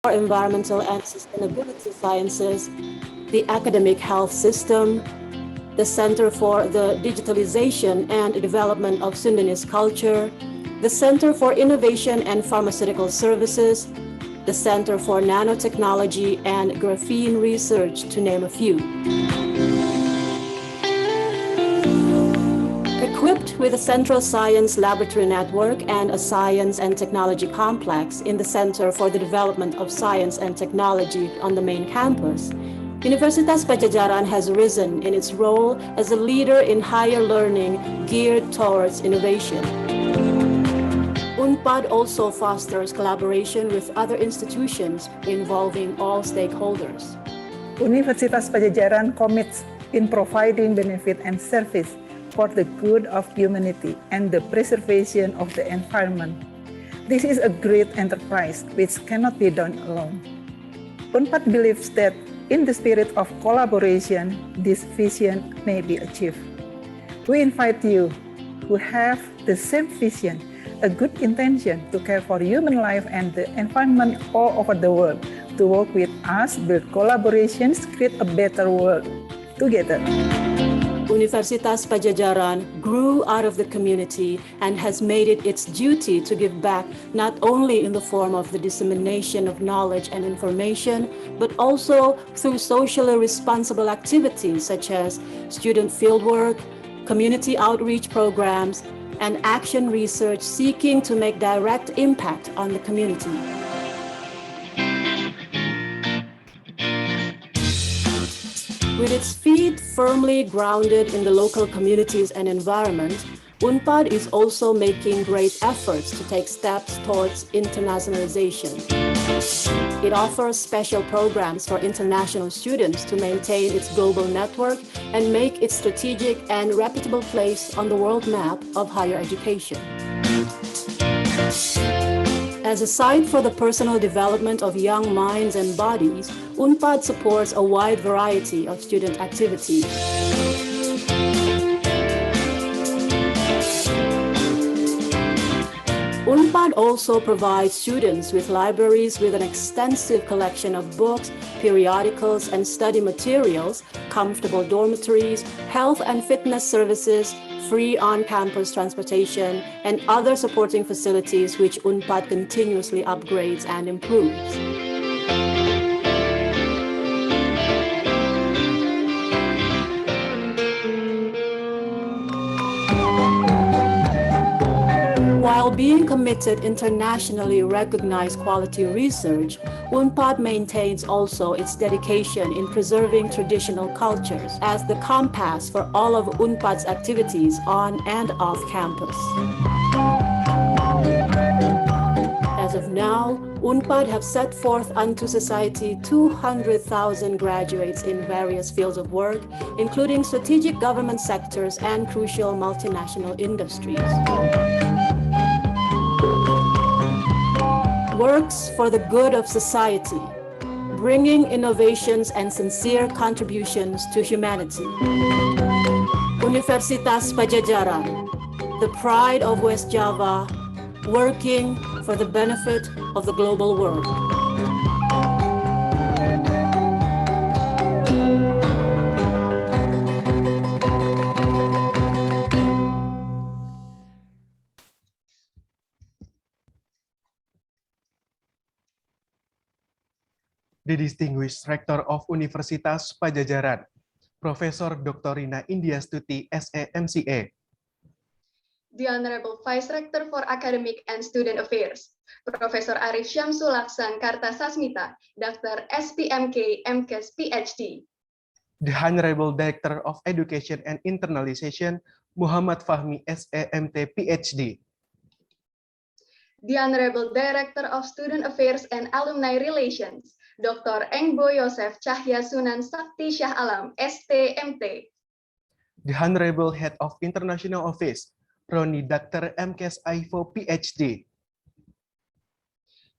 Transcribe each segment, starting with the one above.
for Environmental and Sustainability Sciences, the Academic Health System, the Center for the Digitalization and Development of Sundanese Culture, the Center for Innovation and Pharmaceutical Services, the Center for Nanotechnology and Graphene Research, to name a few. Equipped with a central science laboratory network and a science and technology complex in the Center for the Development of Science and Technology on the main campus, Universitas Padjadjaran has risen in its role as a leader in higher learning geared towards innovation. Unpad also fosters collaboration with other institutions involving all stakeholders. Universitas Padjadjaran commits in providing benefit and service for the good of humanity and the preservation of the environment. This is a great enterprise which cannot be done alone. Unpad believes that in the spirit of collaboration, this vision may be achieved. We invite you who have the same vision, a good intention to care for human life and the environment all over the world, to work with us, build collaborations, create a better world together. Universitas Padjadjaran grew out of the community and has made it its duty to give back not only in the form of the dissemination of knowledge and information, but also through socially responsible activities such as student fieldwork, community outreach programs, and action research seeking to make direct impact on the community. With its feet firmly grounded in the local communities and environment, Unpad is also making great efforts to take steps towards internationalization. It offers special programs for international students to maintain its global network and make its strategic and reputable place on the world map of higher education. As a site for the personal development of young minds and bodies, Unpad supports a wide variety of student activities. Unpad also provides students with libraries with an extensive collection of books, periodicals, and study materials, comfortable dormitories, health and fitness services, free on-campus transportation, and other supporting facilities which Unpad continuously upgrades and improves. While being committed internationally recognized quality research, Unpad maintains also its dedication in preserving traditional cultures as the compass for all of Unpad's activities on and off campus. As of now, Unpad have set forth unto society 200,000 graduates in various fields of work, including strategic government sectors and crucial multinational industries. Works for the good of society, bringing innovations and sincere contributions to humanity. Universitas Padjadjaran, the pride of West Java, working for the benefit of the global world. The distinguished Rector of Universitas Padjadjaran, Professor Dr. Rina Indiastuti, SAMCA. The Honorable Vice Rector for Academic and Student Affairs, Professor Arif Syamsul Laksan Kartasasmita, Dr. SPMK, MKes, PhD. The Honorable Director of Education and Internalization, Muhammad Fahmi, SAMT, PhD. The Honorable Director of Student Affairs and Alumni Relations, Dr. Engbo Yosef Cahya Sunan Sakti Shah Alam, STMT. The Honorable Head of International Office, Roni Dr. MKes Aivo, PhD.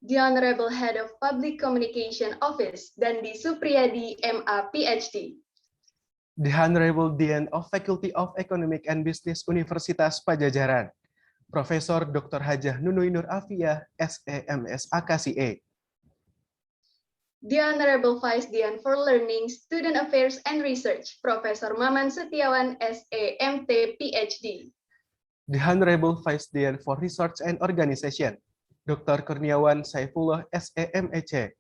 The Honorable Head of Public Communication Office, Dandi Supriyadi, MA, PhD. The Honorable Dean of Faculty of Economic and Business Universitas Padjadjaran, Profesor Dr. Hajah Nunui Nur Afiyah, SEMS AKCA. The Honorable Vice Dean for Learning, Student Affairs and Research, Professor Maman Setiawan, SAMT, PhD. The Honorable Vice Dean for Research and Organization, Dr. Kurniawan Saifullah, SAMEC.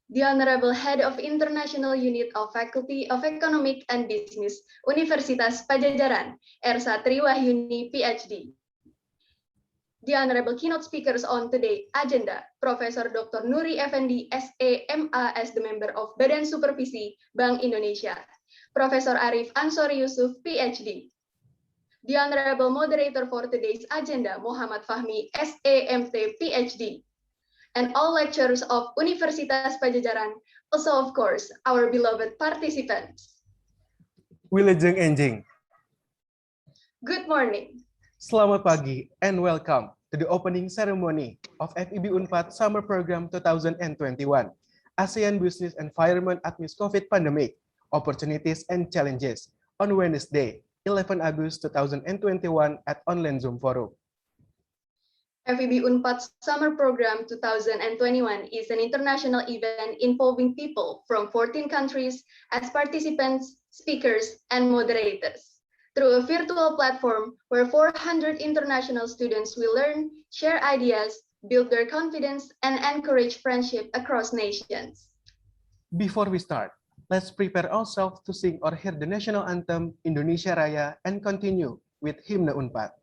The Honorable Head of International Unit of Faculty of Economic and Business, Universitas Pajajaran, Ersa Triwahyuni, PhD. The Honorable Keynote Speakers on today's agenda, Profesor Dr. Nuri Effendi, SAMA as the member of Badan Supervisi Bank Indonesia, Profesor Arif Ansori Yusuf, PhD. The Honorable Moderator for today's agenda, Muhammad Fahmi, SAMT, PhD. And all lecturers of Universitas Pajajaran, also of course, our beloved participants. Wilujeng Enjing. Good morning. Selamat pagi and welcome to the opening ceremony of Feb Unpad Summer Program 2021, ASEAN Business Environment Amidst COVID Pandemic, Opportunities and Challenges, on Wednesday, 11 August 2021 at online Zoom Forum. Feb Unpad Summer Program 2021 is an international event involving people from 14 countries as participants, speakers, and moderators. Through a virtual platform where 400 international students will learn, share ideas, build their confidence, and encourage friendship across nations. Before we start, let's prepare ourselves to sing or hear the national anthem, Indonesia Raya, and continue with Hymn Unpad.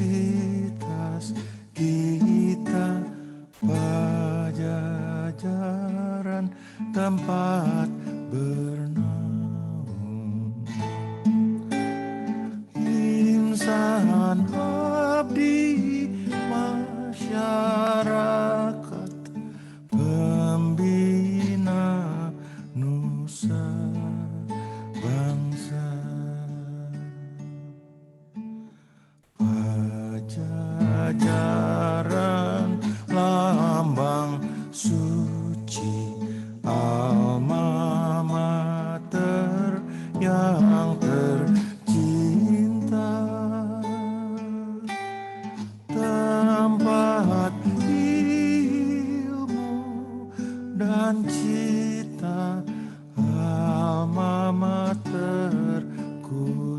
Universitas kita Pajajaran tempat bernaung, insan abdi masyarakat, pembina nusa bangsa. Pajajaran lambang suci, alma mater yang tercinta, tempat dengan cita alma materku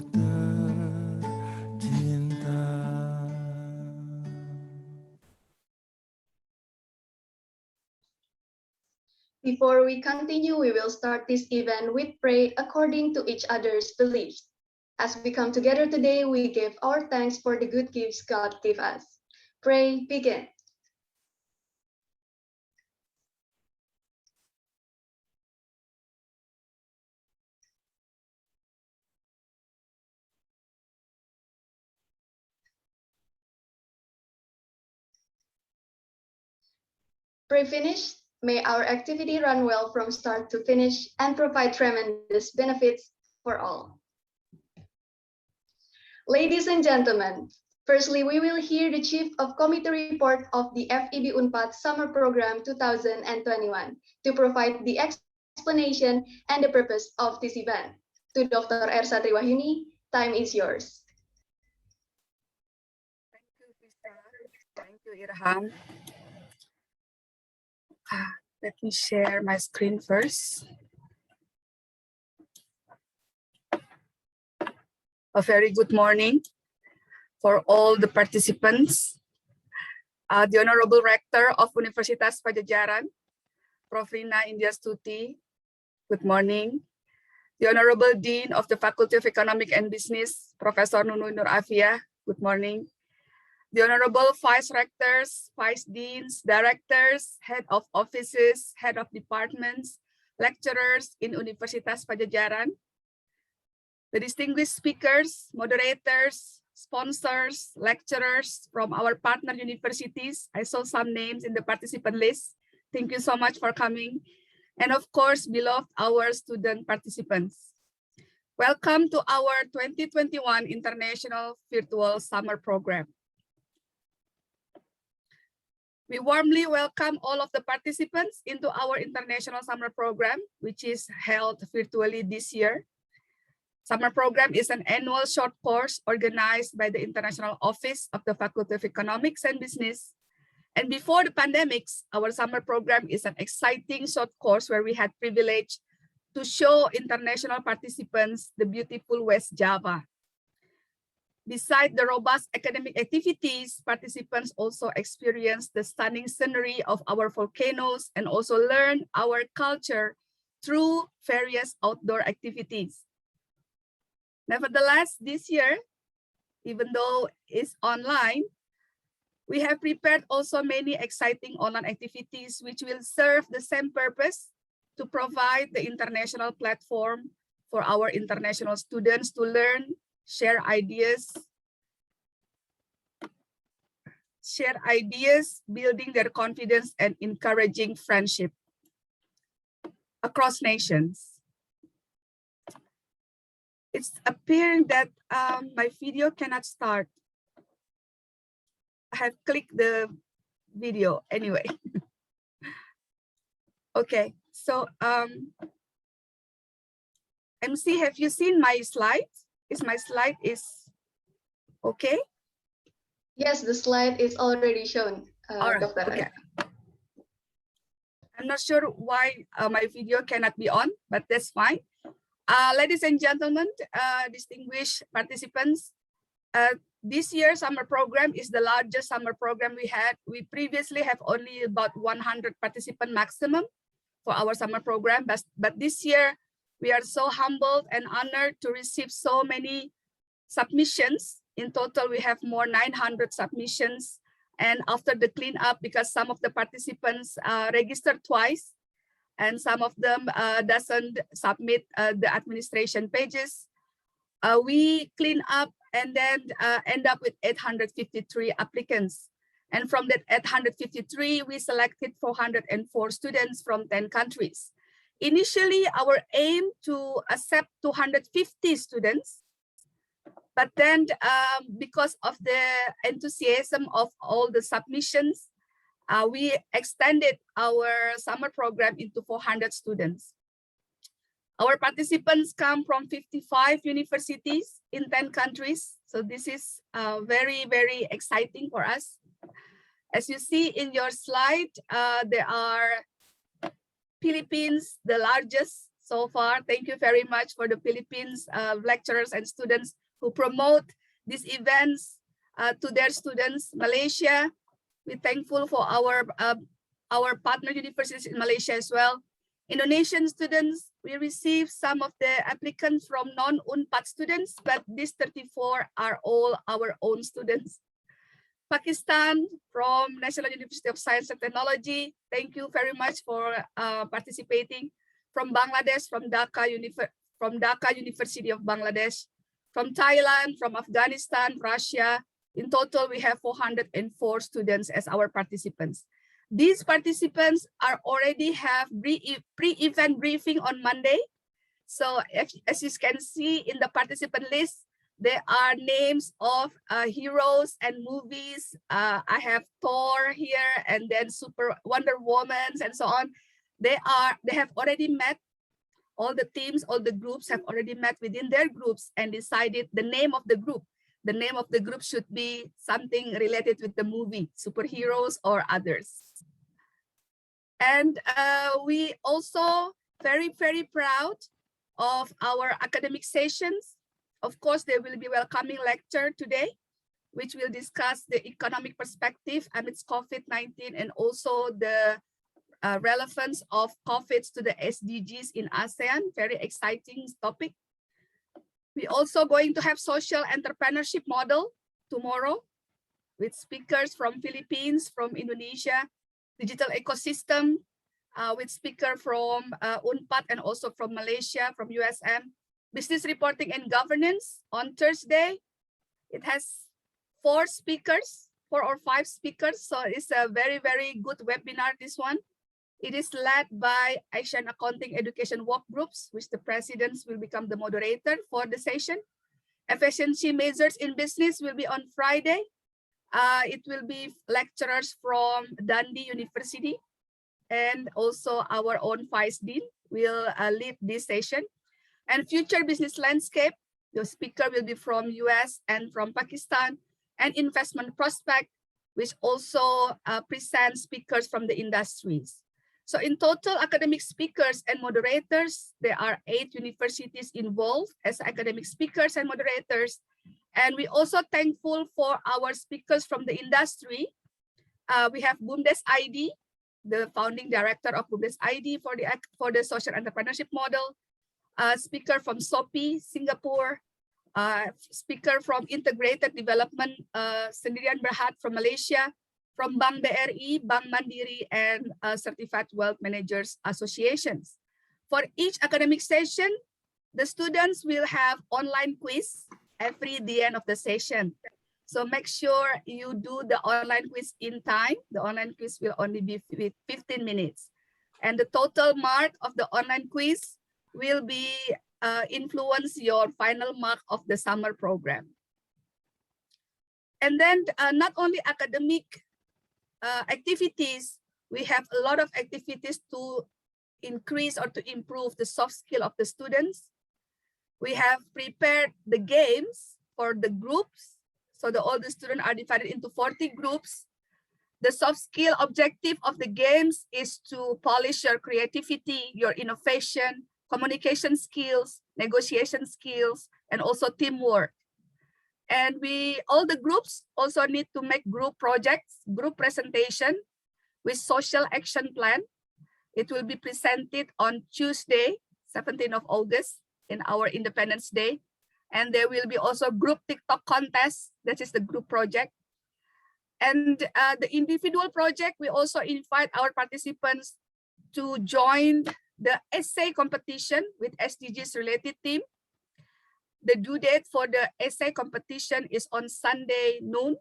tercinta. Before we continue, we will start this event with pray according to each other's beliefs. As we come together today, we give our thanks for the good gifts God gave us. Pray, begin. Pray finished. May our activity run well from start to finish and provide tremendous benefits for all. Ladies and gentlemen, firstly, we will hear the Chief of Committee report of the FEB Unpad Summer Program 2021 to provide the explanation and the purpose of this event. To Dr. Ersa Triwahyuni, time is yours. Thank you, Pista. Thank you, Irham. Let me share my screen first. A very good morning for all the participants. The Honorable Rector of Universitas Padjadjaran, Prof Rina Indiastuti, good morning. The Honorable Dean of the Faculty of Economic and Business, Professor Nuri Nur Afia, good morning. The Honorable Vice Rectors, Vice Deans, Directors, Head of Offices, Head of Departments, Lecturers in Universitas Padjadjaran, the distinguished speakers, moderators, sponsors, lecturers from our partner universities. I saw some names in the participant list. Thank you so much for coming. And of course, beloved our student participants. Welcome to our 2021 International Virtual Summer Program. We warmly welcome all of the participants into our International Summer Program, which is held virtually this year. Summer Program is an annual short course organized by the International Office of the Faculty of Economics and Business. And before the pandemics, our summer program is an exciting short course where we had privilege to show international participants the beautiful West Java. Besides the robust academic activities, participants also experienced the stunning scenery of our volcanoes and also learn our culture through various outdoor activities. Nevertheless, this year, even though it's online, we have prepared also many exciting online activities which will serve the same purpose to provide the international platform for our international students to learn, share ideas, building their confidence and encouraging friendship across nations. It's appearing that my video cannot start. I have clicked the video anyway. Okay, so MC, have you seen my slides? Is my slide okay? Yes, the slide is already shown, All right, Dr. okay. I'm not sure why my video cannot be on, but that's fine. Ladies and gentlemen, distinguished participants, this year's summer program is the largest summer program we had. We previously have only about 100 participant maximum for our summer program, but this year we are so humbled and honored to receive so many submissions. In total, we have more 900 submissions. And after the cleanup, because some of the participants registered twice, and some of them doesn't submit the administration pages, we clean up and then end up with 853 applicants. And from that 853, we selected 404 students from 10 countries. Initially, our aim to accept 250 students, but then because of the enthusiasm of all the submissions, we extended our summer program into 400 students. Our participants come from 55 universities in 10 countries. So this is very, very exciting for us. As you see in your slide, there are Philippines, the largest so far. Thank you very much for the Philippines lecturers and students who promote these events to their students. Malaysia, we're thankful for our partner universities in Malaysia as well. Indonesian students, we received some of the applicants from non-Unpad students, but these 34 are all our own students. Pakistan, from National University of Science and Technology, thank you very much for participating. From Bangladesh, from Dhaka University of Bangladesh, from Thailand, from Afghanistan, Russia. In total, we have 404 students as our participants. These participants are already have pre-event briefing on Monday. So as you can see in the participant list, there are names of heroes and movies. I have Thor here, and then Super Wonder Woman, and so on. They have already met. All the teams, all the groups have already met within their groups and decided the name of the group. The name of the group should be something related with the movie, superheroes or others. And we also very proud of our academic sessions. Of course, there will be welcoming lecture today, which will discuss the economic perspective amidst COVID-19 and also the relevance of COVID to the SDGs in ASEAN. Very exciting topic. We're also going to have social entrepreneurship model tomorrow with speakers from Philippines, from Indonesia, digital ecosystem with speaker from Unpad and also from Malaysia, from USM. Business reporting and governance on Thursday. It has 4 or 5 speakers. So it's a very good webinar, this one. It is led by Asian Accounting Education Work Groups, which the presidents will become the moderator for the session. Efficiency measures in business will be on Friday. It will be lecturers from Dundee University, and also our own Vice Dean will lead this session. And future business landscape, the speaker will be from US and from Pakistan, and investment prospect, which also presents speakers from the industries. So in total, academic speakers and moderators, there are 8 universities involved as academic speakers and moderators. And we also thankful for our speakers from the industry. We have Bumdes ID, the founding director of Bumdes ID for the social entrepreneurship model. Speaker from SOPI, Singapore. Speaker from Integrated Development, Sendirian Berhad from Malaysia. From Bank BRI, Bank Mandiri, and Certified Wealth Managers Associations. For each academic session, the students will have online quiz the end of the session. So make sure you do the online quiz in time. The online quiz will only be 15 minutes. And the total mark of the online quiz will be influence your final mark of the summer program. And then not only academic activities, we have a lot of activities to increase or to improve the soft skill of the students. We have prepared the games for the groups. So all the students are divided into 40 groups. The soft skill objective of the games is to polish your creativity, your innovation, communication skills, negotiation skills, and also teamwork. And all the groups also need to make group projects, group presentation with social action plan. It will be presented on Tuesday, 17th of August in our Independence Day. And there will be also group TikTok contest. That is the group project. And the individual project, we also invite our participants to join the essay competition with SDGs related team. The due date for the essay competition is on Sunday noon.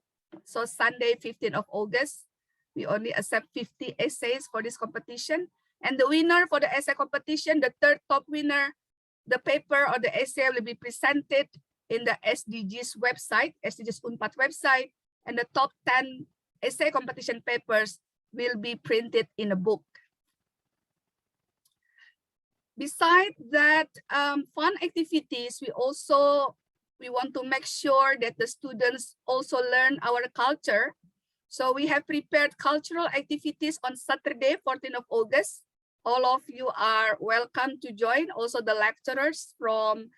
So Sunday, 15th of August. We only accept 50 essays for this competition. And the winner for the essay competition, the 3rd top winner, the paper or the essay will be presented in the SDGs website, SDGs Unpad website, and the top 10 essay competition papers will be printed in a book. Besides that fun activities, we want to make sure that the students also learn our culture. So we have prepared cultural activities on Saturday, 14th of August. all of you are welcome to join. Also the lecturers from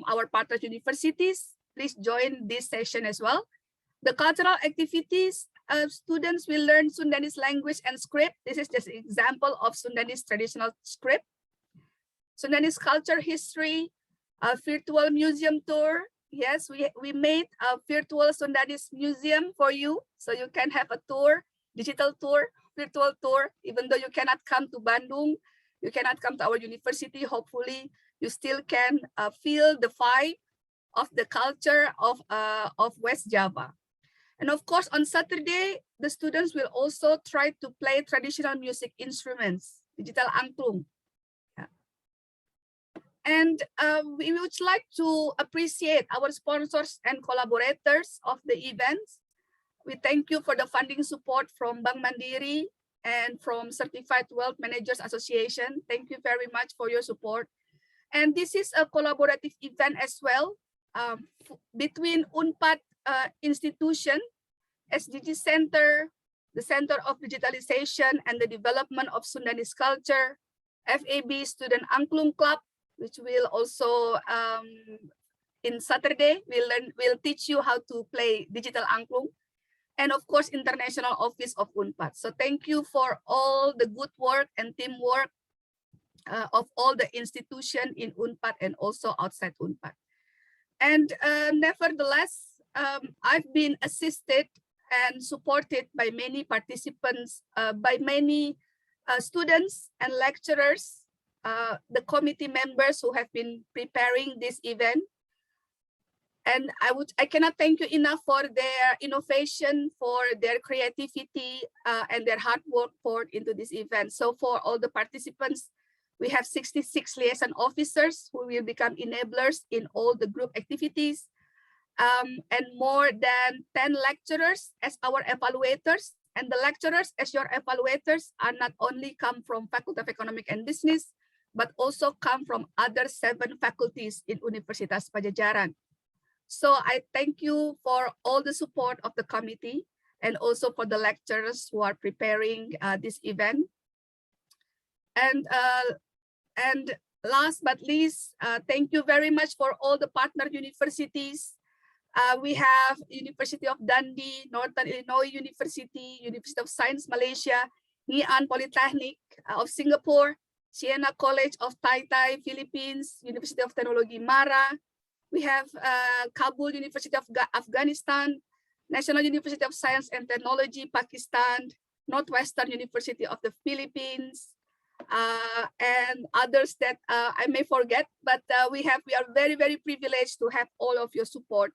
our partner universities, please join this session as well. The cultural activities, students will learn Sundanese language and script. This is just an example of Sundanese traditional script. Sundanese culture history, a virtual museum tour. Yes, we made a virtual Sundanese museum for you, so you can have a tour, digital tour, virtual tour, even though you cannot come to Bandung, you cannot come to our university. Hopefully, you still can feel the vibe of the culture of West Java. And of course, on Saturday, the students will also try to play traditional music instruments, digital angklung. And we would like to appreciate our sponsors and collaborators of the events. We thank you for the funding support from Bank Mandiri and from Certified Wealth Managers Association. Thank you very much for your support. And this is a collaborative event as well between Unpad institution, SDG Center, the Center of Digitalization and the Development of Sundanese Culture, FAB Student Angklung Club, which will also in Saturday we'll teach you how to play digital angklung, and of course International Office of Unpad. So thank you for all the good work and teamwork of all the institution in Unpad and also outside Unpad. And nevertheless, I've been assisted and supported by many participants, by many students and lecturers, the committee members who have been preparing this event. And I cannot thank you enough for their innovation, for their creativity, and their hard work poured into this event. So for all the participants, we have 66 liaison officers who will become enablers in all the group activities, and more than 10 lecturers as our evaluators. And the lecturers as your evaluators are not only come from Faculty of Economic and Business, but also come from other 7 faculties in Universitas Pajajaran. So I thank you for all the support of the committee and also for the lecturers who are preparing this event. And last but least, thank you very much for all the partner universities. We have University of Dundee, Northern Illinois University, University of Science Malaysia, Nghi An Polytechnic of Singapore, Siena College of Taytay, Philippines, University of Technology Mara. We have Kabul University of Afghanistan, National University of Science and Technology, Pakistan, Northwestern University of the Philippines, and others that I may forget, but we are very, very privileged to have all of your support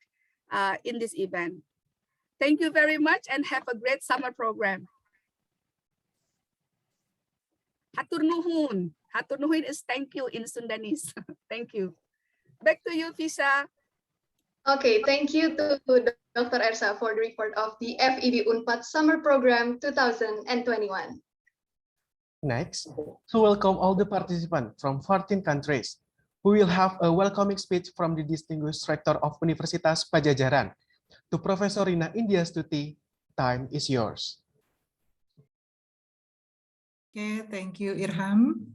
in this event. Thank you very much and have a great summer program. Hatur nuhun. Hatur nuhun is thank you in Sundanese. Thank you. Back to you, Fisa. Okay, thank you to Dr. Ersa for the report of the FEB Unpad Summer Program 2021. Next, to welcome all the participants from 14 countries, we will have a welcoming speech from the distinguished rector of Universitas Pajajaran. To Professor Rina Indiastuti, time is yours. Okay, thank you, Irham.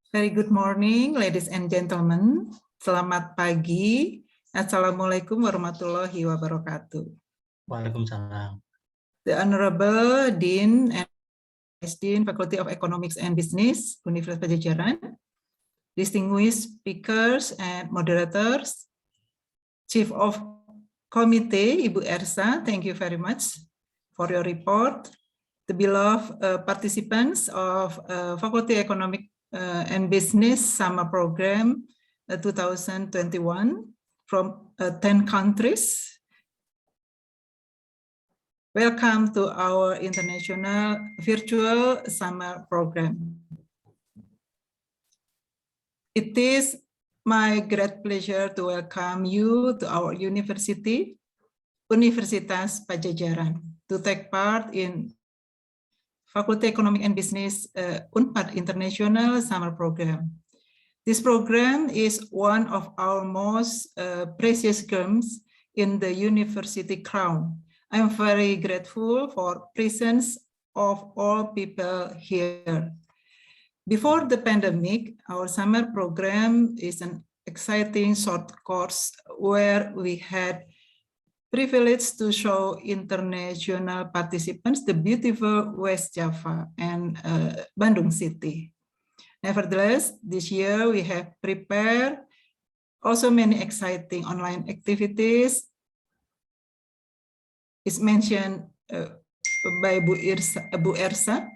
Very good morning, ladies and gentlemen. Selamat pagi. Assalamualaikum warahmatullahi wabarakatuh. Waalaikumsalam. The Honorable Dean and Vice Dean, Faculty of Economics and Business, Universitas Pajajaran, distinguished speakers and moderators, Chief of Committee, Ibu Ersa, thank you very much for your report. The beloved participants of Faculty Economic and Business Summer Program 2021 from 10 countries. Welcome to our international virtual summer program. It is my great pleasure to welcome you to our university, Universitas Pajajaran, to take part in Faculty Economic and Business Unpad International Summer Program. This program is one of our most precious gems in the university crown. I am very grateful for presence of all people here. Before the pandemic, our summer program is an exciting short course where we had privilege to show international participants the beautiful West Java and Bandung city. Nevertheless, this year we have prepared also many exciting online activities. It's mentioned by Bu Ersa,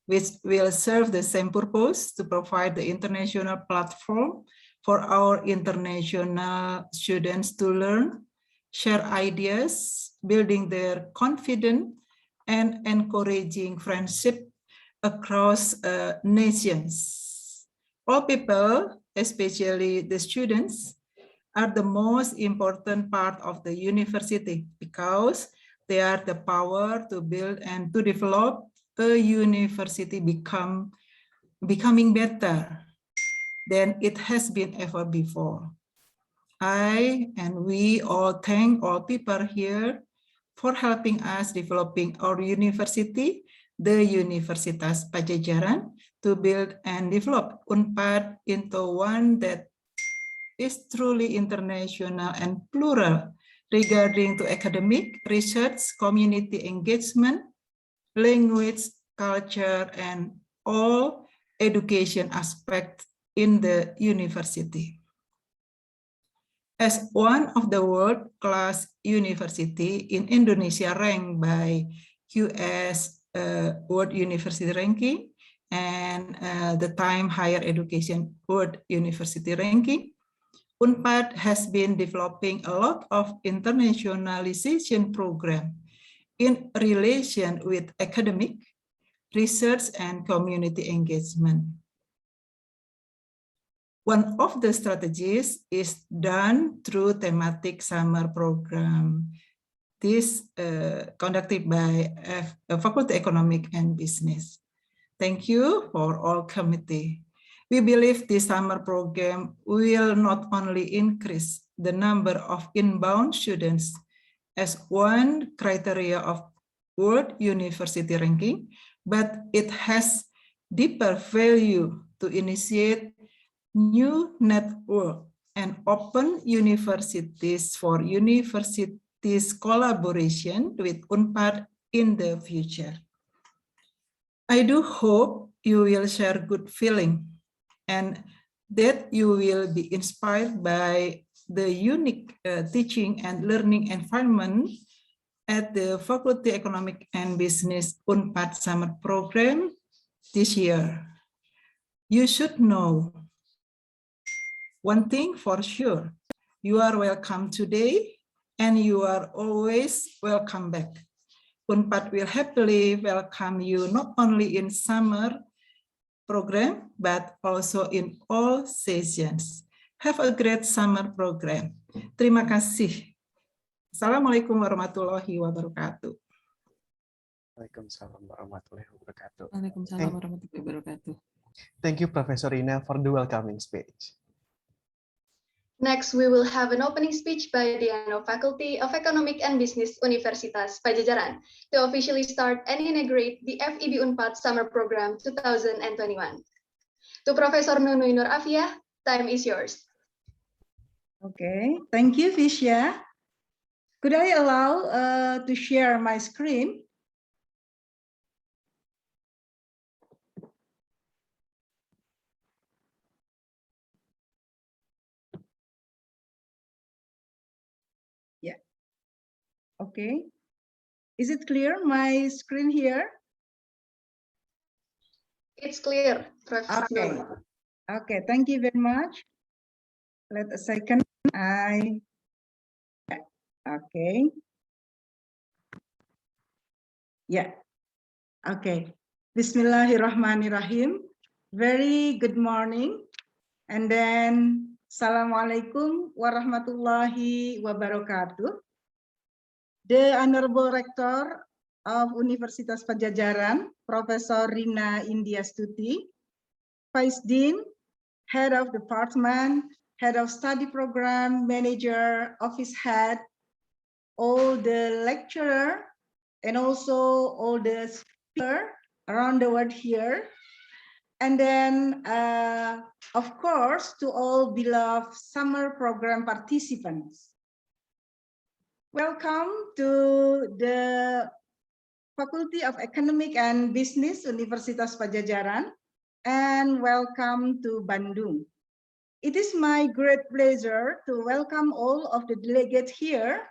which will serve the same purpose to provide the international platform for our international students to learn, share ideas, building their confidence, and encouraging friendship across nations. All people, especially the students, are the most important part of the university because they are the power to build and to develop a university becoming better than it has been ever before. I and we all thank all people here for helping us developing our university, the Universitas Pajajaran, to build and develop Unpad into one that is truly international and plural regarding to academic, research, community engagement, language, culture, and all education aspects in the university. As one of the world-class university in Indonesia ranked by QS World University Ranking and the Time Higher Education World University Ranking, Unpad has been developing a lot of internationalization program in relation with academic, research, and community engagement. One of the strategies is done through thematic summer program. This conducted by Faculty Economic and Business. Thank you for all committee. We believe this summer program will not only increase the number of inbound students as one criteria of World University Ranking, but it has deeper value to initiate new network and open universities for universities collaboration with Unpad in the future. I do hope you will share good feeling and that you will be inspired by the unique teaching and learning environment at the Faculty Economic and Business Unpad Summer Program this year. You should know one thing for sure, you are welcome today and you are always welcome back. Unpad will happily welcome you not only in summer program, but also in all sessions. Have a great summer program. Terima kasih. Assalamualaikum warahmatullahi wabarakatuh. Waalaikumsalam warahmatullahi wabarakatuh. Waalaikumsalam warahmatullahi wabarakatuh. Thank you, Professor Rina, for the welcoming speech. Next, we will have an opening speech by the Faculty of Economic and Business Universitas Pajajaran to officially start and inaugurate the FEB Unpad Summer Program 2021. To Professor Nuri Nur Afia, time is yours. Okay, thank you, Visya. Could I allow to share my screen? Yeah. Okay. Is it clear, my screen here? It's clear, Professor. Okay. Okay, thank you very much. Let a second. Okay. Yeah. Okay. Bismillahirrahmanirrahim. Very good morning. And then Assalamualaikum warahmatullahi wabarakatuh. The Honorable Rector of Universitas Pajajaran, Professor Rina Indiastuti, Vice Dean, Head of Department, Head of Study Program, Manager, Office Head, all the lecturer, and also all the around the world here. And then, of course, to all beloved summer program participants. Welcome to the Faculty of Economic and Business, Universitas Padjadjaran, and welcome to Bandung. It is my great pleasure to welcome all of the delegates here.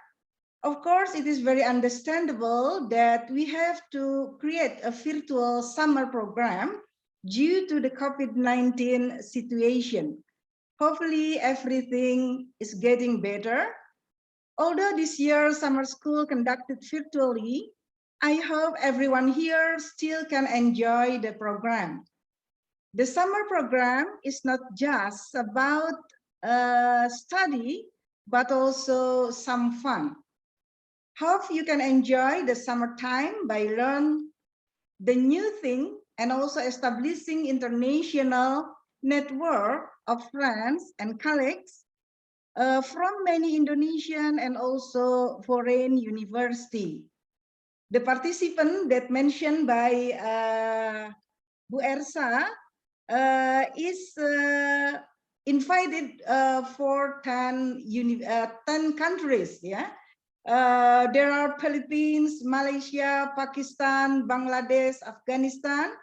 Of course, it is very understandable that we have to create a virtual summer program due to the COVID-19 situation. Hopefully, everything is getting better. Although this year summer school conducted virtually, I hope everyone here still can enjoy the program. The summer program is not just about study, but also some fun. Hope you can enjoy the summertime by learning the new thing and also establishing international network of friends and colleagues from many Indonesian and also foreign university. The participant that mentioned by Bu Ersa is invited for 10 countries. Yeah, there are Philippines, Malaysia, Pakistan, Bangladesh, Afghanistan,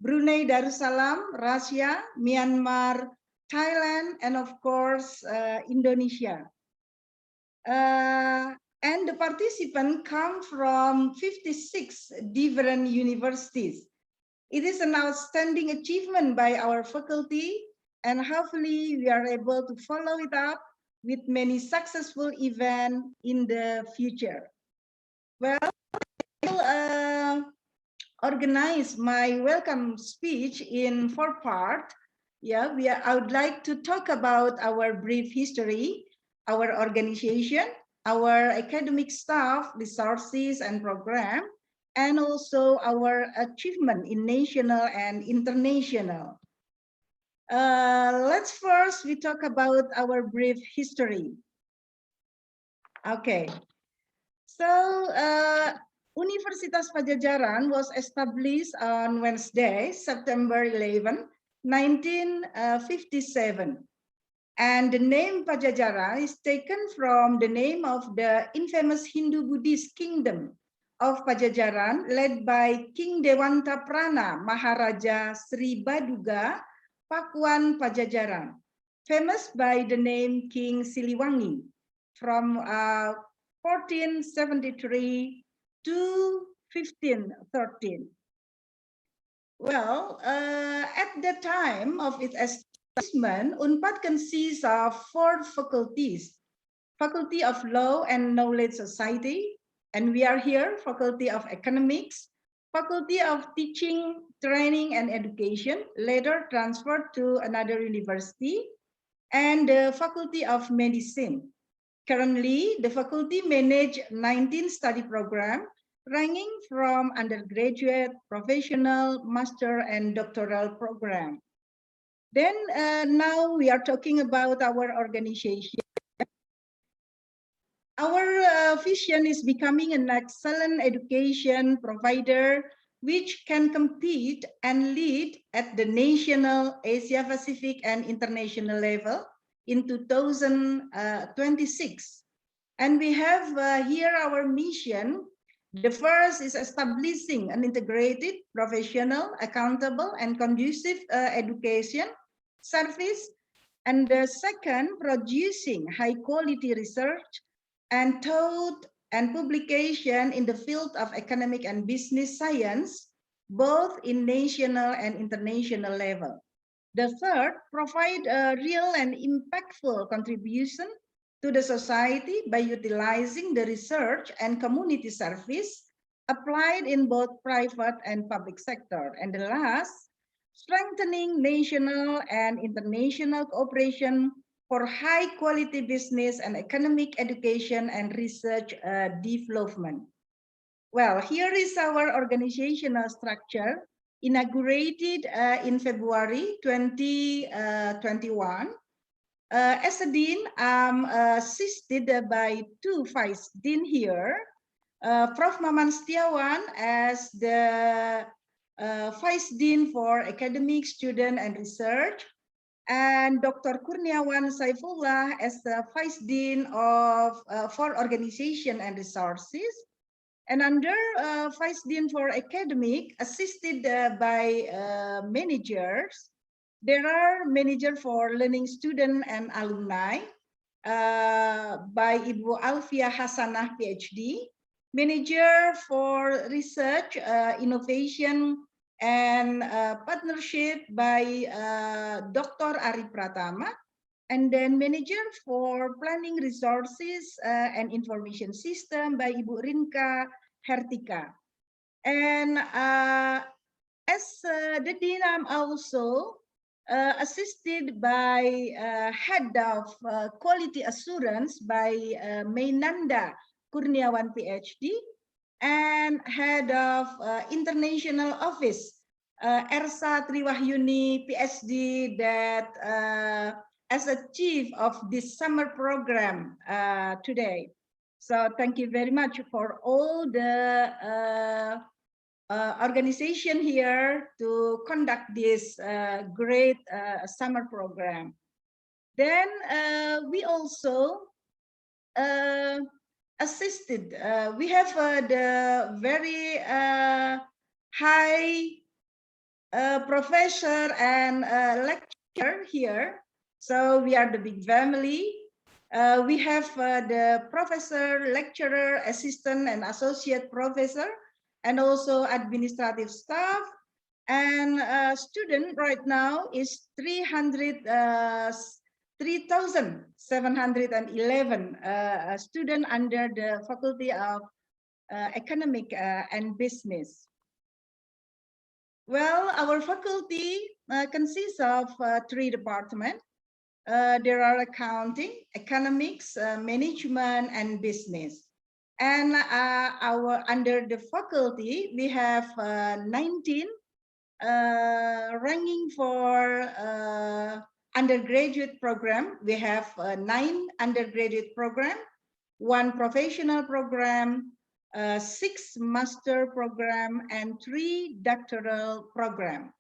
Brunei Darussalam, Russia, Myanmar, Thailand, and of course Indonesia. And the participants come from 56 different universities. It is an outstanding achievement by our faculty, and hopefully we are able to follow it up with many successful events in the future. Well, I'll organize my welcome speech in 4 parts. Yeah, I would like to talk about our brief history, our organization, our academic staff, resources and program, and also our achievement in national and international. Let's first we talk about our brief history. Okay, so Universitas Padjadjaran was established on Wednesday, September 11, 1957. And the name Padjadjaran is taken from the name of the infamous Hindu-Buddhist kingdom of Padjadjaran, led by King Dewanta Prana Maharaja Sri Baduga Pakuan Padjadjaran, famous by the name King Siliwangi, from 1473 to 1513. Well, at the time of its establishment, Unpad consists of 4 faculties: Faculty of Law and Knowledge Society, and we are here, Faculty of Economics, Faculty of Teaching, Training and Education, later transferred to another university, and the Faculty of Medicine. Currently, the faculty manages 19 study programs, ranging from undergraduate, professional, master, and doctoral program. Then now we are talking about our organization. Our vision is becoming an excellent education provider which can compete and lead at the national, Asia Pacific, and international level in 2026. And we have here our mission. The first is establishing an integrated, professional, accountable, and conducive education service. And the second, producing high-quality research and thought and publication in the field of economic and business science, both in national and international level. The third, provide a real and impactful contribution to the society by utilizing the research and community service applied in both private and public sector. And the last, strengthening national and international cooperation for high quality business and economic education and research development. Well, here is our organizational structure, inaugurated in February 2021. As a dean, I'm assisted by 2 vice dean here. Prof Maman Setiawan as the Vice Dean for Academic, Student, and Research, and Dr. Kurniawan Saifullah as the Vice Dean of for Organization and Resources. And under Vice Dean for Academic, assisted by managers, there are manager for learning student and alumni by Ibu Alfia Hasanah, PhD, manager for research, innovation, and partnership by Dr. Ari Pratama, and then manager for planning resources and information system by Ibu Rinka Hertika. And as the Dean, I'm also assisted by head of quality assurance by Mainanda Kurniawan, PhD, and head of international office Ersa Triwahyuni, PhD, that as a chief of this summer program today. So thank you very much for all the organization here to conduct this great summer program. Then we also assisted, we have the very high professor and lecturer here. So we are the big family. We have the professor, lecturer, assistant, and associate professor, and also administrative staff. And student right now is 3,711 student under the Faculty of Economic and Business. Well, our faculty consists of 3 departments. There are accounting, economics, management, and business. And under the faculty, we have 19 ranking for undergraduate program. We have 9 undergraduate program, 1 professional program, 6 master program, and 3 doctoral program.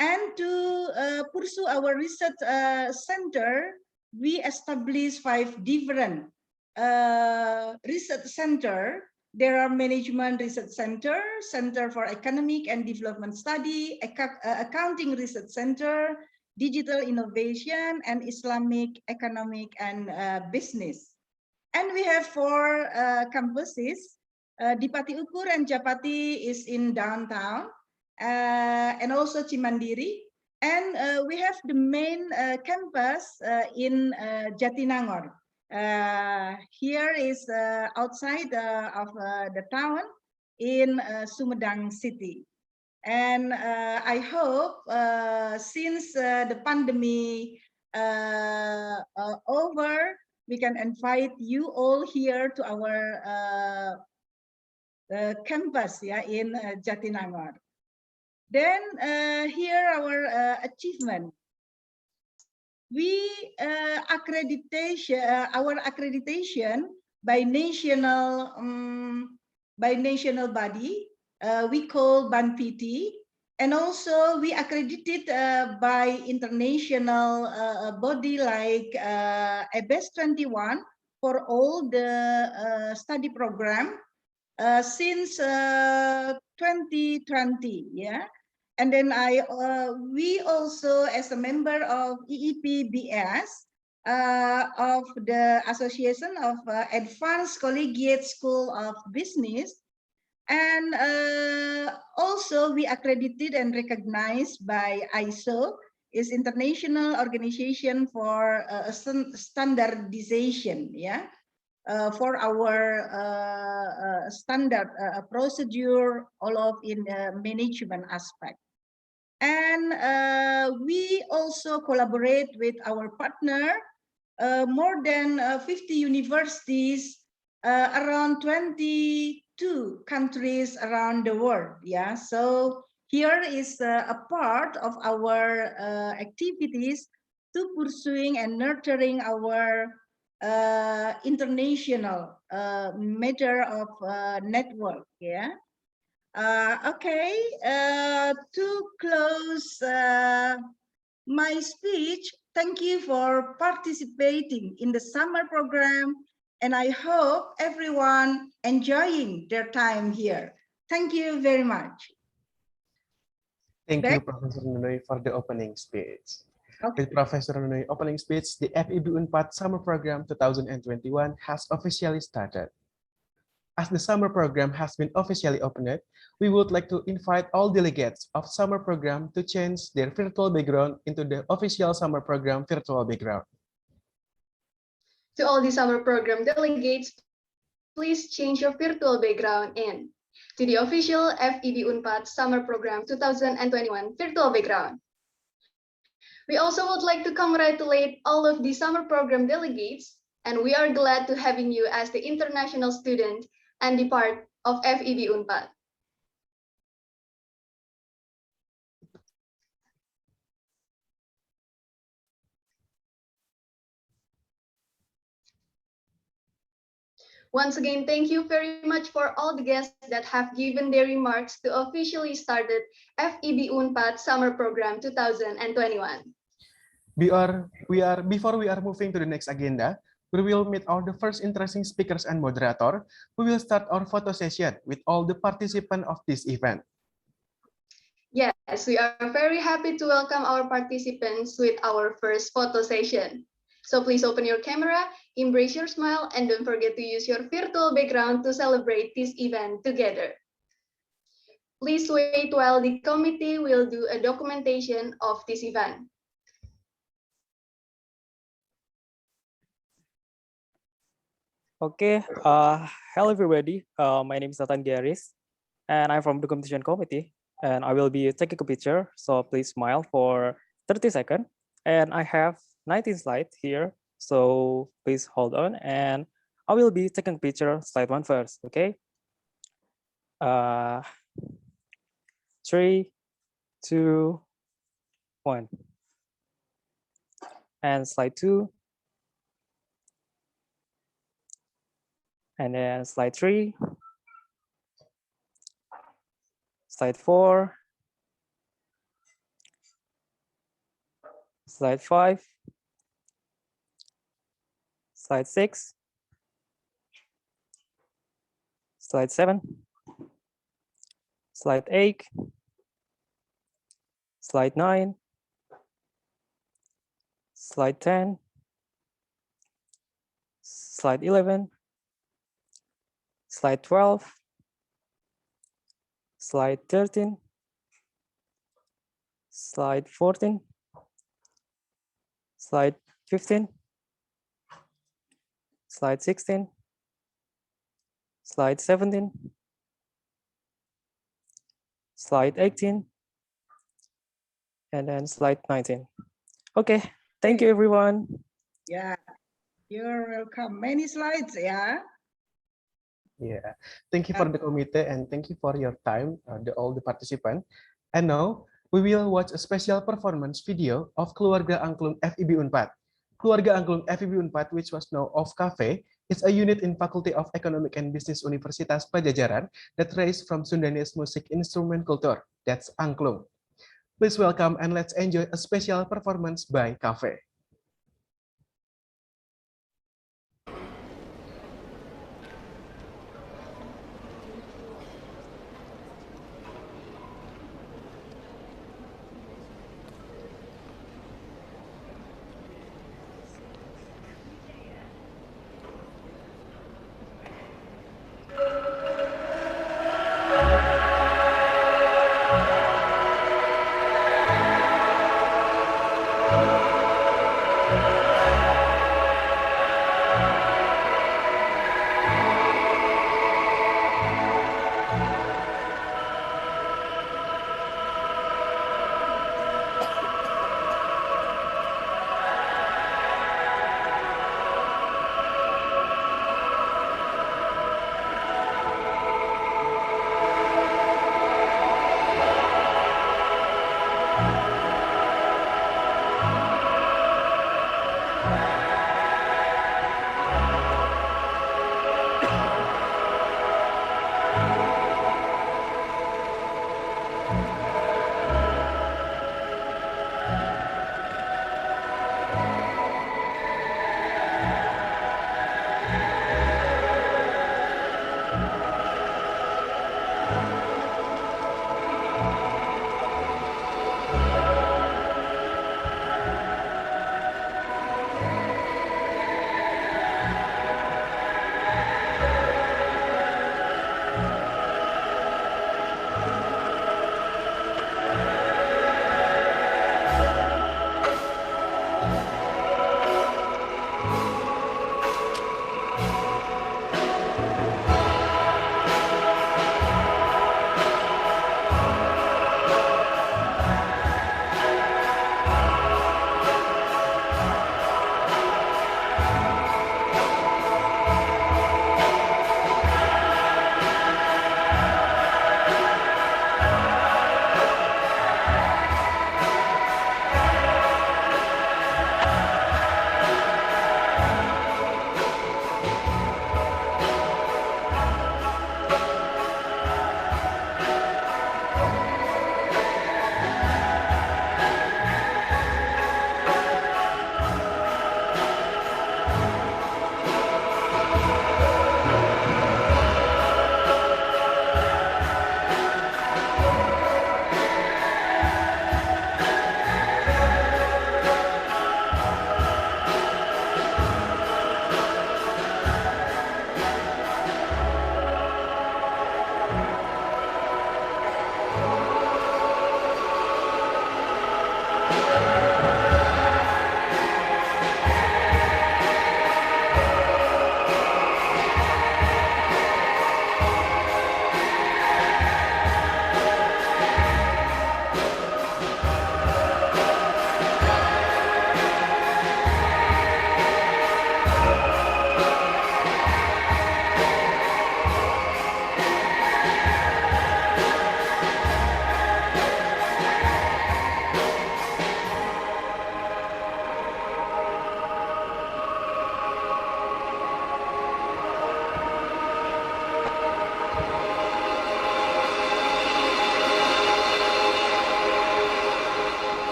And to pursue our research center, we established 5 different research center. There are Management Research Center, Center for Economic and Development Study, Accounting Research Center, Digital Innovation, and Islamic Economic and Business. And we have 4 campuses. Dipati Ukur and Japati is in downtown, and also Cimandiri. And we have the main campus in Jatinangor. Here is outside of the town in Sumedang City. And I hope since the pandemic over, we can invite you all here to our campus, yeah, in Jatinangor. Then here our achievement. We our accreditation by national body, we call BANPT, and also we accredited by international body like ABES 21 for all the study program since 2020, yeah. And then we also, as a member of EEPBS, of the Association of Advanced Collegiate School of Business, and also we accredited and recognized by ISO, is International Organization for Standardization, yeah, for our standard procedure, all of in the management aspect. And we also collaborate with our partner, more than 50 universities, around 22 countries around the world. Yeah, so here is a part of our activities to pursuing and nurturing our international matter of network. Yeah. Okay. To close my speech, thank you for participating in the summer program, and I hope everyone enjoying their time here. Thank you very much. Thank you, Professor Nuri, for the opening speech. Okay. With Professor Nuri opening speech, the FEB Unpad Summer Program 2021 has officially started. As the summer program has been officially opened, we would like to invite all delegates of summer program to change their virtual background into the official summer program virtual background. To all the summer program delegates, please change your virtual background in to the official FEB Unpad Summer Program 2021 virtual background. We also would like to congratulate all of the summer program delegates, and we are glad to having you as the international student and the part of FEB Unpad. Once again, thank you very much for all the guests that have given their remarks to officially started FEB Unpad Summer Program 2021. Before we are moving to the next agenda, we will meet all the first interesting speakers and moderator. We will start our photo session with all the participants of this event. Yes, we are very happy to welcome our participants with our first photo session. So please open your camera, embrace your smile, and don't forget to use your virtual background to celebrate this event together. Please wait while the committee will do a documentation of this event. Okay, hello everybody. My name is Nathan Garis, and I'm from the competition committee, and I will be taking a picture. So please smile for 30 seconds. And I have 19 slides here, so please hold on, and I will be taking a picture slide 1 first. Okay. 3, 2, 1, and slide 2. And then slide 3, slide 4, slide 5, slide 6, slide 7, slide 8, slide 9, slide 10, slide 11, slide 12, slide 13, slide 14, slide 15, slide 16, slide 17, slide 18, and then slide 19. Okay, thank you everyone. Yeah, you're welcome. Many slides, yeah. Yeah, thank you for the committee and thank you for your time, all the participants. And now we will watch a special performance video of Keluarga Angklung FEB Unpad. Keluarga Angklung FEB Unpad, which was known of Cafe, is a unit in Faculty of Economic and Business Universitas Padjadjaran that raised from Sundanese music instrument culture. That's Angklung. Please welcome and let's enjoy a special performance by Cafe.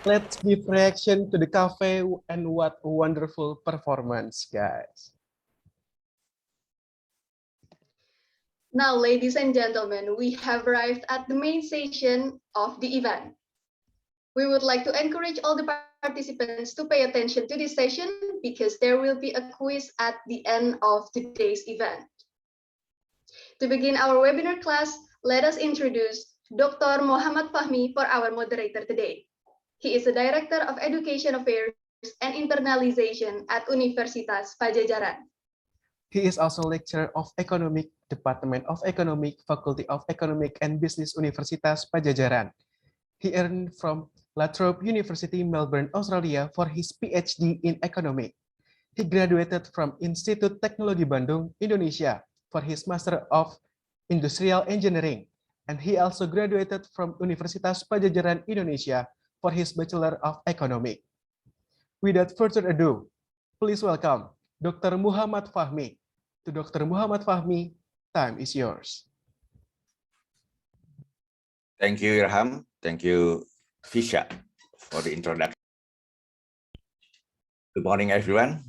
Let's give reaction to the cafe and what a wonderful performance, guys. Now, ladies and gentlemen, we have arrived at the main session of the event. We would like to encourage all the participants to pay attention to this session because there will be a quiz at the end of today's event. To begin our webinar class, let us introduce Dr. Muhammad Fahmi for our moderator today. He is the Director of Education Affairs and Internalization at Universitas Padjadjaran. He is also lecturer of Economic, Department of Economic, Faculty of Economic and Business Universitas Padjadjaran. He earned from La Trobe University, Melbourne, Australia for his PhD in Economic. He graduated from Institut Teknologi Bandung, Indonesia for his Master of Industrial Engineering. And he also graduated from Universitas Padjadjaran, Indonesia for his Bachelor of Economic. Without further ado, please welcome Dr. Muhammad Fahmi. To Dr. Muhammad Fahmi, time is yours. Thank you, Irham. Thank you, Fisha, for the introduction. Good morning, everyone.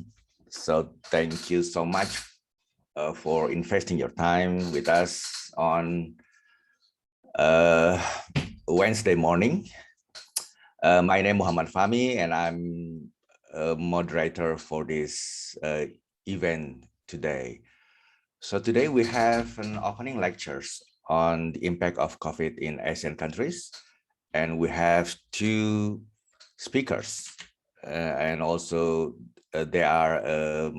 So thank you so much for investing your time with us on Wednesday morning. My name is Muhammad Fahmi, and I'm a moderator for this event today. So today we have an opening lectures on the impact of COVID in ASEAN countries, and we have two speakers, and also they are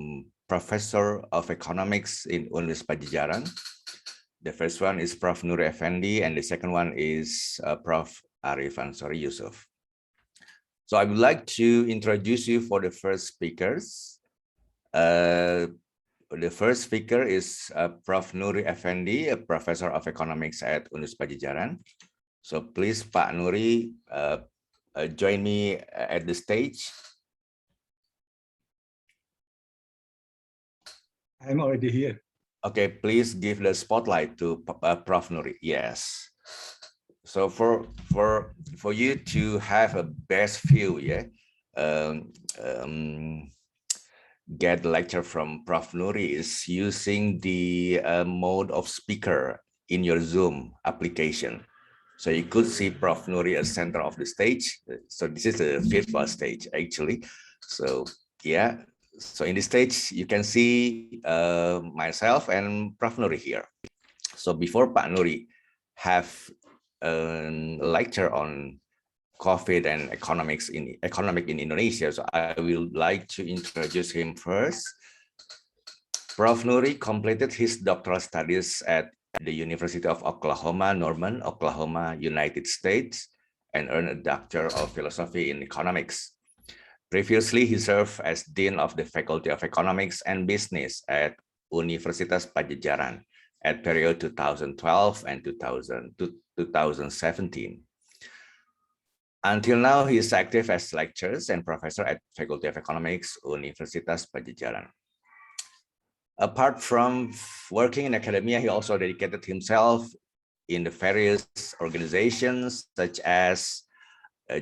professor of economics in Universitas Padjadjaran. The first one is Prof Nuri Effendi, and the second one is Prof Ansori Yusuf. So I would like to introduce you for the first speakers. The first speaker is Prof Nuri Effendi, a professor of economics at Universitas Padjadjaran. So please, Pak Nuri, join me at the stage. I'm already here. Okay, please give the spotlight to Prof Nuri. Yes. So for you to have a best view, yeah, get the lecture from Prof Nuri is using the mode of speaker in your Zoom application. So you could see Prof Nuri as center of the stage. So this is a virtual stage actually. So yeah, so in the stage you can see myself and Prof Nuri here. So before Pak Nuri have a lecture on COVID and economic in Indonesia, so I will like to introduce him first. Prof Nuri completed his doctoral studies at the University of Oklahoma, Norman, Oklahoma, United States, and earned a Doctor of Philosophy in Economics. Previously, he served as Dean of the Faculty of Economics and Business at Universitas Padjadjaran at period 2012 and 2017. Until now, he is active as lecturer and professor at Faculty of Economics, Universitas Padjadjaran. Apart from working in academia, he also dedicated himself in the various organizations such as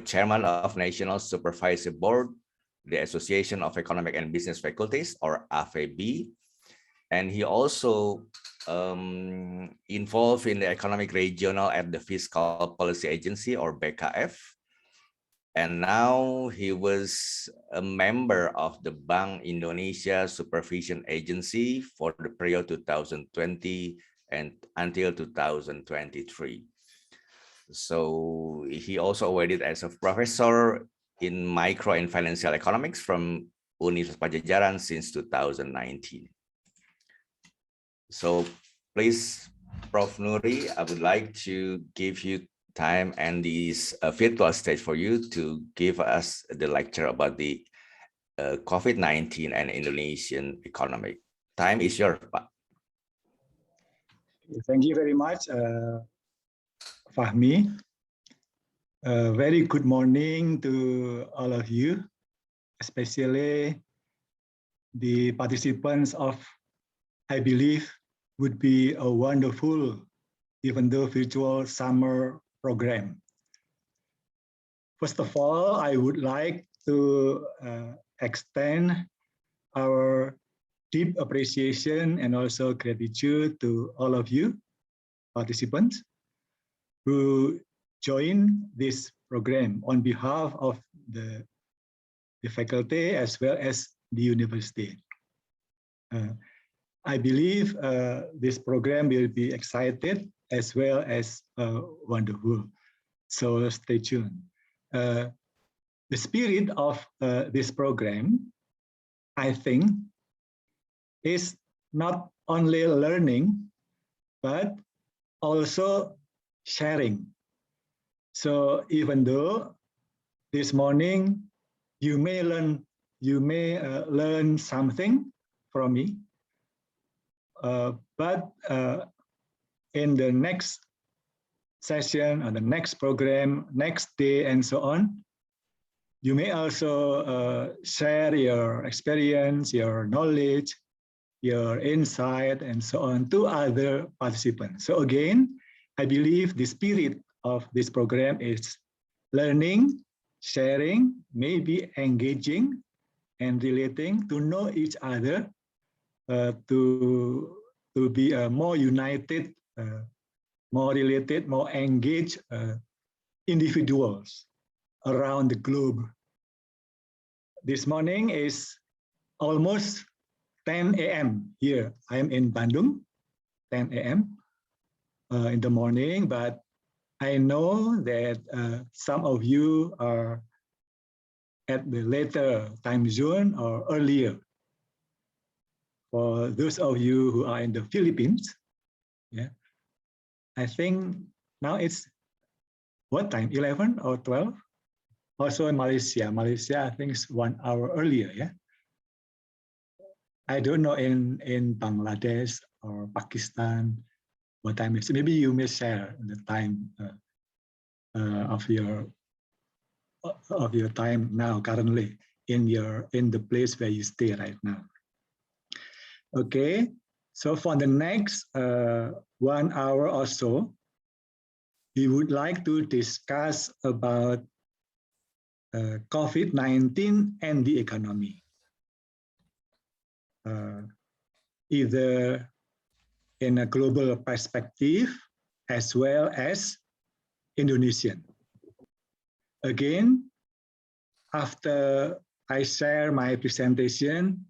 Chairman of National Supervisory Board, the Association of Economic and Business Faculties, or AFEB, and he also involved in the Economic Regional at the Fiscal Policy Agency, or BKF. And now he was a member of the Bank Indonesia Supervision Agency for the period 2020 and until 2023. So he also awarded as a professor in micro and financial economics from Universitas Padjadjaran since 2019. So please, Prof Nuri, I would like to give you time and this virtual stage for you to give us the lecture about the COVID-19 and Indonesian economy. Time is yours, Pak. Thank you very much, Fahmi. Very good morning to all of you, especially the participants of, I believe, would be a wonderful, even though virtual summer program. First of all, I would like to extend our deep appreciation and also gratitude to all of you participants who joined this program on behalf of the faculty as well as the university. I believe this program will be excited as well as wonderful. So stay tuned. The spirit of this program, I think, is not only learning, but also sharing. So even though this morning you may learn something from me, but in the next session or the next program, next day, and so on, you may also share your experience, your knowledge, your insight, and so on to other participants. So again, I believe the spirit of this program is learning, sharing, maybe engaging and relating to know each other, to be more united, more related, more engaged individuals around the globe. This morning is almost 10 a.m. here. I am in Bandung, 10 a.m. In the morning, but I know that some of you are at the later time zone or earlier. For those of you who are in the Philippines, yeah, I think now it's what time, 11 or 12? Also in Malaysia, I think it's 1 hour earlier, yeah? I don't know in Bangladesh or Pakistan, what time is it? Maybe you may share the time of your time now currently in the place where you stay right now. Okay, so for the next 1 hour or so, we would like to discuss about COVID-19 and the economy, either in a global perspective as well as Indonesian. Again, after I share my presentation,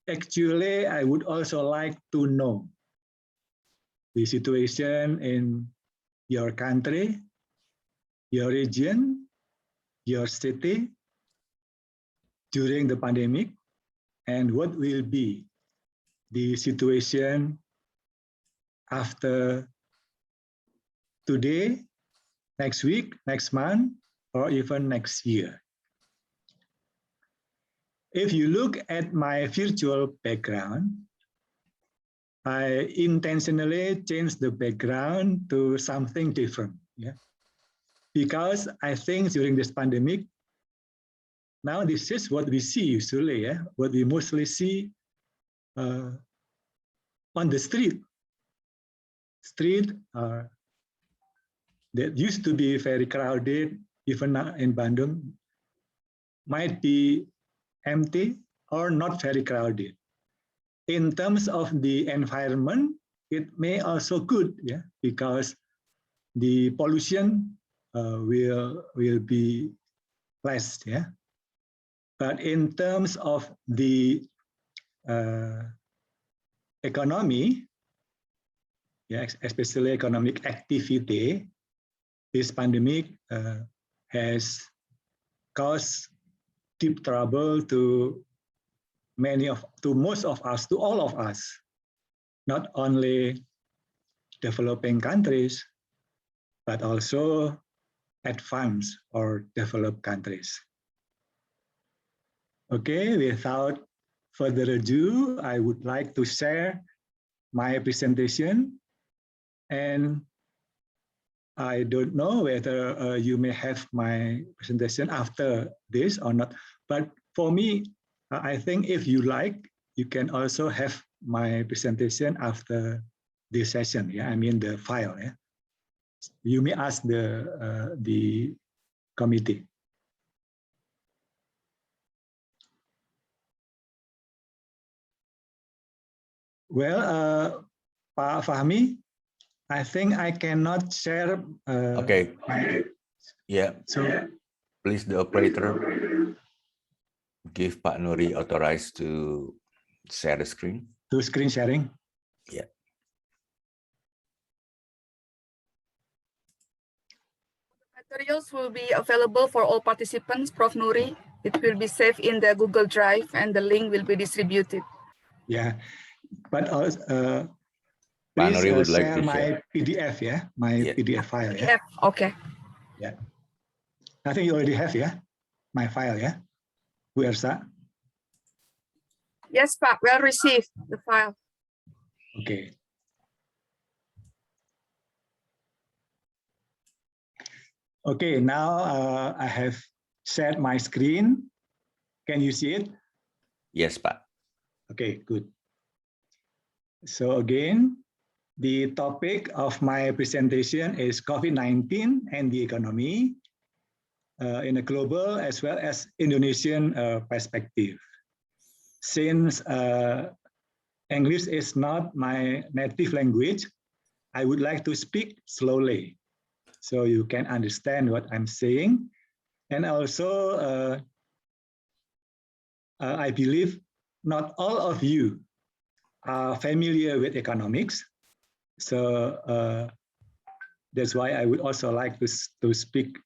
actually, I would also like to know the situation in your country, your region, your city during the pandemic, and what will be the situation after today, next week, next month, or even next year. If you look at my virtual background, I intentionally changed the background to something different, yeah? Because I think during this pandemic, now this is what we see usually, yeah? What we mostly see on the street. That used to be very crowded, even now in Bandung, might be empty or not very crowded. In terms of the environment, it may also good, yeah, because the pollution will be less, yeah. But in terms of the economy, yeah, especially economic activity, this pandemic has caused deep trouble to most of us, to all of us, not only developing countries, but also advanced or developed countries. Okay, without further ado, I would like to share my presentation, and I don't know whether you may have my presentation after this or not, but for me, I think if you like, you can also have my presentation after this session. Yeah, I mean the file. Yeah, you may ask the committee. Well, Pak Fahmi, I think I cannot share. Okay. Yeah. So please, the operator, give Pak Nuri authorized to share the screen. Do screen sharing. Yeah. Materials will be available for all participants, Prof Nuri. It will be saved in the Google Drive and the link will be distributed. Yeah, but Pak please Nuri would like share to my share. PDF, yeah, my PDF file, yeah. Okay. Yeah, I think you already have, yeah, my file, yeah, Bu Ersa. Yes, Pak, well received the file. Okay. Okay, now I have shared my screen. Can you see it? Yes, Pak. Okay, good. So again, the topic of my presentation is COVID-19 and the economy in a global as well as Indonesian perspective. Since English is not my native language, I would like to speak slowly so you can understand what I'm saying. And also, I believe not all of you are familiar with economics. So that's why I would also like to speak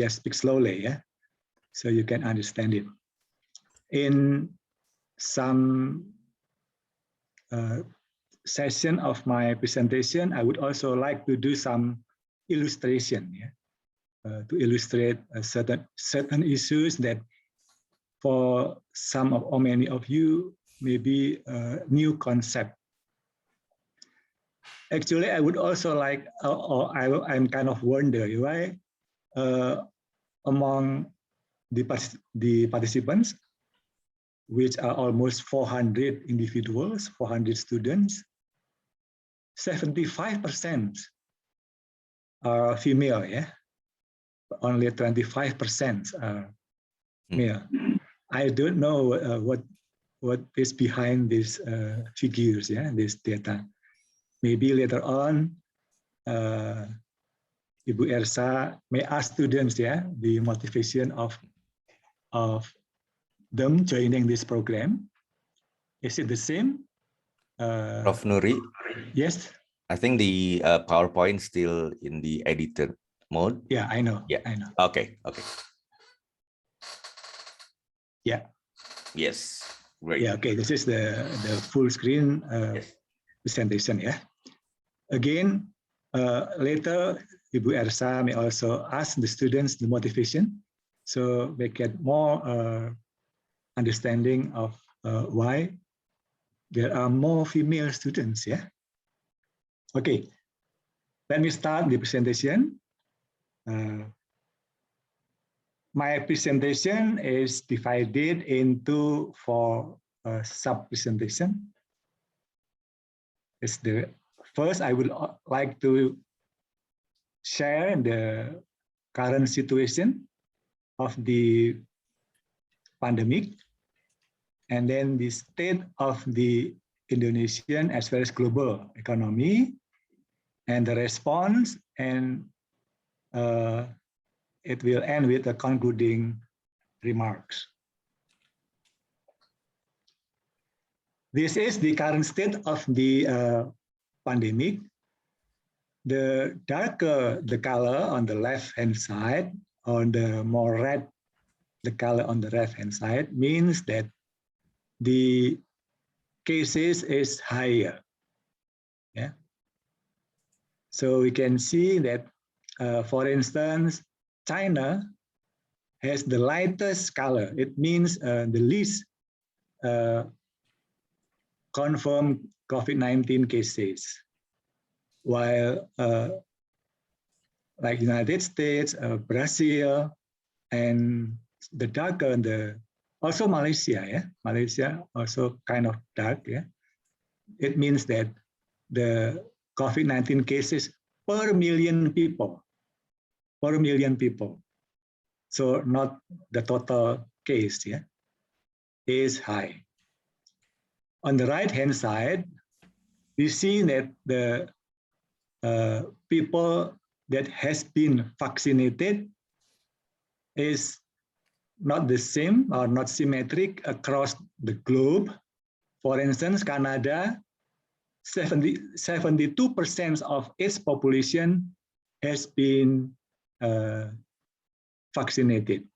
speak slowly, yeah, so you can understand it. In some session of my presentation, I would also like to do some illustration, yeah, to illustrate certain issues that for some of or many of you may be a new concept. Actually, I would also like, or I'm kind of wonder why among the participants, which are almost 400 individuals, 400 students, 75% are female, yeah? Only 25% are male. I don't know what is behind these figures, yeah, this data. Maybe later on, Ibu Ersa may ask students, yeah, the motivation of them joining this program. Is it the same? Prof Nuri? Yes. I think the PowerPoint still in the edited mode. Yeah, I know. Yeah, I know. Okay, okay. Yeah. Yes, great. Yeah, okay, this is the full screen presentation, yeah. Again, later, Ibu Ersa may also ask the students the motivation, so they get more understanding of why there are more female students, yeah. Okay, let me start the presentation. My presentation is divided into 4 sub-presentation. It's the first, I would like to share the current situation of the pandemic, and then the state of the Indonesian as well as global economy, and the response, and it will end with the concluding remarks. This is the current state of the pandemic. The darker the color on the left-hand side, on the more red the color on the left-hand side, means that the cases is higher. Yeah. So we can see that, for instance, China has the lightest color. It means the least confirmed COVID-19 cases, while like United States, Brazil, and the darker, also Malaysia, yeah, Malaysia also kind of dark, yeah. It means that the COVID-19 cases per million people, so not the total case, yeah, is high. On the right-hand side, we see that the people that has been vaccinated is not the same or not symmetric across the globe. For instance, Canada, 72% of its population has been vaccinated.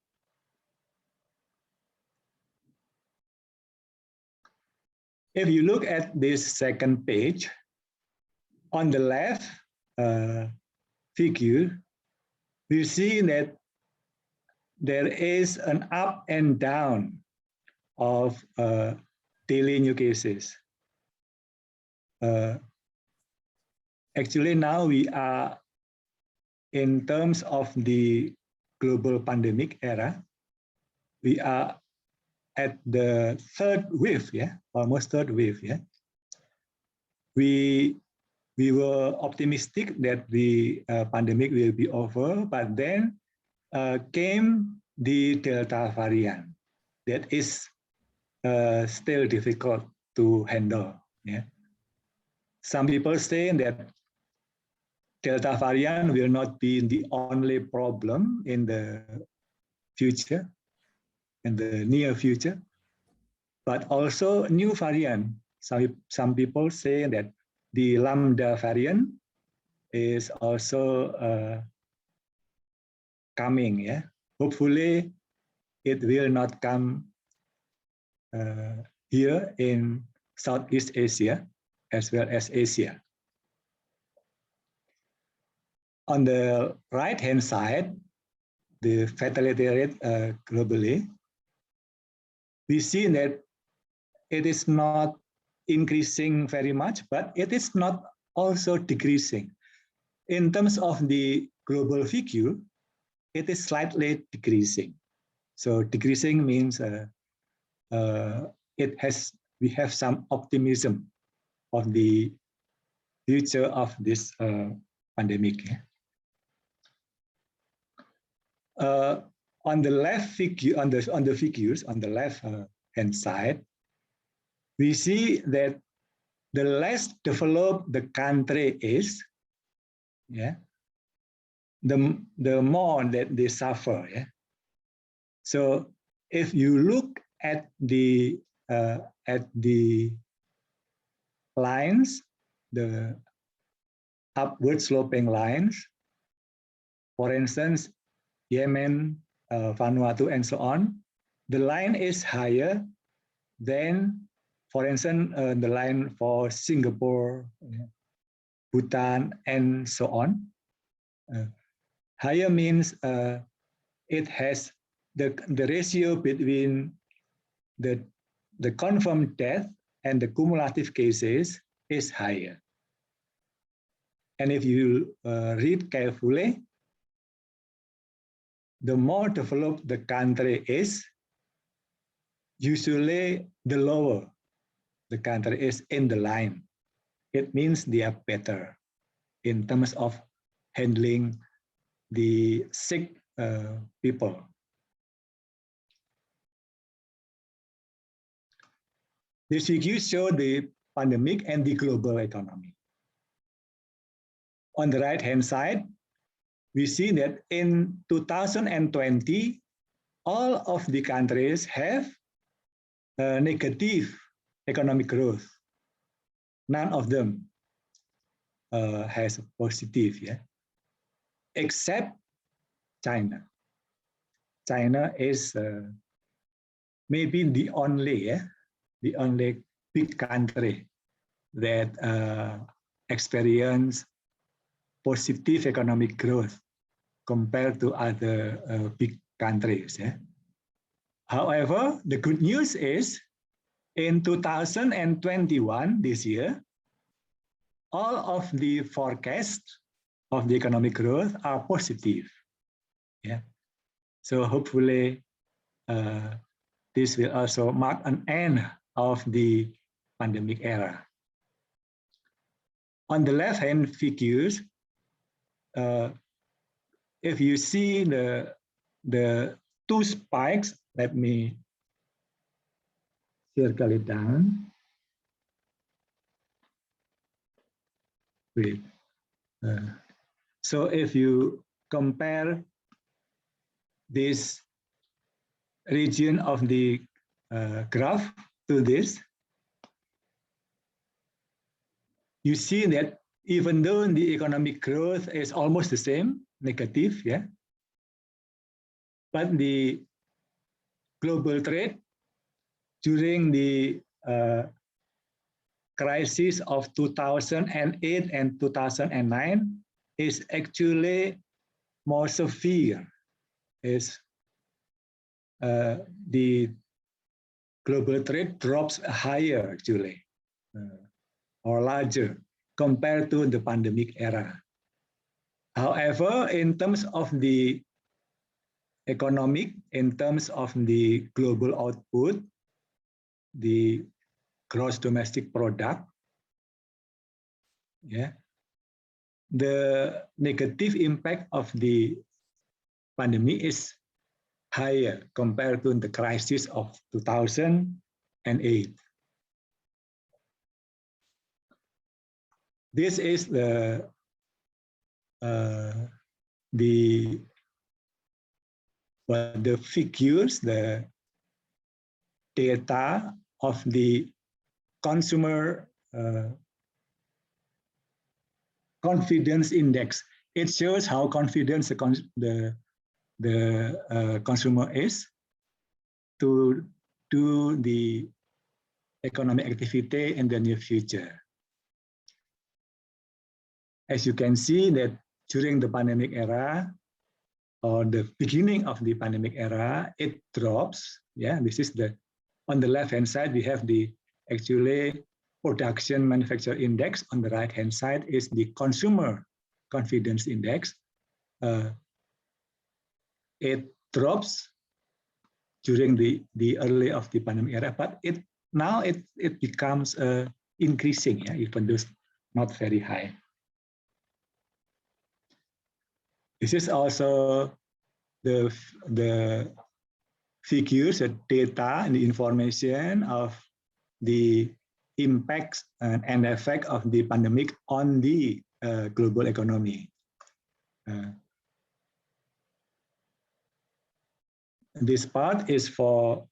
If you look at this second page, on the left figure, we see that there is an up and down of daily new cases. Actually, now we are, in terms of the global pandemic era, we are at the third wave, almost third wave. We were optimistic that the pandemic will be over, but then came the Delta variant that is still difficult to handle. Some people say that Delta variant will not be the only problem in the future, in the near future, but also new variant. Some people say that the Lambda variant is also coming. Hopefully, it will not come here in Southeast Asia as well as Asia. On the right-hand side, the fatality rate globally, we see that it is not increasing very much, but it is not also decreasing. In terms of the global figure, it is slightly decreasing. So decreasing means we have some optimism of the future of this pandemic. On the left figure, on the figures on the left hand side, we see that the less developed the country is, the more that they suffer. So if you look at the lines, the upward sloping lines, for instance, Yemen, Vanuatu, and so on, the line is higher than, for instance, the line for Singapore, Bhutan, and so on. Higher means it has the ratio between the confirmed death and the cumulative cases is higher. And if you read carefully, the more developed the country is, usually the lower the country is in the line. It means they are better in terms of handling the sick people. This figure shows the pandemic and the global economy. On the right-hand side, we see that in 2020, all of the countries have negative economic growth. None of them has positive, except China. China is maybe the only big country that experience positive economic growth compared to other big countries. However, the good news is in 2021, this year, all of the forecasts of the economic growth are positive. So hopefully this will also mark an end of the pandemic era. On the left-hand figures, if you see the two spikes, let me circle it down. Great. So if you compare this region of the graph to this, you see that even though the economic growth is almost the same, negative, yeah, but the global trade during the crisis of 2008 and 2009 is actually more severe. The global trade drops higher actually, or larger compared to the pandemic era. However, in terms of the economic, in terms of the global output, the gross domestic product, yeah, the negative impact of the pandemic is higher compared to the crisis of 2008. This is the figures, the data of the consumer confidence index. It shows how confident the consumer is to do the economic activity in the near future. As you can see that during the pandemic era, or the beginning of the pandemic era, it drops. Yeah, this is the, on the left-hand side, we have the actually production manufacture index. On the right-hand side is the consumer confidence index. It drops during the early of the pandemic era, but now it becomes increasing, yeah, even though not very high. This is also the figures, the data, and the information of the impacts and effect of the pandemic on the global economy. This part is for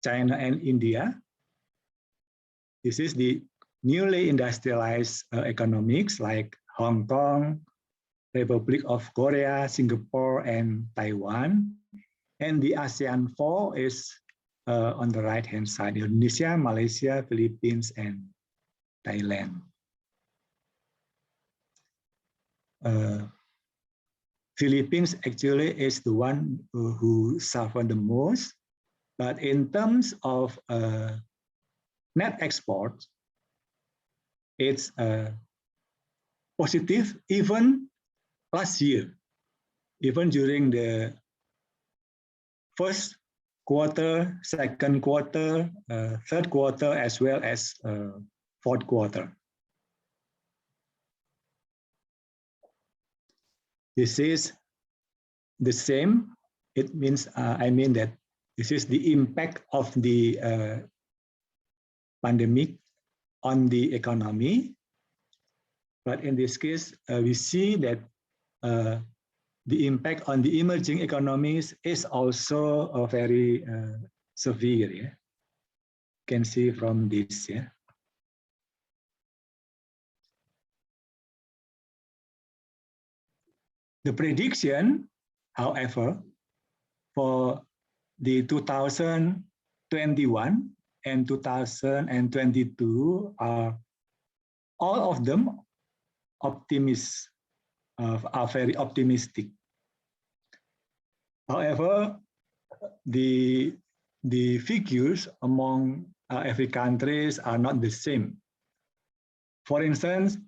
China and India. This is the newly industrialized economics like Hong Kong, Republic of Korea, Singapore, and Taiwan. And the ASEAN 4 is on the right-hand side, Indonesia, Malaysia, Philippines, and Thailand. Philippines actually is the one who suffered the most, but in terms of net export, it's positive even last year, even during the first quarter, second quarter, third quarter, as well as fourth quarter. This is the same. It means, I mean that this is the impact of the pandemic on the economy. But in this case, we see that the impact on the emerging economies is also very severe. Yeah? You can see from this. Yeah. The prediction, however, for the 2021 and 2022 are all of them optimists. Are very optimistic. However, the figures among every countries are not the same. For instance,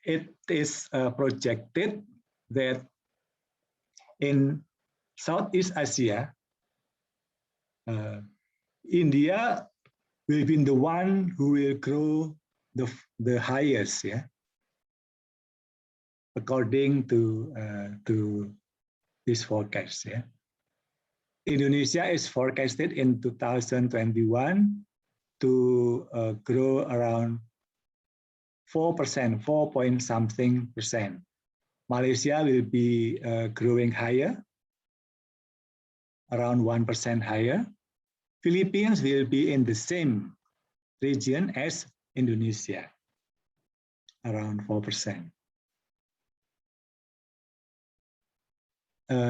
it is projected that in Southeast Asia, India will be the one who will grow the highest. Yeah. According to this forecast. Yeah. Indonesia is forecasted in 2021 to grow around 4%, 4 point something percent. Malaysia will be growing higher, around 1% higher. Philippines will be in the same region as Indonesia, around 4%.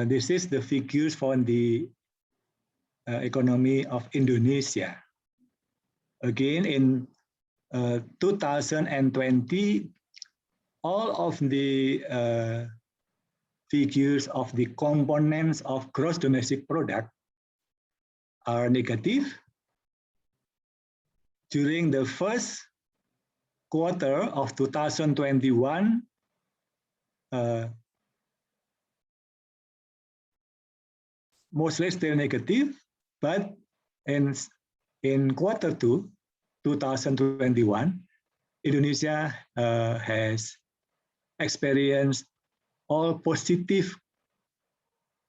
This is the figures for the economy of Indonesia. Again, in 2020, all of the figures of the components of gross domestic product are negative. During the first quarter of 2021, mostly still negative, but in quarter 2, 2021, Indonesia has experienced all positive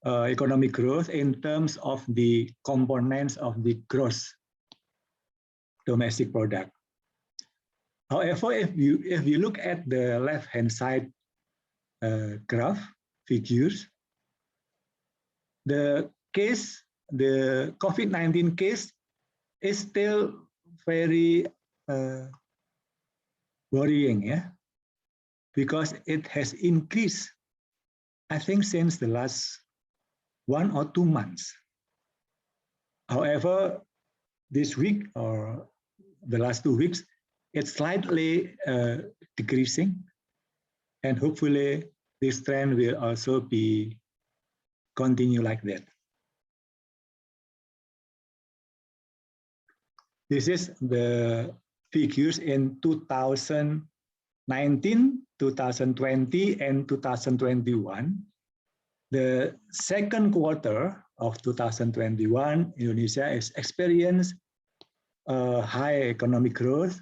economic growth in terms of the components of the gross domestic product. However, if you look at the left-hand side graph figures, the COVID-19 case is still very worrying, yeah, because it has increased, I think, since the last 1 or 2 months. However, this week or the last 2 weeks, it's slightly decreasing, and hopefully this trend will also be continue like that. This is the figures in 2019, 2020, and 2021. The second quarter of 2021, Indonesia has experienced high economic growth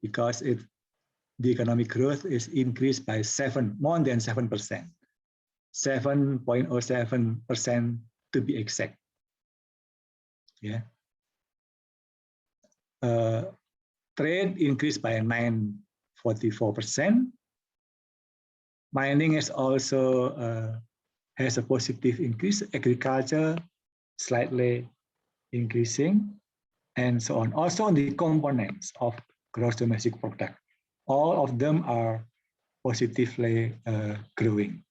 because the economic growth is increased by more than 7%, 7.07% to be exact. Yeah. Trade increased by 9.44%. Mining is also has a positive increase. Agriculture slightly increasing, and so on. Also on the components of gross domestic product, all of them are positively growing.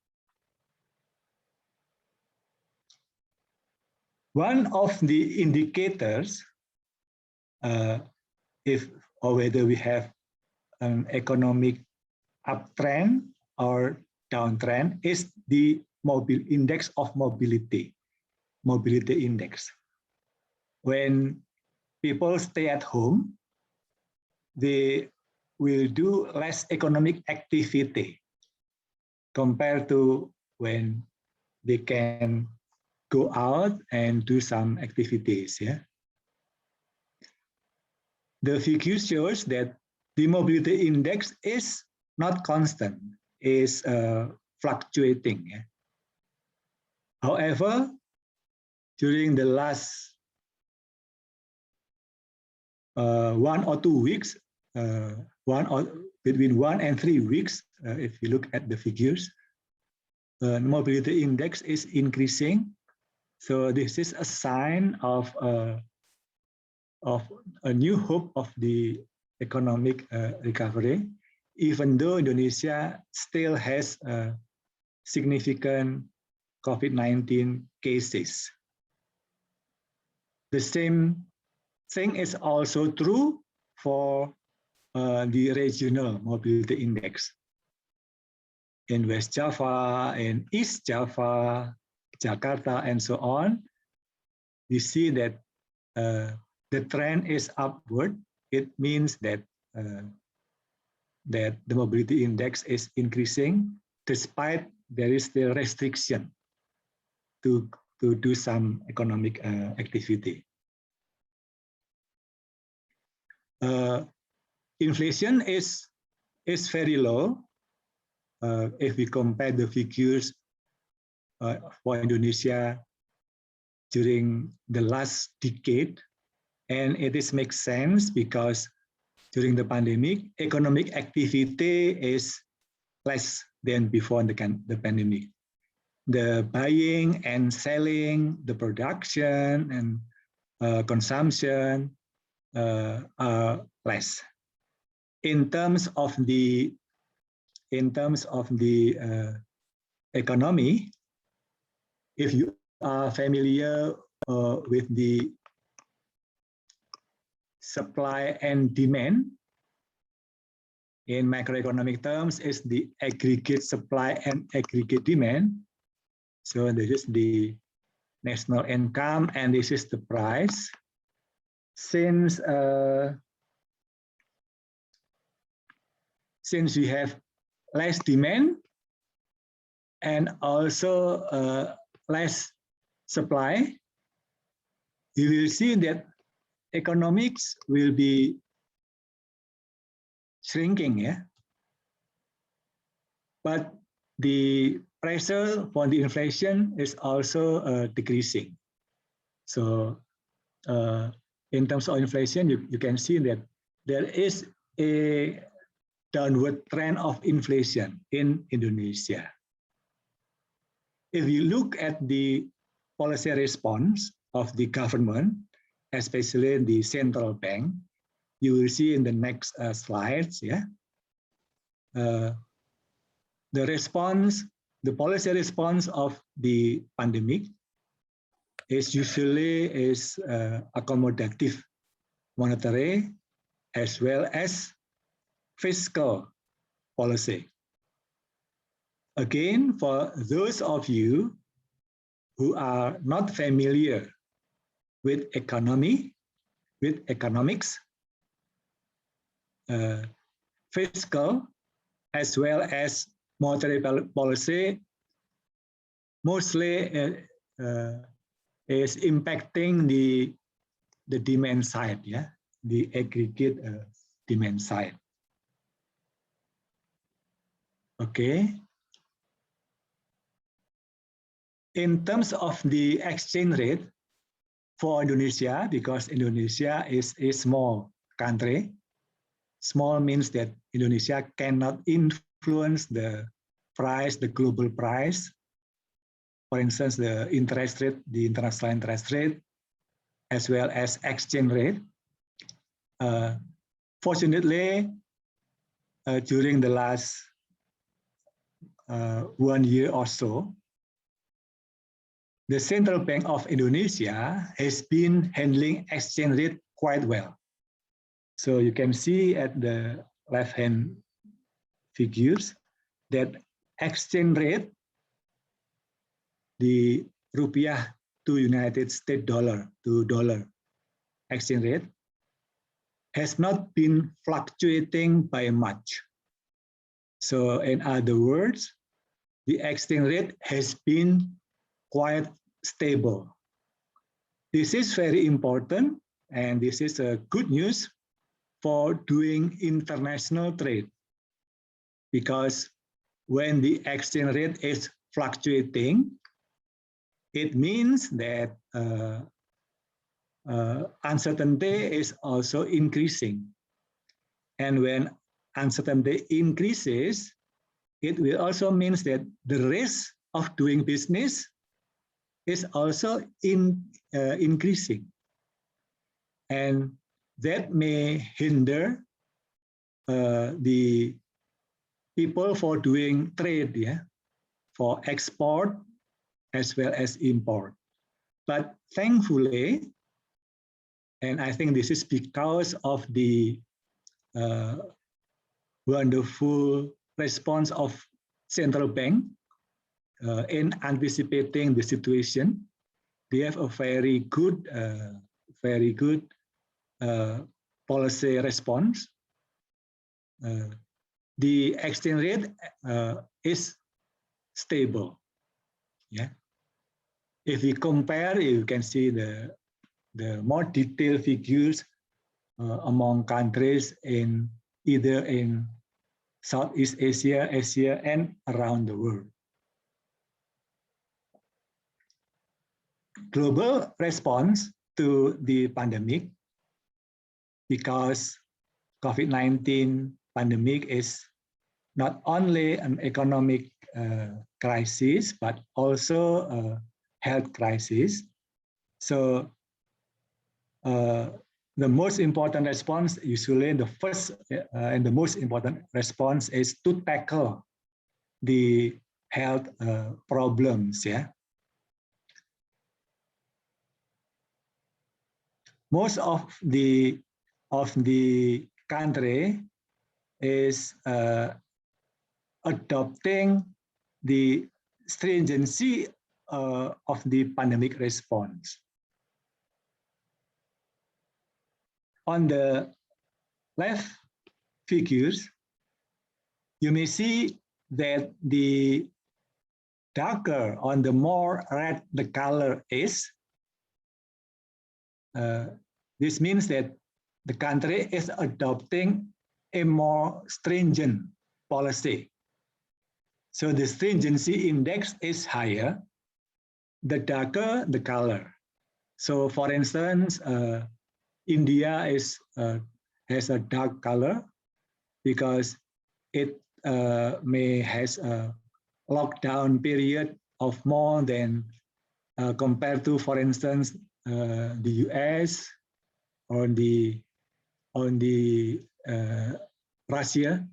One of the indicators, whether we have an economic uptrend or downtrend, is the index of mobility index. When people stay at home, they will do less economic activity compared to when they can go out and do some activities. Yeah. The figure shows that the mobility index is not constant, is fluctuating. Yeah. However, during the last 1 or 2 weeks, between 1 and 3 weeks, if you look at the figures, mobility index is increasing. So this is a sign of a new hope of the economic recovery, even though Indonesia still has significant COVID-19 cases. The same thing is also true for the regional mobility index. In West Java, in East Java, Jakarta, and so on, we see that the trend is upward. It means that that the mobility index is increasing, despite there is still restriction to do some economic activity. Inflation is very low if we compare the figures for Indonesia during the last decade, and it makes sense because during the pandemic, economic activity is less than before the pandemic. The buying and selling, the production and consumption are less. In terms of the economy, if you are familiar with the supply and demand, in macroeconomic terms, is the aggregate supply and aggregate demand. So this is the national income, and this is the price. Since we have less demand and also less supply, you will see that economics will be shrinking, yeah. But the pressure for the inflation is also decreasing. So in terms of inflation, you can see that there is a downward trend of inflation in Indonesia. If you look at the policy response of the government, especially the central bank, you will see in the next slides, yeah. The response, the policy response of the pandemic is usually accommodative monetary as well as fiscal policy. Again, for those of you who are not familiar with economics, fiscal as well as monetary policy mostly is impacting the demand side, yeah, the aggregate demand side. Okay. In terms of the exchange rate for Indonesia, because Indonesia is a small country, small means that Indonesia cannot influence the price, the global price. For instance, the interest rate, the international interest rate, as well as exchange rate. Fortunately, during the last 1 year or so, the Central Bank of Indonesia has been handling exchange rate quite well. So you can see at the left-hand figures that exchange rate, the rupiah to United States dollar to dollar exchange rate, has not been fluctuating by much. So in other words, the exchange rate has been quite stable. This is very important, and this is a good news for doing international trade, because when the exchange rate is fluctuating, it means that uncertainty is also increasing. And when uncertainty increases, it will also means that the risk of doing business is also increasing. And that may hinder the people for doing trade, yeah, for export as well as import. But thankfully, and I think this is because of the wonderful response of central bank in anticipating the situation, they have a very good policy response. The exchange rate is stable. Yeah. If we compare, you can see the more detailed figures among countries in either in Southeast Asia, Asia, and around the world. Global response to the pandemic, because COVID-19 pandemic is not only an economic crisis, but also a health crisis. So the most important response, usually the first and the most important response, is to tackle the health problems. Yeah, most of the country is adopting the stringency of the pandemic response. On the left figures, you may see that the darker, on the more red the color is, this means that the country is adopting a more stringent policy. So the stringency index is higher, the darker the color. So for instance, India has a dark color because it may has a lockdown period of more than compared to, for instance, the US or the Russia.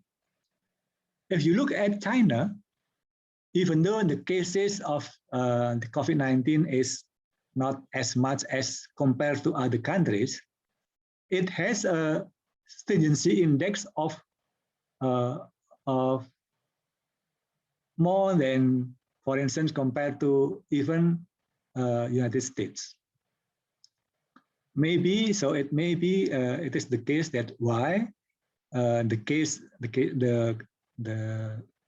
If you look at China, even though the cases of the COVID-19 is not as much as compared to other countries, it has a stringency index of more than, for instance, compared to even United States. Maybe so. It may be it is the case that why the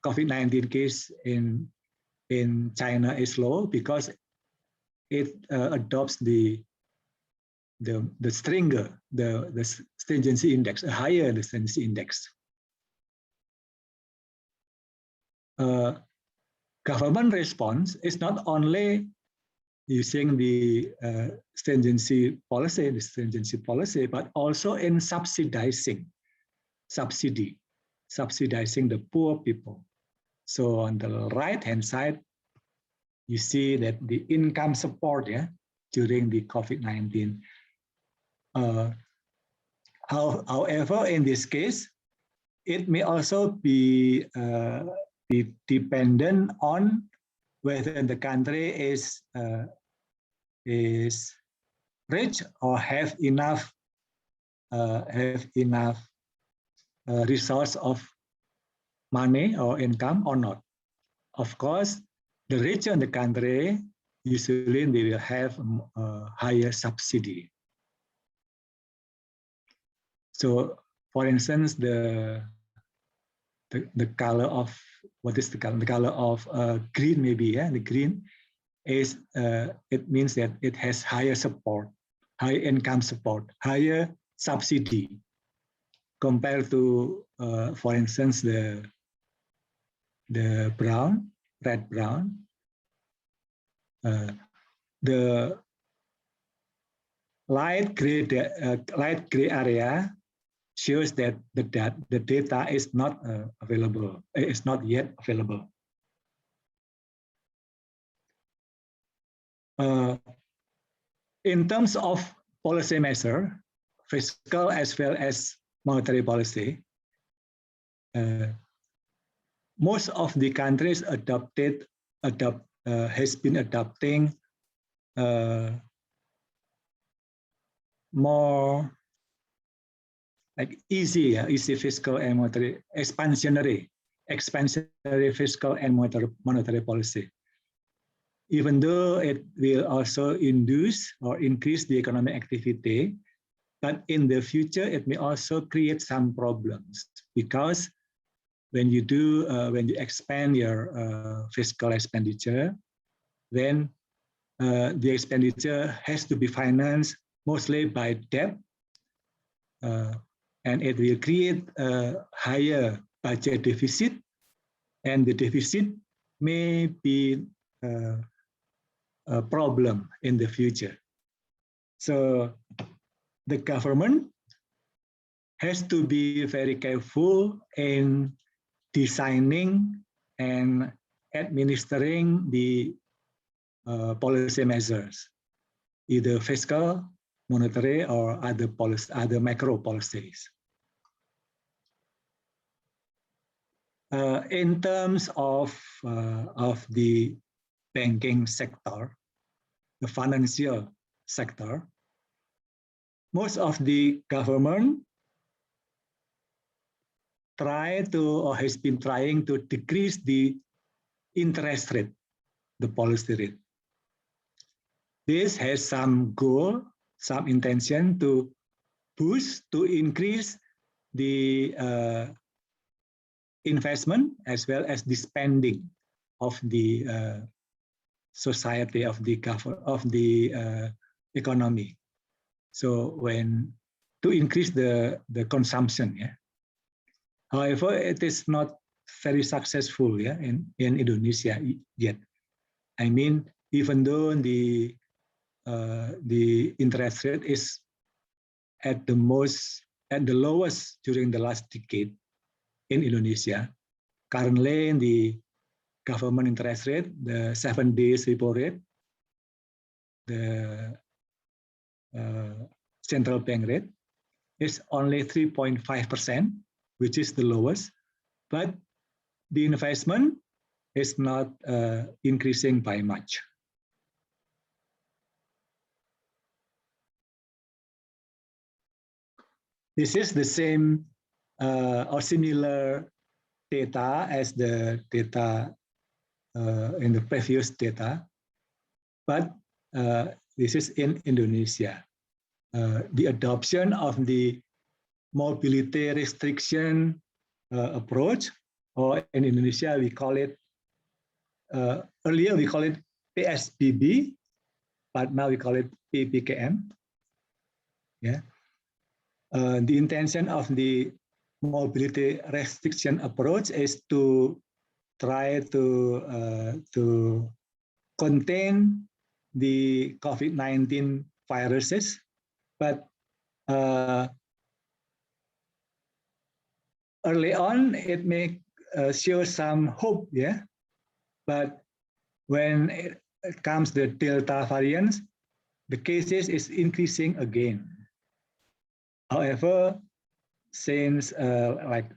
COVID-19 case in China is low, because it adopts the stringency index, a higher the stringency index. Government response is not only using the stringency policy, but also in subsidizing the poor people. So on the right-hand side, you see that the income support, yeah, during the COVID-19. However, in this case, it may also be dependent on whether the country is rich or have enough resource of money or income or not. Of course, the richer the country, usually they will have a higher subsidy. So, for instance, the color of, what is the color? The color of green, maybe. Yeah, the green is it means that it has higher support, higher income support, higher subsidy compared to, for instance, the brown, red brown. The light gray area shows that the data is not available. It's not yet available. In terms of policy measure, fiscal as well as monetary policy, most of the countries has been adopting more like easy fiscal and monetary expansionary fiscal and monetary policy. Even though it will also induce or increase the economic activity, but in the future it may also create some problems, because when you expand your fiscal expenditure, then the expenditure has to be financed mostly by debt, and it will create a higher budget deficit, and the deficit may be a problem in the future. So the government has to be very careful in designing and administering the policy measures, either fiscal, monetary, or other macro policies. In terms of the banking sector, the financial sector, most of the government has been trying to decrease the interest rate, the policy rate. This has some goal, some intention to increase the investment as well as the spending of the society, of the economy. So to increase the consumption, yeah. However, it is not very successful, yeah, in Indonesia yet. I mean, even though the interest rate is at the lowest during the last decade in Indonesia, currently the government interest rate, the 7 days repo rate, the central bank rate is only 3.5%, which is the lowest, but the investment is not increasing by much. This is the same or similar data as the data in the previous data, but this is in Indonesia. The adoption of the mobility restriction approach, or in Indonesia we call it, earlier we call it PSBB, but now we call it PPKM. Yeah. The intention of the mobility restriction approach is to try to contain the COVID-19 viruses, but early on it may show some hope, yeah. But when it comes the Delta variants, the cases is increasing again. However, since like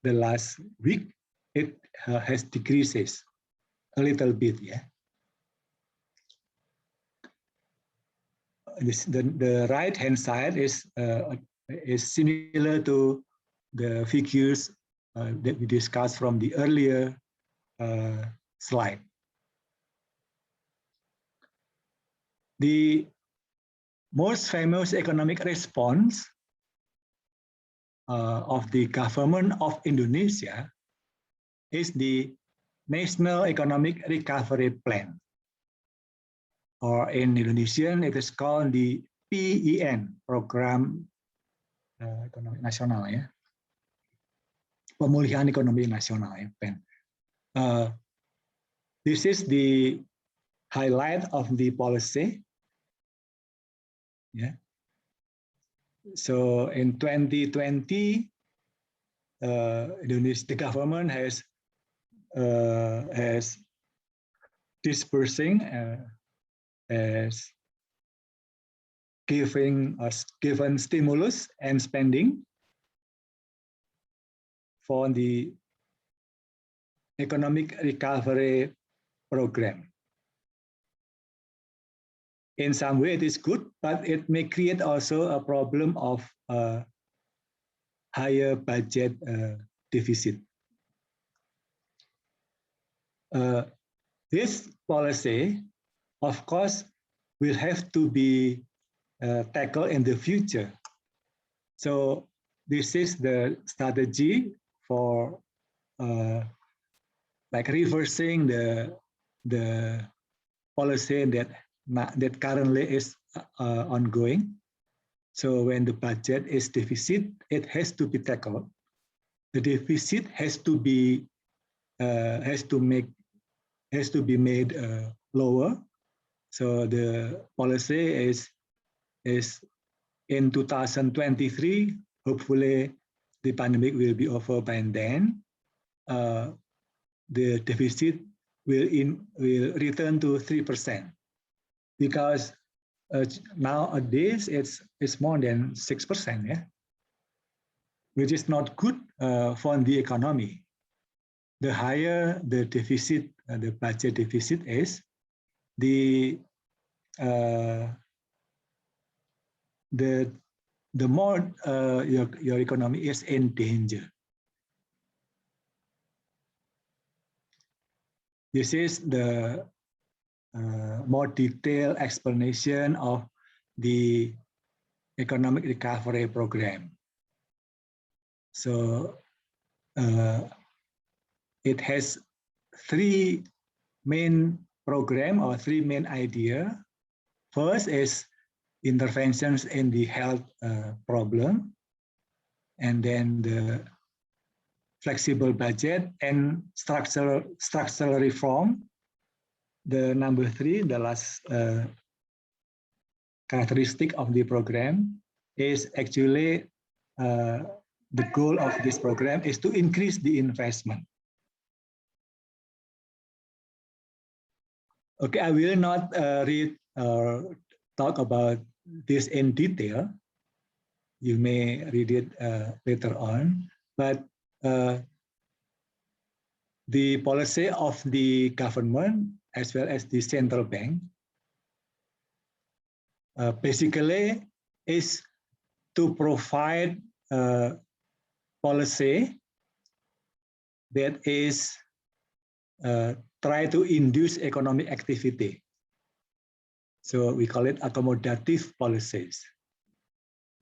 the last week, it has decreases a little bit, yeah. The right-hand side is similar to the figures that we discussed from the earlier slide. The most famous economic response of the government of Indonesia is the National Economic Recovery Plan, or in Indonesian it is called the PEN, Program Ekonomi Nasional, ya, Pemulihan Ekonomi Nasional, ya, PEN. This is the highlight of the policy. Yeah. So in 2020, Indonesia, the government has dispersing as given stimulus and spending for the economic recovery program. In some way it is good, but it may create also a problem of higher budget deficit. This policy, of course, will have to be tackled in the future. So this is the strategy for like reversing the policy that currently is ongoing. So when the budget is deficit, it has to be tackled. The deficit has to be made lower. So the policy is in 2023 hopefully the pandemic will be over by then, the deficit will return to 3%, because nowadays it's more than 6%, yeah, which is not good for the economy. The higher the deficit, the budget deficit is, the more your economy is in danger. This is the more detailed explanation of the economic recovery program. So it has three main program or three main idea. First is interventions in the health problem, and then the flexible budget and structural reform. The number three, the last characteristic of the program is actually the goal of this program is to increase the investment. Okay, I will not read or talk about this in detail. You may read it later on, but the policy of the government as well as the central bank basically is to provide policy that is try to induce economic activity. So we call it accommodative policies.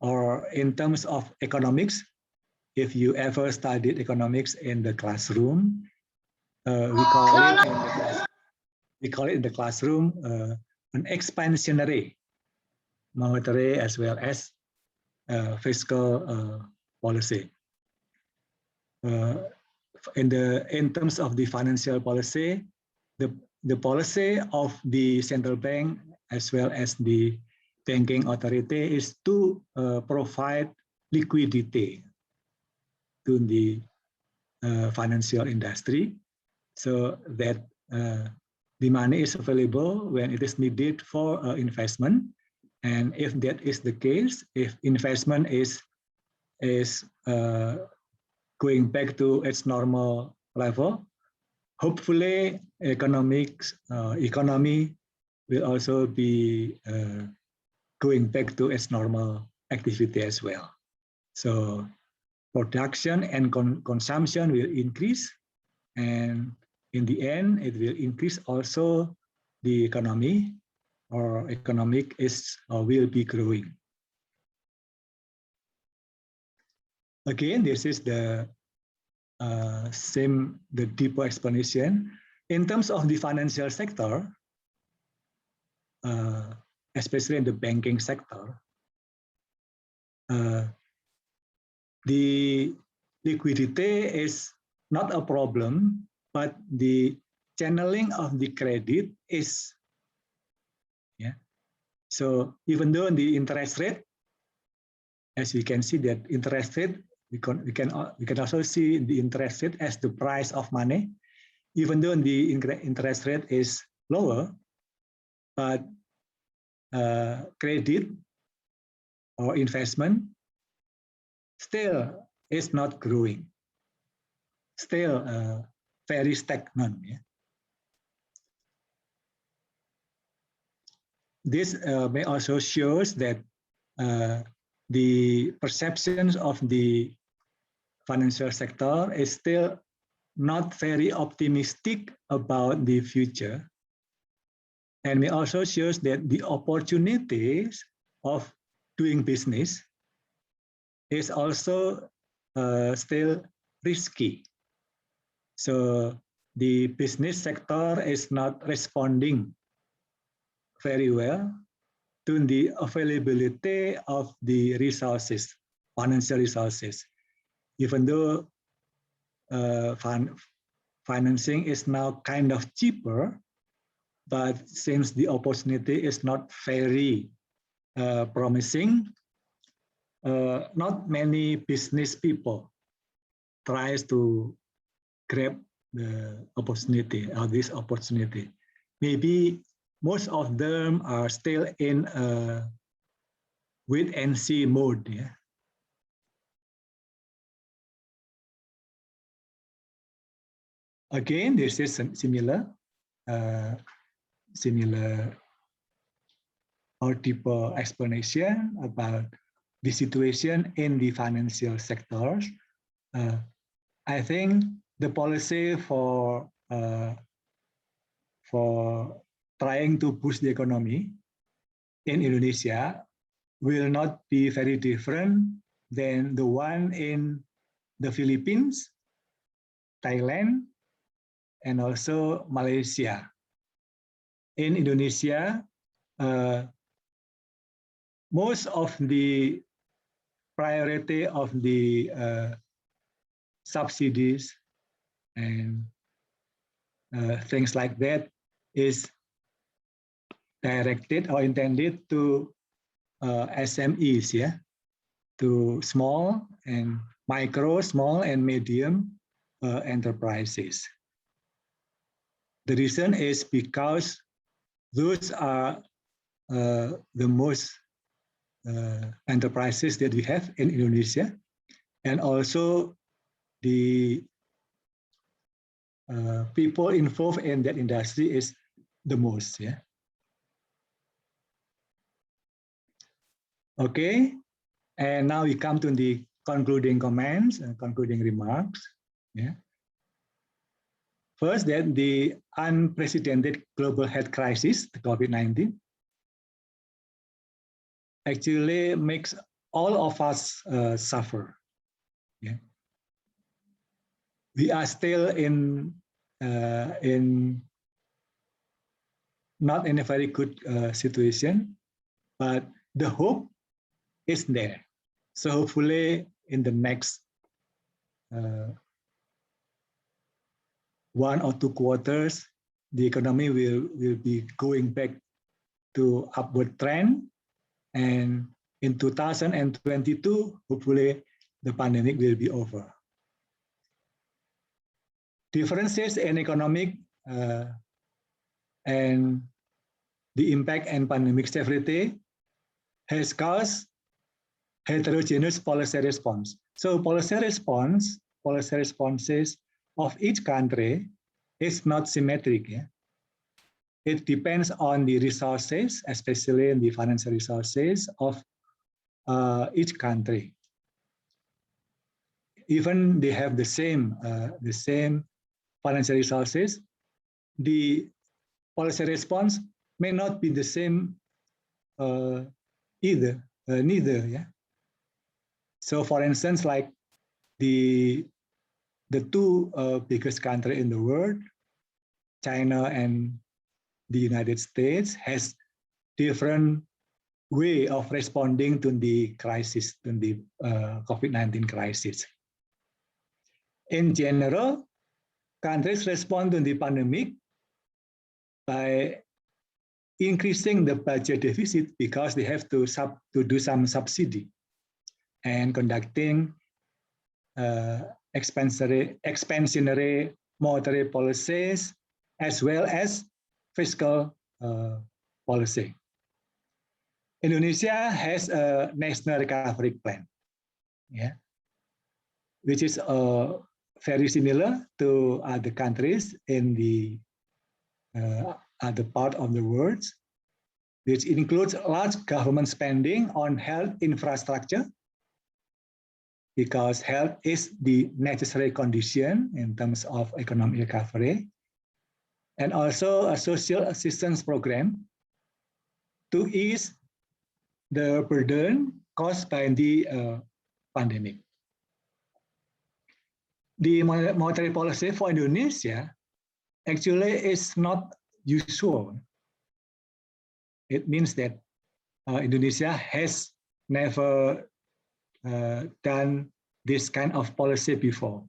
Or in terms of economics, if you ever studied economics in the classroom, we call it in the classroom an expansionary monetary as well as fiscal policy. In terms of the financial policy, the policy of the central bank as well as the banking authority is to provide liquidity to the financial industry, so that the money is available when it is needed for investment. And if that is the case, if investment is going back to its normal level, hopefully economy will also be going back to its normal activity as well. So production and consumption will increase, and in the end, it will increase also the economy, or economic will be growing. Again, this is the deeper explanation. In terms of the financial sector, especially in the banking sector, the liquidity is not a problem, but the channeling of the credit is. Yeah. So even though the interest rate, as we can see that interest rate, we can also see the interest rate as the price of money. Even though the interest rate is lower, but credit or investment still is not growing, still very stagnant. Yeah? This may also shows that the perceptions of the financial sector is still not very optimistic about the future. And it also shows that the opportunities of doing business is also still risky. So the business sector is not responding very well to the availability of the resources, financial resources. Even though financing is now kind of cheaper, but since the opportunity is not very promising, not many business people tries to grab the opportunity or this opportunity. Maybe most of them are still in a wait and see mode. Yeah. Again, this is similar multiple explanation about the situation in the financial sectors. I think the policy for trying to push the economy in Indonesia will not be very different than the one in the Philippines, Thailand, and also Malaysia. In Indonesia, most of the priority of the subsidies and things like that is directed or intended to SMEs, yeah, to small and medium enterprises. The reason is because those are the most enterprises that we have in Indonesia, and also the people involved in that industry is the most. Yeah. Okay, and now we come to the concluding comments and concluding remarks. Yeah. First, that the unprecedented global health crisis, the COVID-19, actually makes all of us suffer. Yeah. We are still not in a very good situation, but the hope is there. So hopefully in the next 1 or 2 quarters, the economy will be going back to upward trend. And in 2022, hopefully the pandemic will be over. Differences in economic and the impact and pandemic severity has caused heterogeneous policy response. So policy responses of each country is not symmetric. Yeah? It depends on the resources, especially in the financial resources of each country. Even they have the same financial resources, the policy response may not be the same neither. Yeah. So, for instance, like the 2 biggest countries in the world, China and the United States, has different way of responding to the crisis, to the COVID-19 crisis. In general, countries respond to the pandemic by increasing the budget deficit because they have to do some subsidy and conducting expansionary monetary policies as well as fiscal policy. Indonesia has a national recovery plan, yeah, which is very similar to other countries in the other part of the world, which includes large government spending on health infrastructure, because health is the necessary condition in terms of economic recovery, and also a social assistance program to ease the burden caused by the pandemic. The monetary policy for Indonesia actually is not usual. It means that Indonesia has never done this kind of policy before.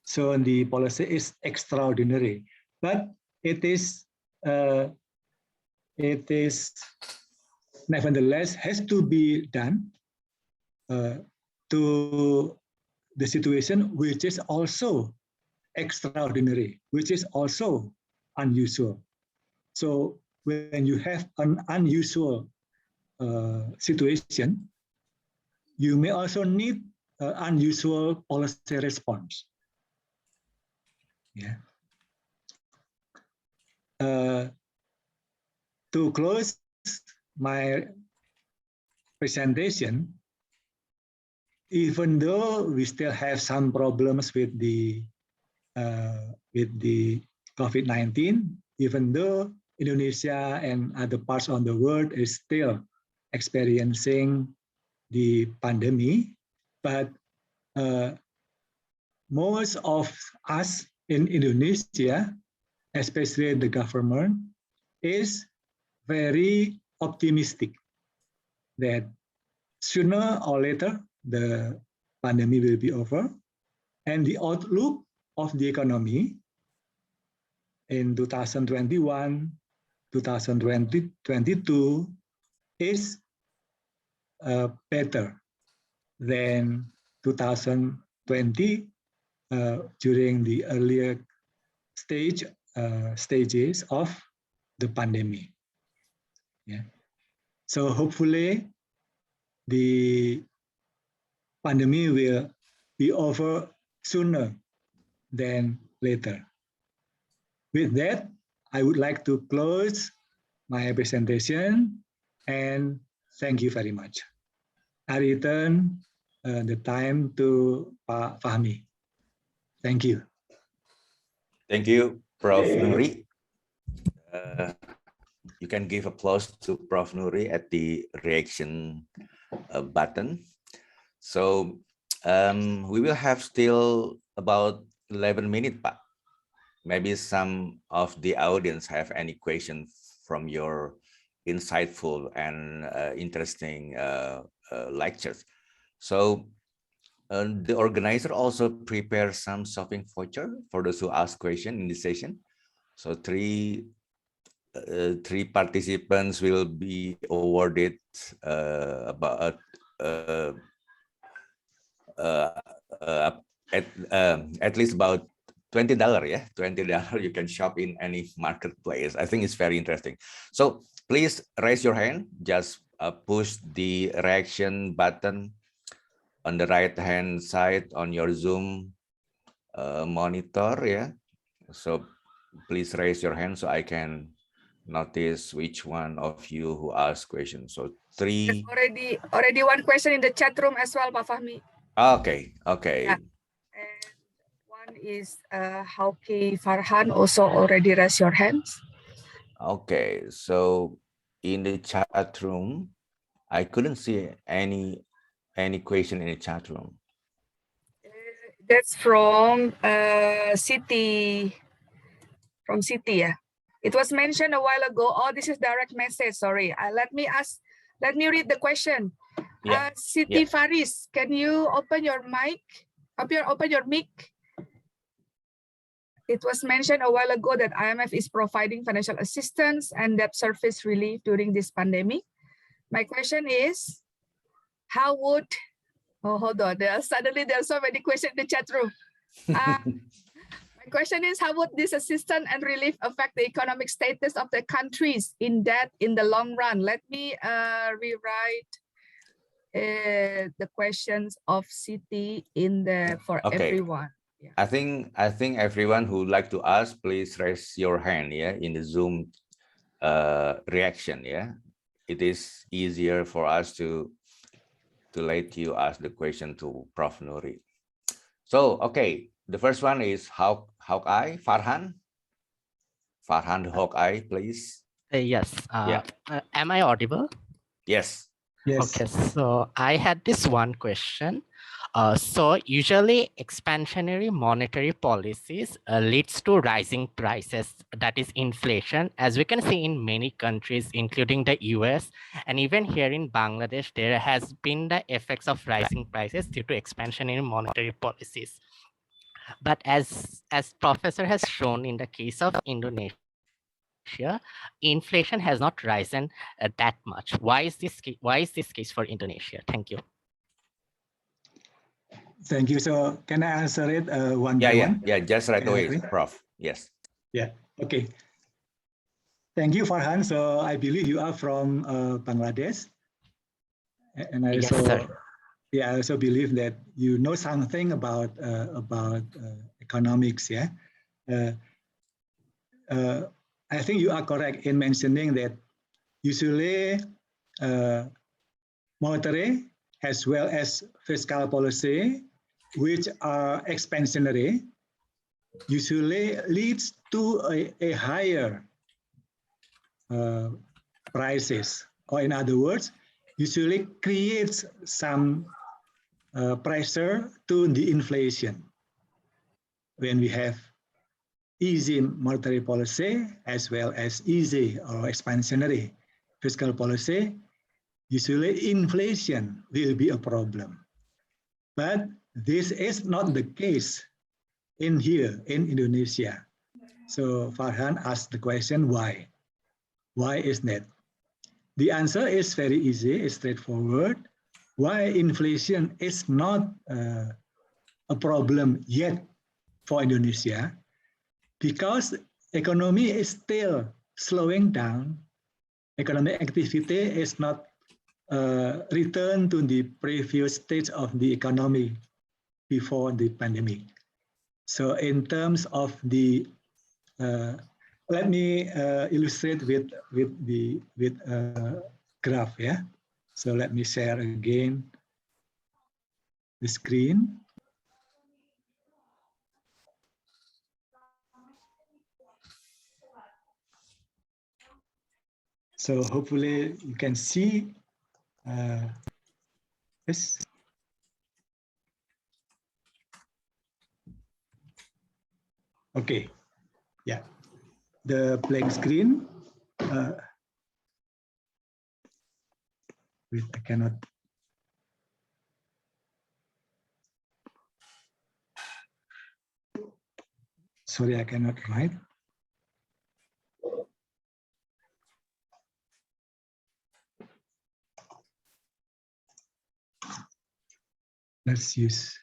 So the policy is extraordinary, but it is nevertheless has to be done to the situation which is also extraordinary, which is also unusual. So when you have an unusual situation, you may also need unusual policy response. Yeah. To close my presentation, even though we still have some problems with the COVID-19, even though Indonesia and other parts of the world is still experiencing the pandemic, but most of us in Indonesia, especially the government, is very optimistic that sooner or later the pandemic will be over, and the outlook of the economy in 2021, 2022 is better than 2020 during the earlier stages of the pandemic. Yeah. So hopefully the pandemic will be over sooner than later. With that, I would like to close my presentation and thank you very much. I return the time to Pak Fahmi. Thank you. Thank you, Prof Nuri. You can give applause to Prof Nuri at the reaction button. So we will have still about 11 minutes, Pak. Maybe some of the audience have any questions from your insightful and interesting lectures. So the organizer also prepared some shopping voucher for those who ask questions in this session. So three participants will be awarded about at least about $20, yeah, $20 you can shop in any marketplace. I think it's very interesting. So please raise your hand, just push the reaction button on the right hand side on your Zoom monitor, yeah. So please raise your hand so I can notice which one of you who asked questions. So three. There's already one question in the chat room as well, Pak Fahmi. Okay, okay. Yeah. And one is Hauke Farhan also already raised your hands. Okay, so in the chat room, I couldn't see any question in the chat room. That's from City. From City, yeah. It was mentioned a while ago. Oh, this is direct message. Sorry. Let me read the question. Yeah. City Faris, can you open your mic? Open your mic. It was mentioned a while ago that IMF is providing financial assistance and debt service relief during this pandemic. My question is, how would, oh, hold on, suddenly there are so many questions in the chat room. My question is, how would this assistance and relief affect the economic status of the countries in debt in the long run? Let me rewrite the questions of City in the for everyone. Yeah. I think everyone who would like to ask, please raise your hand, yeah, in the Zoom reaction, yeah. It is easier for us to let you ask the question to Prof Nuri. So, okay, the first one is Hawkeye, Farhan, Hawkeye, please. Yes. Yeah. Am I audible? Yes. Yes. Okay, so I had this one question. So usually expansionary monetary policies leads to rising prices, that is inflation, as we can see in many countries, including the US, and even here in Bangladesh, there has been the effects of rising prices due to expansionary monetary policies. But as Professor has shown in the case of Indonesia, inflation has not risen that much. Why is this case for Indonesia? Thank you. Thank you. So can I answer it one by one? Yeah, just right away, Prof. Yes. Yeah, okay. Thank you, Farhan. So I believe you are from Bangladesh. And I also believe that you know something about economics. Yeah, I think you are correct in mentioning that usually monetary as well as fiscal policy, which are expansionary, usually leads to a higher prices, or in other words, usually creates some pressure to the inflation. When we have easy monetary policy as well as easy or expansionary fiscal policy, usually inflation will be a problem. But this is not the case in here in Indonesia. So Farhan asked the question, why? Why is that? The answer is very easy, it's straightforward. Why inflation is not a problem yet for Indonesia? Because economy is still slowing down. Economic activity is not returned to the previous stage of the economy before the pandemic. So in terms of the let me illustrate with graph. Yeah. So let me share again the screen. So hopefully you can see this. Okay. Yeah. The blank screen. Wait, I cannot. Sorry, I cannot write. Let's use.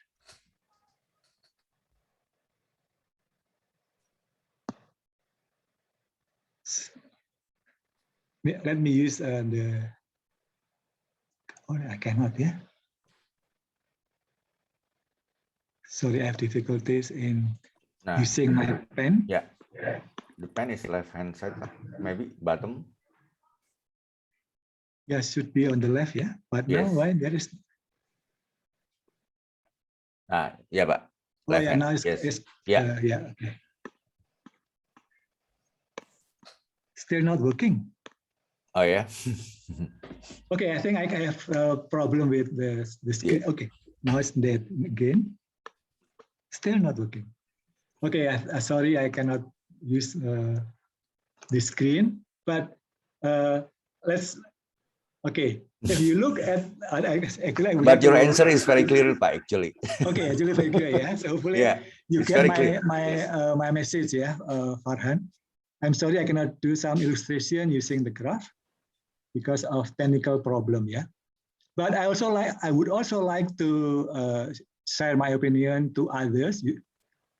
Let me use the. Oh, I cannot. Yeah. Sorry, I have difficulties in using my pen. Yeah. The pen is left hand side, maybe bottom. Yeah, should be on the left, yeah. But yes. Now why there is? Yeah, but oh yeah, hand. Now it's, yes. Yeah, okay. Still not working. Oh yeah. Okay, I think I have a problem with the screen. Yeah. Okay, now it's dead again. Still not working. Okay, sorry, I cannot use the screen. But let's. Okay, if you look at, but your answer is very clear, Pak. Actually. Okay, actually very clear. Yeah. So hopefully you get my message, yeah, Farhan. I'm sorry I cannot do some illustration using the graph because of technical problem. Yeah, but I would also like to share my opinion to others,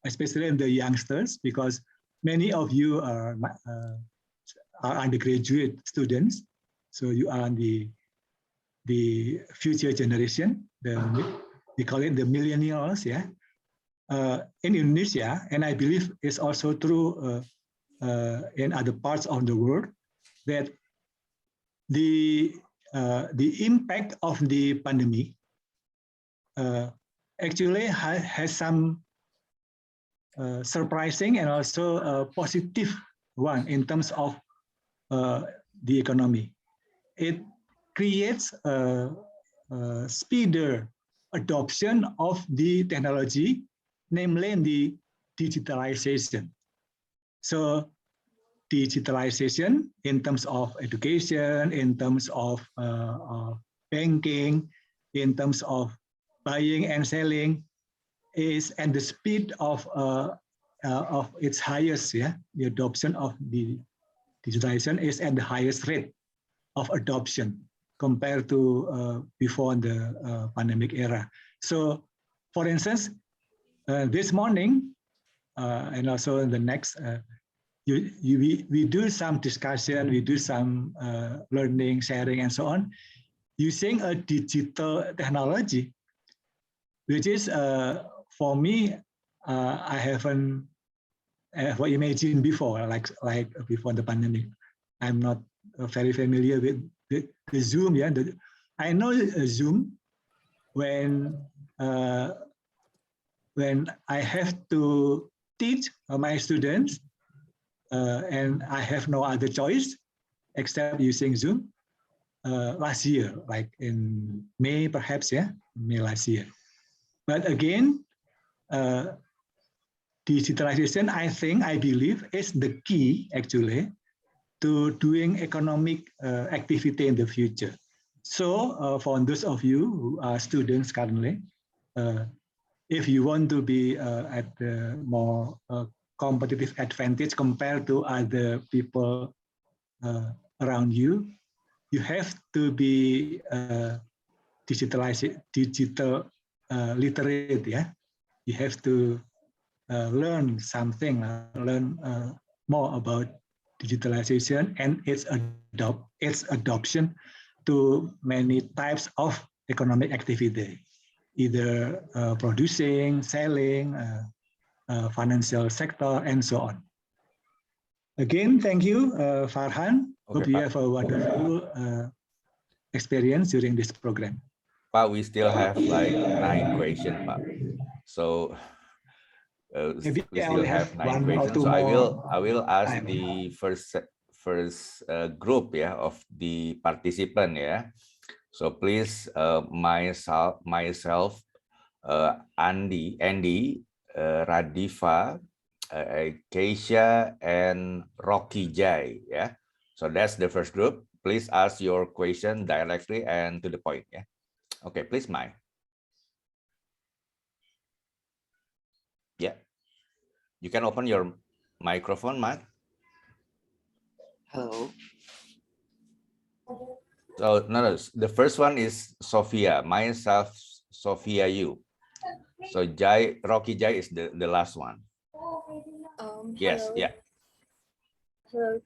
especially the youngsters, because many of you are undergraduate students. So you are the future generation. We call it the millennials, yeah. In Indonesia, and I believe it's also true in other parts of the world, that the impact of the pandemic actually has some surprising and also positive one in terms of the economy. It creates a speeder adoption of the technology, namely the digitalization. So digitalization in terms of education, in terms of banking, in terms of buying and selling, is at the speed of its highest. Yeah, the adoption of the digitalization is at the highest rate of adoption compared to before the pandemic era. So For instance, this morning and also in the next, we do some discussion, we do some learning, sharing, and so on, using a digital technology, which is for me, I haven't ever imagined before, like before the pandemic. I'm not very familiar with the Zoom. Yeah, I know Zoom when I have to teach my students and I have no other choice except using Zoom last year, like in May, perhaps, yeah, May last year. But again, digitalization, I believe, is the key actually to doing economic activity in the future. So for those of you who are students currently, if you want to be at the more competitive advantage compared to other people around you, you have to be digital literate. Yeah, you have to learn something, learn more about digitalization and its adoption to many types of economic activity, either producing, selling, financial sector, and so on. Again, thank you, Farhan. Okay, hope you have a wonderful experience during this program. Pak, we still have like 9 questions, Pak. So Maybe we I still only have have 9 1 or questions. 2 So more I will ask time. the first group, yeah, of the participant, yeah. So please, myself, Andy, Radifa, Keisha, and Rocky Jai, yeah. So that's the first group. Please ask your question directly and to the point, yeah. Okay, please, Mai. Yeah, you can open your microphone, Mai. Hello. So no, the first one is Sophia, myself, Sophia, you. So Rocky Jai is the last one. Yes, Hello. yeah. Hello,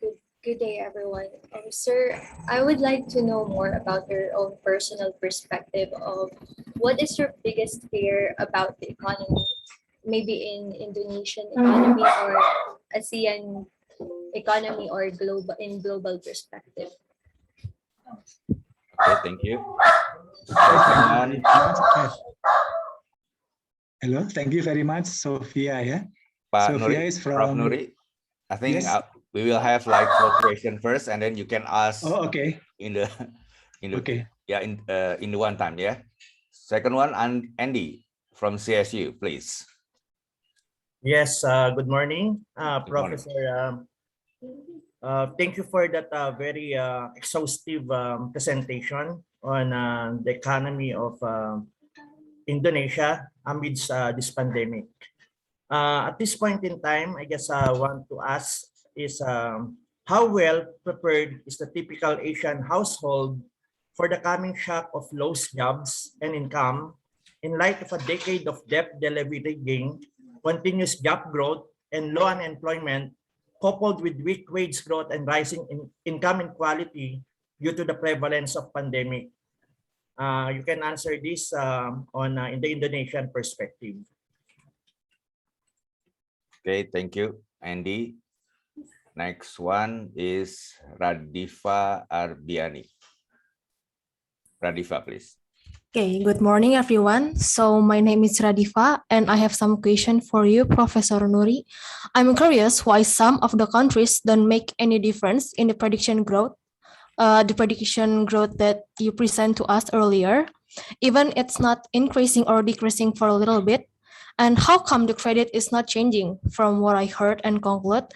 good day, everyone. Sir, I would like to know more about your own personal perspective of what is your biggest fear about the economy, maybe in Indonesian economy or ASEAN economy or global perspective. Okay, thank you. Second. Hello, thank you very much, Sophia. Yeah, Pak Sophia Nuri, is from. Prof Nuri. I think Yes. we will have like 4 questions first, and then you can ask. Oh, okay. In the okay. Yeah, in the one time. Yeah. Second one, and Andy from CSU, please. Yes. Good morning, Professor. Thank you for that very exhaustive presentation on the economy of Indonesia amidst this pandemic. At this point in time, I guess I want to ask is how well prepared is the typical Asian household for the coming shock of lost jobs and income in light of a decade of debt deleveraging, continuous job growth, and low unemployment, coupled with weak wage growth and rising income inequality due to the prevalence of pandemic. You can answer this in the Indonesian perspective. Okay, thank you, Andy. Next one is Radifa Arbiani. Radifa, please. Okay, good morning, everyone. So my name is Radifa, and I have some question for you, Professor Nuri. I'm curious why some of the countries don't make any difference in the prediction growth that you present to us earlier, even it's not increasing or decreasing for a little bit. And how come the credit is not changing from what I heard and conclude,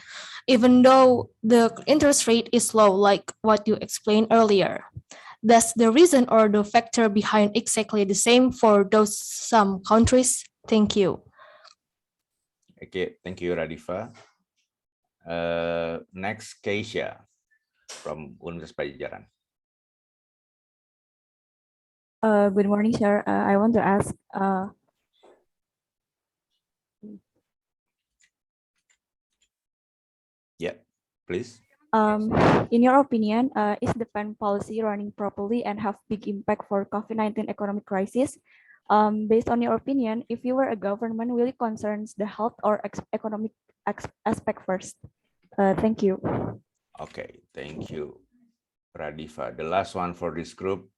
even though the interest rate is low, like what you explained earlier? That's the reason or the factor behind exactly the same for those some countries? Thank you. Okay, thank you, Radifa. Next, Keisha from Universitas Pajajaran. Good morning, sir. I want to ask, please. In your opinion, is the PEN policy running properly and have big impact for COVID-19 economic crisis? Based on your opinion, if you were a government, will it concerns the health or economic aspect first? Thank you. Okay, thank you, Radifa. The last one for this group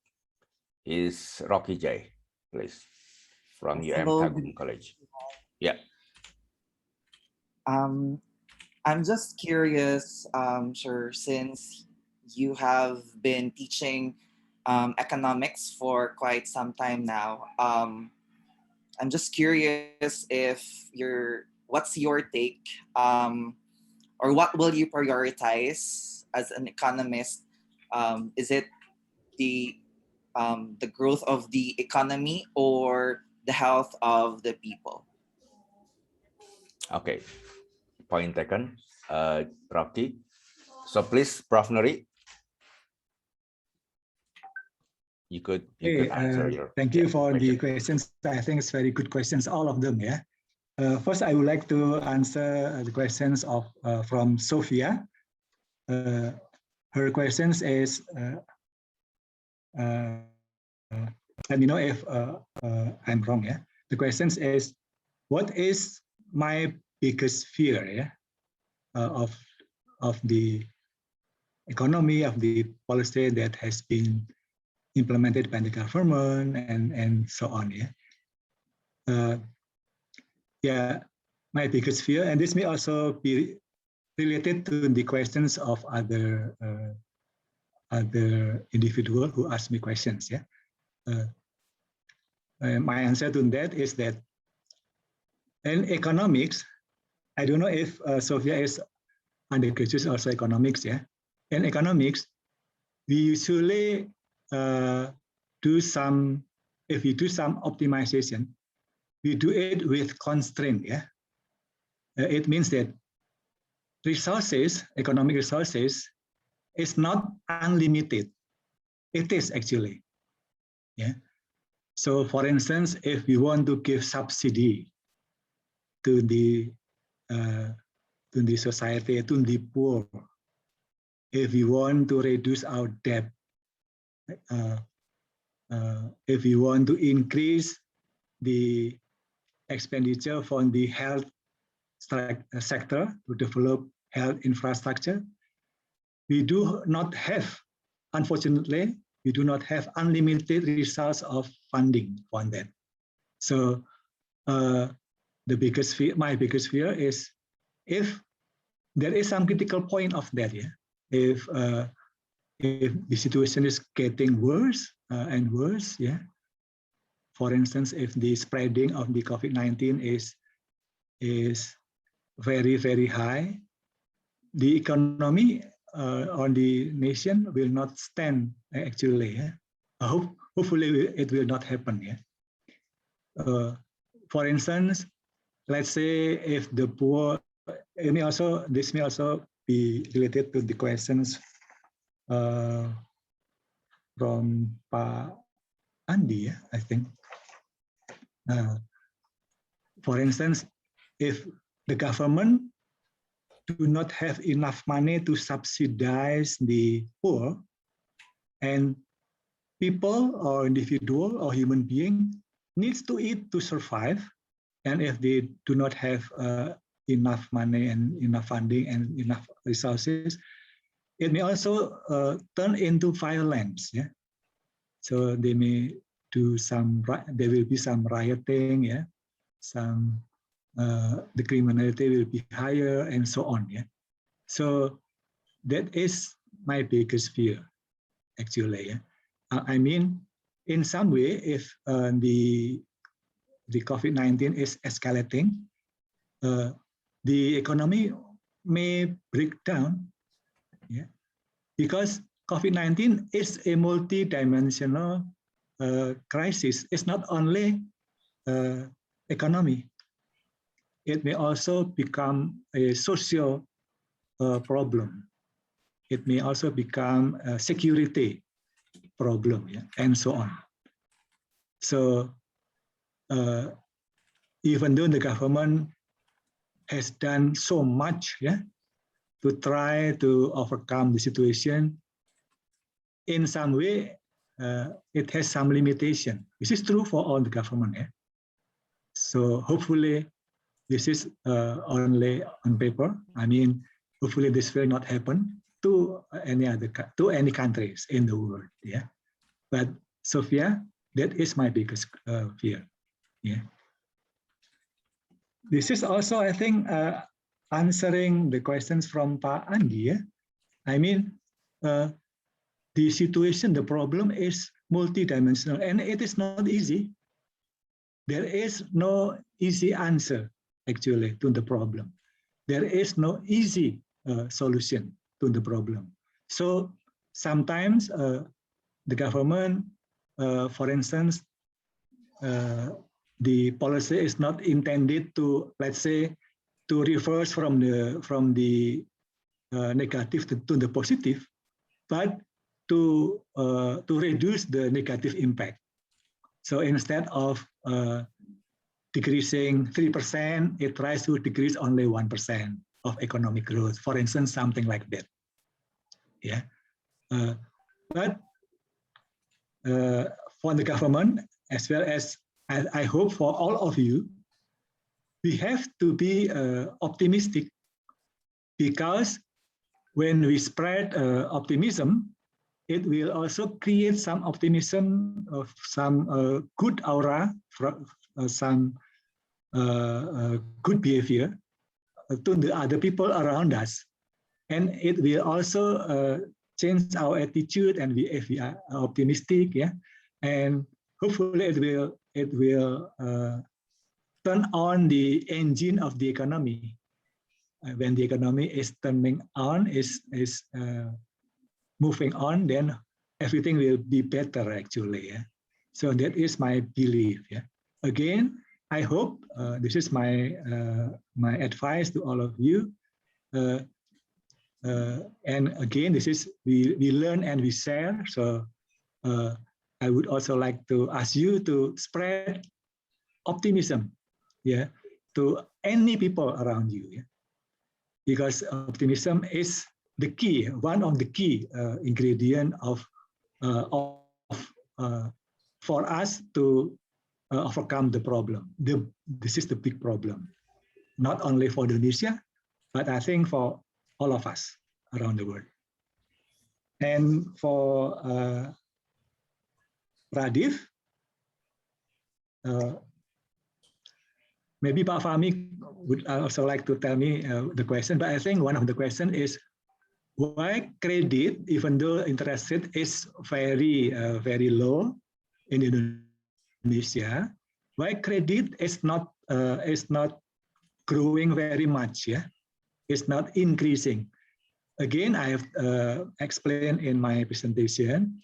is Rocky J, please, from UM Hello, Tagum College. Yeah. I'm just curious, sir, since you have been teaching economics for quite some time now. I'm just curious if what's your take, or what will you prioritize as an economist? Is it the growth of the economy or the health of the people? Okay, point taken, Rocky. So please, Prof Nuri, you could answer your. Thank you for the questions. I think it's very good questions, all of them. Yeah. First, I would like to answer the questions of from Sophia. Her questions is, let me know if I'm wrong. Yeah. The questions is, what is my biggest fear? Yeah, of the economy, of the policy that has been implemented by the government and so on. Yeah. Yeah, my biggest fear, and this may also be related to the questions of other individual who asked me questions. Yeah. My answer to that is that in economics, I don't know if Sophia is undergraduate also economics. Yeah. In economics, we usually do some optimization, we do it with constraint. Yeah, it means that resources, economic resources, is not unlimited. It is actually. Yeah. So, for instance, if we want to give subsidy to the society, to the poor, if we want to reduce our debt, if we want to increase the expenditure from the health sector to develop health infrastructure, we do not have, unfortunately, we do not have unlimited resources of funding on that. So the biggest fear, my biggest fear is if there is some critical point of that. Yeah, if the situation is getting worse and worse. Yeah. For instance, if the spreading of the COVID-19 is very, very high, the economy on the nation will not stand actually. Yeah? Hopefully it will not happen. Yeah? For instance, let's say if the poor, this may also be related to the questions from Pa Andi, I think. For instance, if the government do not have enough money to subsidize the poor, and people or individual or human being needs to eat to survive, and if they do not have enough money and enough funding and enough resources, it may also turn into violence. Yeah, so they may do some. There will be some rioting. Yeah, some. The criminality will be higher and so on. Yeah, so that is my biggest fear, actually. Yeah, I mean, in some way, if the COVID-19 is escalating, the economy may break down. Yeah, because COVID-19 is a multi-dimensional crisis. It's not only economy. It may also become a social problem. It may also become a security problem, yeah, and so on. So even though the government has done so much, yeah, to try to overcome the situation. In some way, it has some limitation. This is true for all the government. So hopefully, this is only on paper. I mean, hopefully this will not happen to any countries in the world. Yeah, but Sophia, that is my biggest fear. Yeah. This is also, I think, answering the questions from Pak Andi. Yeah? I mean, the situation, the problem is multidimensional, and it is not easy. There is no easy answer, actually, to the problem. There is no easy solution to the problem. So sometimes the government, for instance, the policy is not intended to, let's say, to reverse from the negative to the positive, but to reduce the negative impact. So instead of decreasing 3%, it tries to decrease only 1% of economic growth, for instance, something like that. Yeah, but for the government, as well as I hope for all of you, we have to be optimistic, because when we spread optimism, it will also create some optimism of some good aura, some good behavior to the other people around us. And it will also change our attitude, and if we are optimistic, yeah, and hopefully it will turn on the engine of the economy. When the economy is turning on, is moving on, then everything will be better, actually. Yeah? So that is my belief. Yeah. Again, I hope this is my my advice to all of you. And again, this is we learn and we share. So I would also like to ask you to spread optimism, yeah, to any people around you. Yeah? Because optimism is the key, one of the key ingredient for us to overcome the problem. This is the big problem, not only for Indonesia, but I think for all of us around the world. And for Radif, maybe Pak Fahmi would also like to tell me the question, but I think one of the questions is, why credit, even though interest rate is very low in Indonesia, why credit is not growing very much? Yeah, it's not increasing. Again, I have explained in my presentation.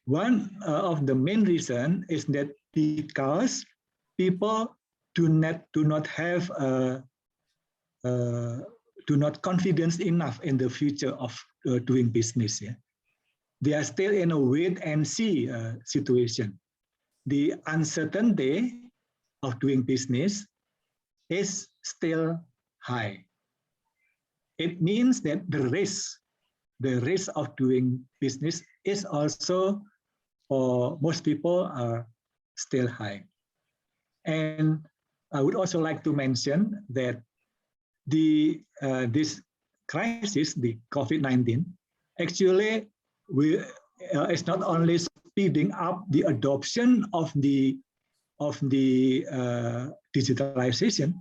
One of the main reason is that because people do not have do not confidence enough in the future of doing business. Yeah? They are still in a wait and see situation. The uncertainty of doing business is still high. It means that the risk of doing business is also, for most people, are still high. And I would also like to mention that this crisis, the COVID-19, actually is not only speeding up the adoption of the digitalization,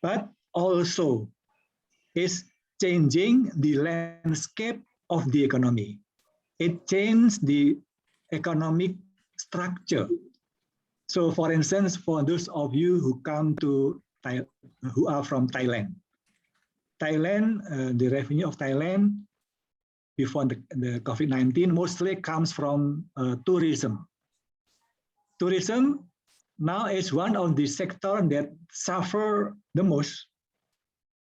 but also is changing the landscape of the economy. It changed the economic structure. So, for instance, for those of you who come to who are from Thailand, the revenue of Thailand before the COVID-19 mostly comes from tourism. Tourism now is one of the sectors that suffer the most,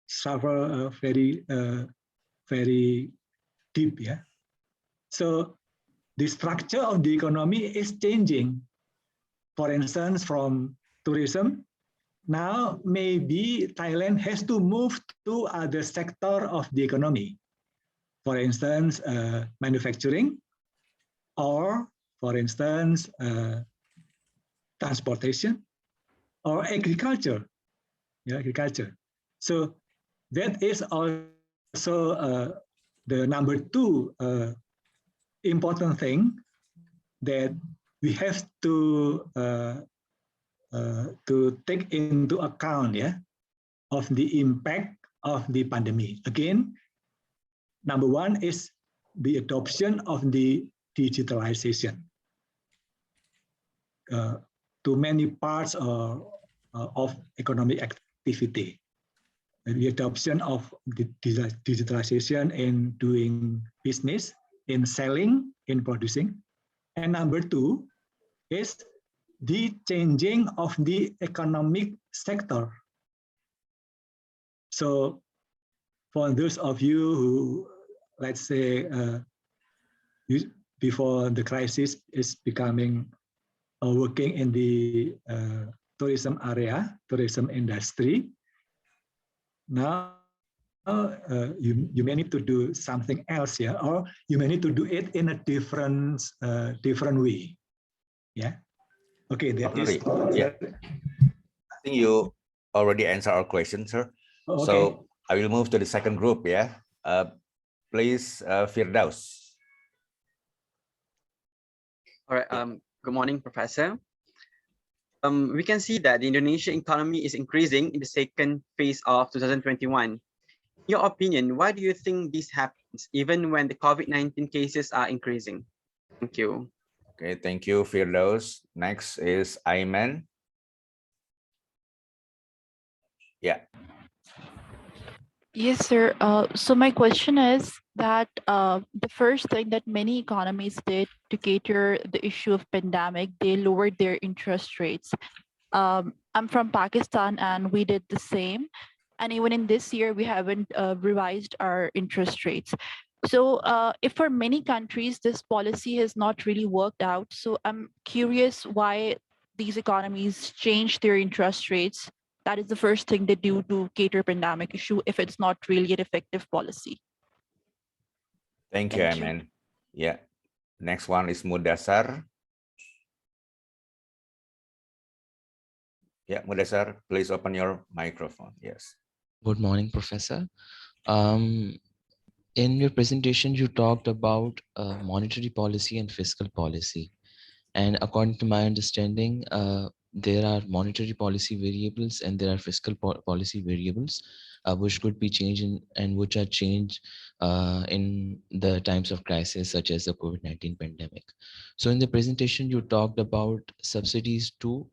suffer very deep. Yeah. So the structure of the economy is changing. For instance, from tourism, now maybe Thailand has to move to other sector of the economy. For instance, manufacturing, or for instance, transportation, or agriculture. Yeah, agriculture. So that is also the number two important thing that we have to take into account, yeah, of the impact of the pandemic. Again, number one is the adoption of the digitalization to many parts of economic activity. And the adoption of the digitalization in doing business, in selling, in producing. And number two is the changing of the economic sector. So for those of you who, let's say, before the crisis is becoming working in the tourism area, tourism industry, now you may need to do something else, yeah, or you may need to do it in a different way, yeah. Okay, that is. Yeah. I think you already answered our question, sir. Okay. So I will move to the second group, yeah. Please, Firdaus. All right. Good morning, Professor. We can see that the Indonesian economy is increasing in the second phase of 2021. In your opinion, why do you think this happens even when the COVID-19 cases are increasing? Thank you. Okay, thank you, Firdaus. Next is Aiman. Yeah. Yes, sir. So my question is that the first thing that many economies did to cater the issue of pandemic, they lowered their interest rates. I'm from Pakistan and we did the same. And even in this year, we haven't revised our interest rates. So if for many countries, this policy has not really worked out. So I'm curious why these economies change their interest rates. That is the first thing they do to cater pandemic issue if it's not really an effective policy. Thank you, Aiman. Yeah. Next one is Mudassar. Yeah, Mudassar, please open your microphone. Yes. Good morning, Professor. In your presentation, you talked about monetary policy and fiscal policy. And according to my understanding, there are monetary policy variables and there are fiscal policy variables which could be changed and which are changed in the times of crisis, such as the COVID-19 pandemic. So in the presentation, you talked about subsidies too,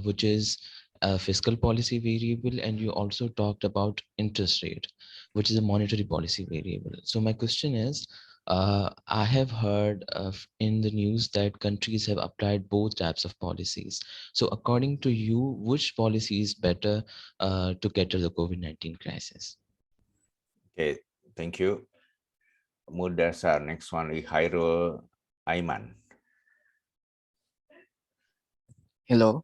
which is a fiscal policy variable, and you also talked about interest rate, which is a monetary policy variable. So my question is, I have heard in the news that countries have applied both types of policies. So according to you, which policy is better to cater the COVID-19 crisis? Okay, thank you. Mudassar, next one is Hairul Aiman. Hello.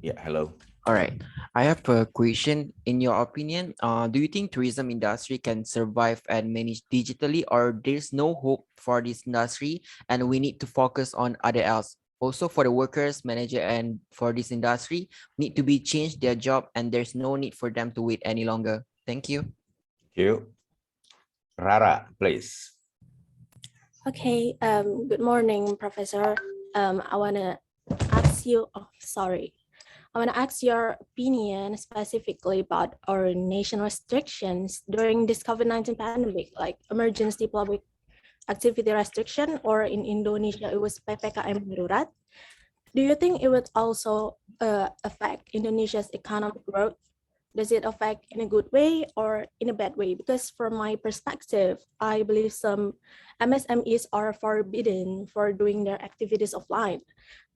Yeah, hello. All right. I have a question. In your opinion, do you think tourism industry can survive and manage digitally, or there's no hope for this industry and we need to focus on other else? Also for the workers, manager, and for this industry need to be changed their job and there's no need for them to wait any longer. Thank you. Thank you. Rara, please. Okay, good morning, Professor. I want to ask you, I want to ask your opinion specifically about our nation restrictions during this COVID-19 pandemic, like emergency public activity restriction, or in Indonesia, it was PPKM Darurat. Do you think it would also affect Indonesia's economic growth? Does it affect in a good way or in a bad way? Because from my perspective, I believe some MSMEs are forbidden for doing their activities offline.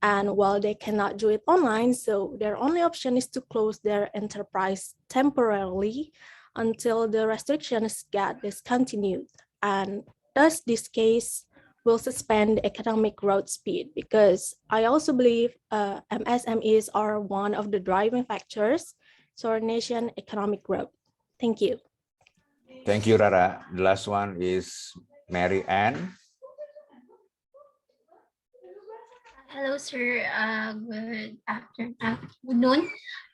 And while they cannot do it online, so their only option is to close their enterprise temporarily until the restrictions get discontinued. And thus this case will suspend economic growth speed, because I also believe MSMEs are one of the driving factors to our nation economic growth. Thank you. Thank you, Rara. The last one is Mary Ann. Hello, sir. Good afternoon.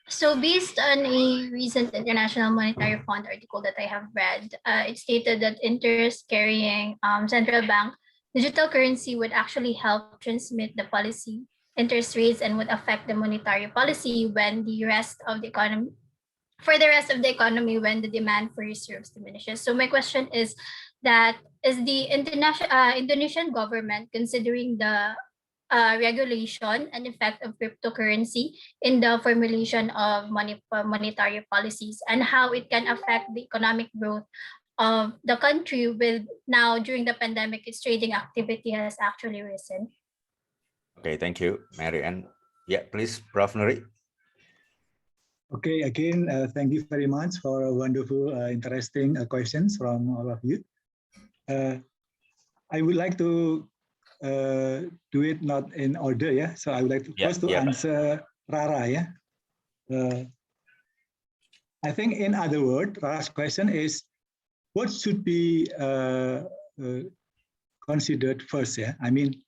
So based on a recent International Monetary Fund article that I have read, it stated that interest-carrying central bank digital currency would actually help transmit the policy interest rates and would affect the monetary policy when the rest of the economy, for the rest of the economy when the demand for reserves diminishes. So my question is that is the Indonesian government considering the regulation and effect of cryptocurrency in the formulation of monetary policies and how it can affect the economic growth of the country with now during the pandemic, its trading activity has actually risen. Okay, thank you, Mary Ann. Yeah, please, Prof Nuri. Okay, again, thank you very much for a wonderful, interesting questions from all of you. I would like to do it not in order, yeah. So I would like to first to answer Rara, yeah. I think in other words, Rara's question is, what should be considered first, yeah? I mean,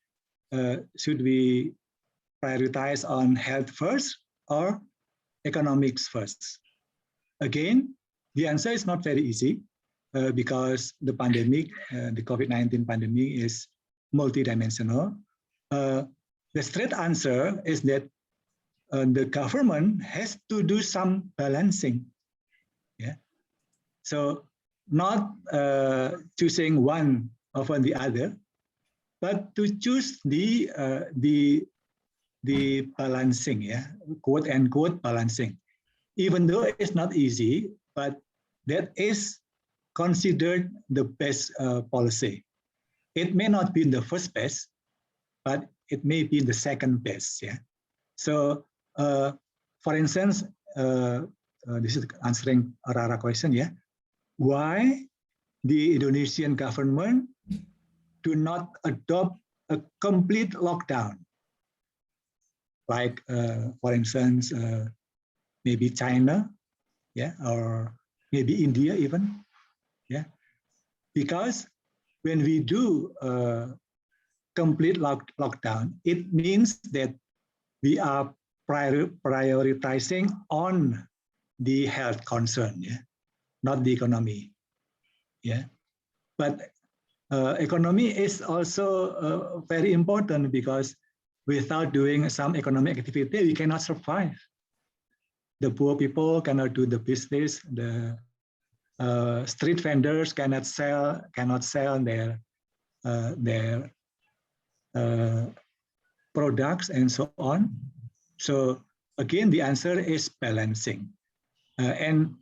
should we prioritize on health first or economics first? Again, the answer is not very easy because the pandemic, the COVID-19 pandemic is multidimensional. The straight answer is that the government has to do some balancing. Yeah. So not choosing one over the other, but to choose the balancing, yeah, quote unquote balancing. Even though it's not easy, but that is considered the best policy. It may not be in the first best, but it may be the second best. Yeah. So, for instance, this is answering Rara question. Yeah. Why the Indonesian government do not adopt a complete lockdown? Like, for instance, maybe China, yeah, or maybe India even, yeah, because when we do complete lockdown, it means that we are prioritizing on the health concern, yeah, not the economy, yeah. But economy is also very important because without doing some economic activity, we cannot survive. The poor people cannot do the business. The street vendors cannot sell their products and so on. So again, the answer is balancing. And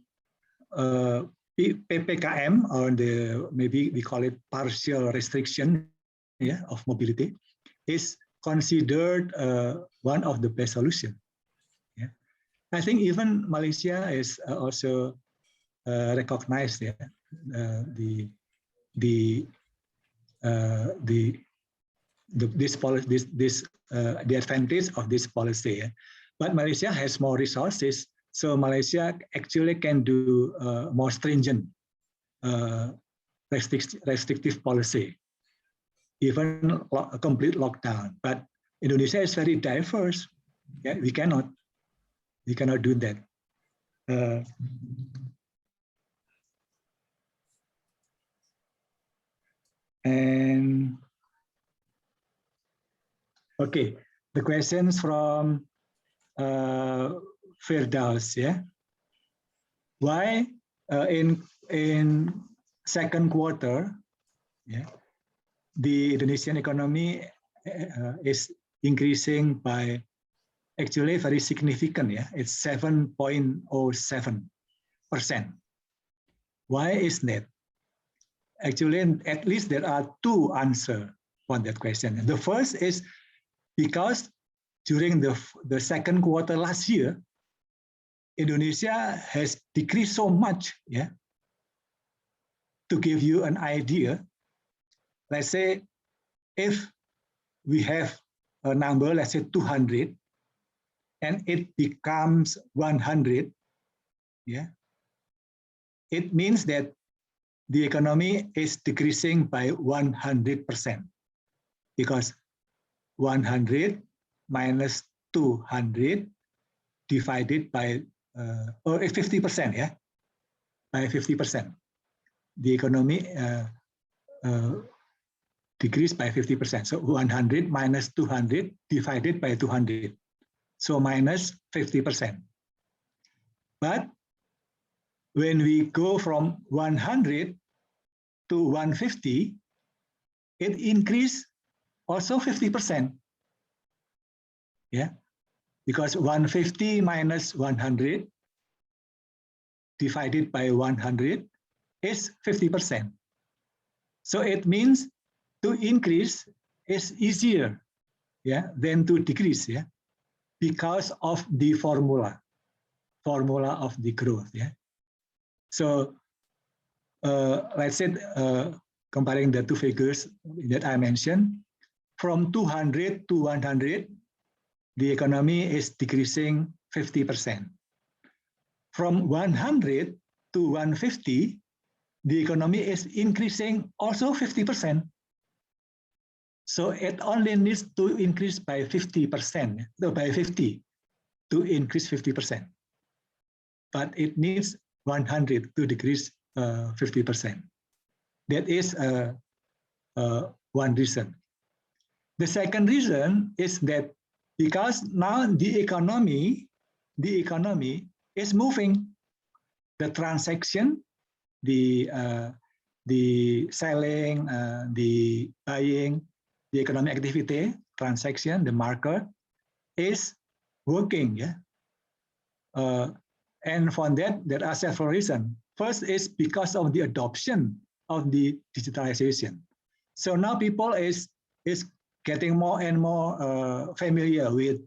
PPKM, or maybe we call it partial restriction, yeah, of mobility, is considered one of the best solutions. Yeah. I think even Malaysia is also recognized, yeah, the advantage of this policy. Yeah. But Malaysia has more resources, so Malaysia actually can do more stringent restrictive policy, even a complete lockdown. But Indonesia is very diverse. Yeah, we cannot do that. And okay, the questions from Firdaus, yeah. Why in second quarter, yeah, the Indonesian economy is increasing by actually very significant, yeah. It's 7.07%. Why is that? Actually, at least there are two answers for that question. The first is because during the second quarter last year, Indonesia has decreased so much. Yeah. To give you an idea, let's say if we have a number, let's say 200, and it becomes 100, yeah, it means that the economy is decreasing by 100%, because 100 minus 200 divided by or 50%, yeah, by 50%. The economy decreased by 50%. So 100 minus 200 divided by 200. So minus 50%. But when we go from 100 to 150, it increased also 50%. Yeah, because 150 minus 100 divided by 100 is 50%. So it means to increase is easier, yeah, than to decrease, yeah, because of the formula of the growth, yeah. So let's say comparing the two figures that I mentioned, from 200 to 100, the economy is decreasing 50%. From 100 to 150, the economy is increasing also 50%. So it only needs to increase by 50%, by 50 to increase 50%. But it needs 100 to decrease 50%. That is one reason. The second reason is that because now the economy is moving, the transaction, the selling, the buying, the economic activity, transaction, the market is working, yeah. And for that, there are several reasons. First is because of the adoption of the digitalization. So now people is getting more and more familiar with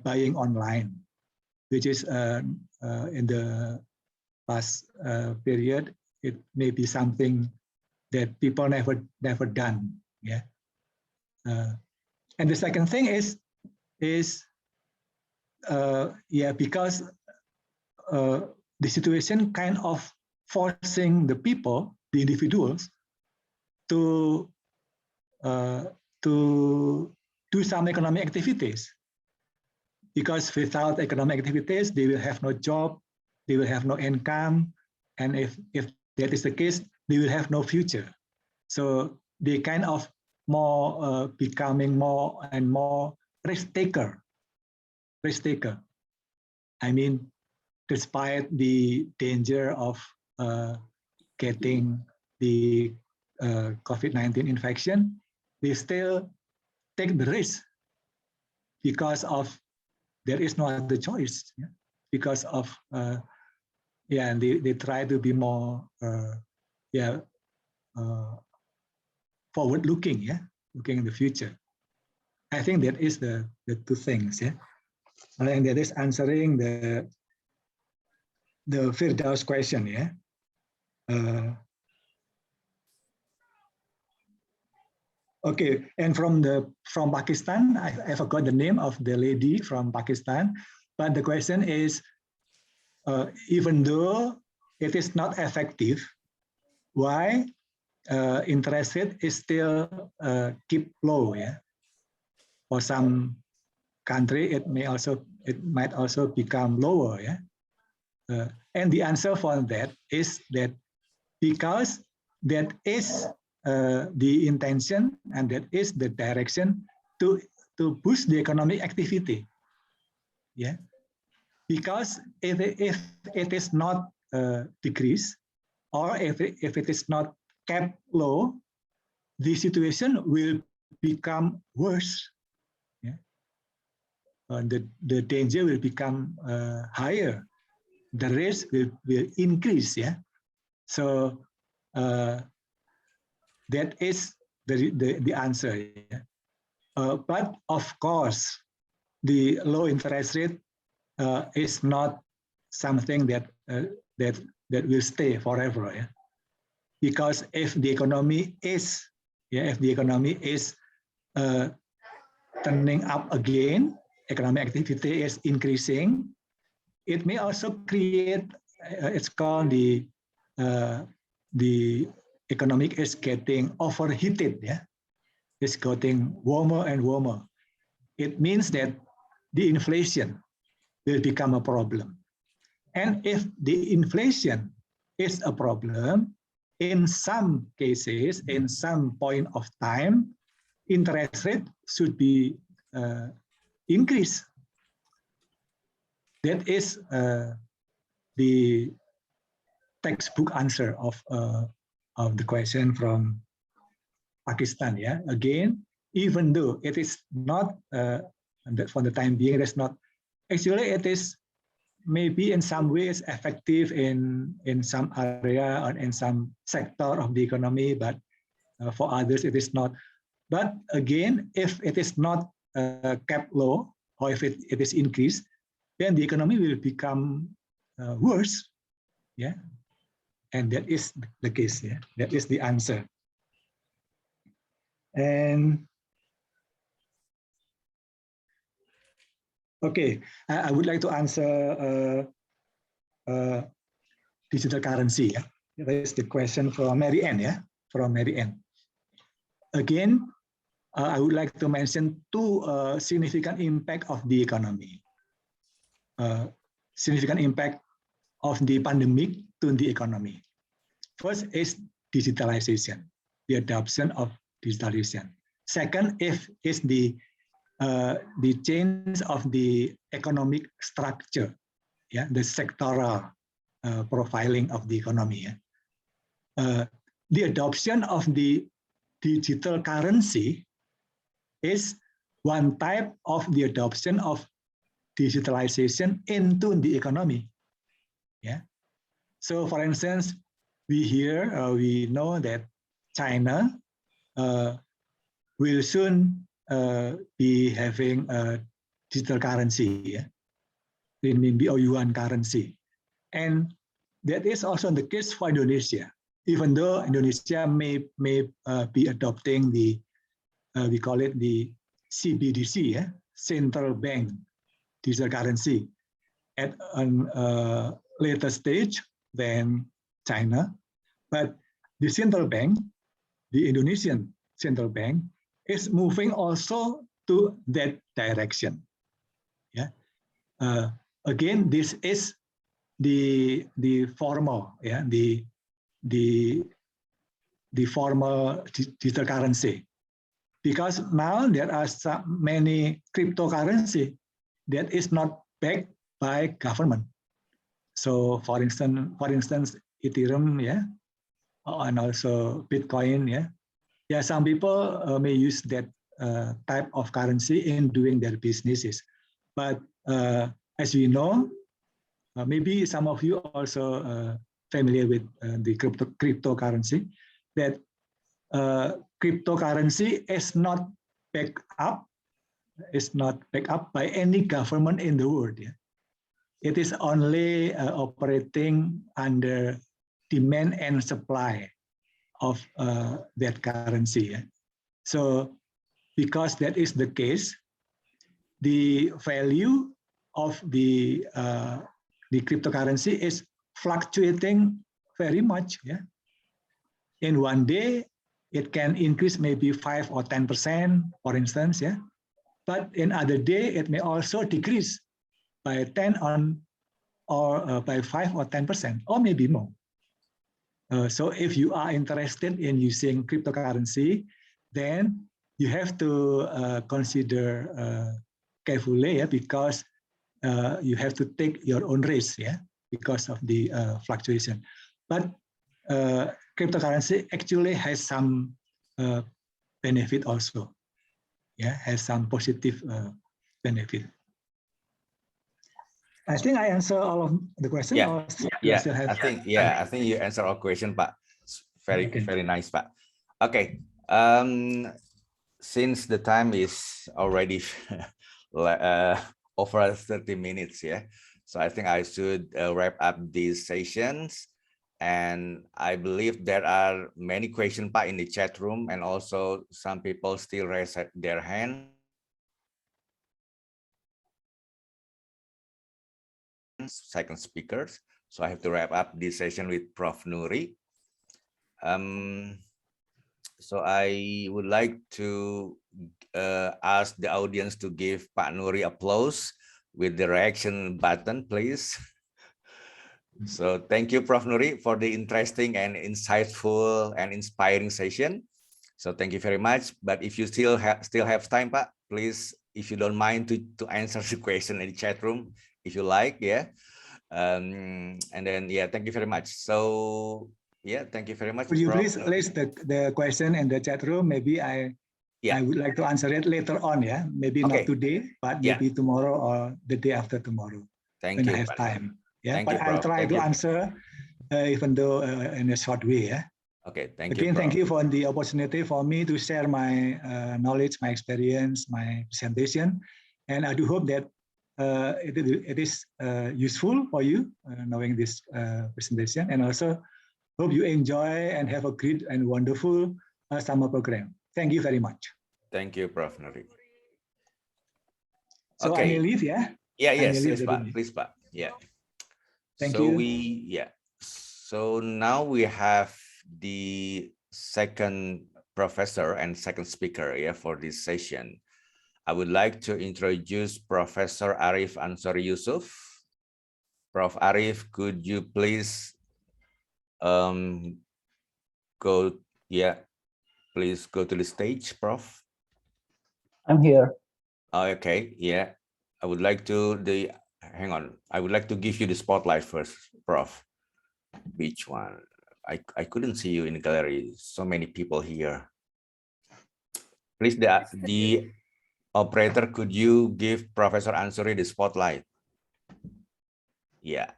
buying online, which is in the past period, it may be something that people never done, yeah. And the second thing is because the situation kind of forcing the people, the individuals, to do some economic activities. Because without economic activities, they will have no job, they will have no income, and if that is the case, they will have no future. So they kind of more becoming more and more risk taker. I mean, despite the danger of getting the COVID-19 infection, they still take the risk because of there is no other choice. Yeah? Because of and they try to be more forward-looking, yeah, looking in the future. I think that is the two things, yeah, and that is answering the Firdaus question, yeah. Okay, and from Pakistan, I forgot the name of the lady from Pakistan, but the question is, even though it is not effective, why interest rate is still keep low, yeah? For some country, it might also become lower, yeah. And the answer for that is that because that is the intention and that is the direction to boost the economic activity, yeah. Because if it is not decreased or if it is not kept low, the situation will become worse. Yeah? The danger will become higher. The risk will increase. Yeah. So that is the answer. Yeah? But of course, the low interest rate is not something that will stay forever. Yeah? Because if the economy is turning up again, economic activity is increasing, it may also create, it's called the economic is getting overheated, yeah. It's getting warmer and warmer. It means that the inflation will become a problem. And if the inflation is a problem, in some cases, in some point of time, interest rate should be increased. That is the textbook answer of the question from Pakistan. Yeah, again, even though it is not for the time being, it is not actually. It is maybe in some ways effective in some area or in some sector of the economy, but for others it is not. But again, if it is not kept low or if it is increased, then the economy will become worse. Yeah, and that is the case. Yeah, that is the answer. And okay, I would like to answer digital currency. Yeah, that is the question from Mary Ann. Yeah, from Mary Ann. Again, I would like to mention two significant impact of the economy. Significant impact of the pandemic to the economy. First is digitalization, the adoption of digitalization. Second is the change of the economic structure, yeah, the sectoral profiling of the economy. Yeah. The adoption of the digital currency is one type of the adoption of digitalization into the economy. Yeah. So, for instance, we know that China will soon be having a digital currency, yeah? Renminbi or yuan currency, and that is also the case for Indonesia. Even though Indonesia may be adopting the we call it the CBDC, yeah? Central Bank Digital Currency, at a later stage than China, but the central bank, the Indonesian central bank, is moving also to that direction. Yeah. Again, this is the formal, yeah, the formal digital currency, because now there are so many cryptocurrency that is not backed by government. So, for instance, Ethereum, yeah, and also Bitcoin, yeah. Yeah, some people may use that type of currency in doing their businesses. But as we know, maybe some of you also familiar with the cryptocurrency, that cryptocurrency is not backed up by any government in the world. Yeah? It is only operating under demand and supply of that currency. Yeah? So, because that is the case, the value of the cryptocurrency is fluctuating very much. Yeah? In one day, it can increase maybe 5 or 10%, for instance. Yeah? But in other day, it may also decrease by 10 or by 5 or 10%, or maybe more. So if you are interested in using cryptocurrency, then you have to consider carefully, yeah, because you have to take your own risk, yeah, because of the fluctuation. But cryptocurrency actually has some benefit also, yeah, has some positive benefit. I think I answer all of the questions. Yeah, I think you answer all questions, but very nice, Pak. Okay, since the time is already over 30 minutes, yeah, so I think I should wrap up these sessions. And I believe there are many questions, Pak, in the chat room, and also some people still raise their hand. second speakers. So I have to wrap up this session with Prof Nuri. So I would like to ask the audience to give Pak Nuri applause with the reaction button, please. So thank you, Prof Nuri, for the interesting and insightful and inspiring session. So thank you very much. But if you still have time, Pak, please, if you don't mind to answer the question in the chat room, if you like, yeah. And then, yeah, thank you very much. So, yeah, thank you very much. Would you please place the question in the chat room? Maybe I would like to answer it later on, yeah. Maybe not today, but maybe tomorrow or the day after tomorrow. Thank when you. I have time. Yeah, thank but you, I'll try thank to you. answer, even though in a short way. Yeah. Okay, thank Again, you. Thank you for the opportunity for me to share my knowledge, my experience, my presentation, and I do hope that it is useful for you knowing this presentation, and also hope you enjoy and have a great and wonderful summer program. Thank you very much. Thank you, Prof Nuri. So I may leave, yeah? Yeah, I may yes, leave yes, the Pak. room. Please, Pak. Yeah. Thank so you. So now we have the second professor and second speaker, yeah, for this session. I would like to introduce Professor Arif Ansori Yusuf. Prof Arif, could you please please go to the stage, Prof. I'm here. Okay, yeah. I would like to hang on. I would like to give you the spotlight first, Prof. Which one? I couldn't see you in the gallery. So many people here. Please, the operator, could you give Professor Ansori the spotlight? Yeah.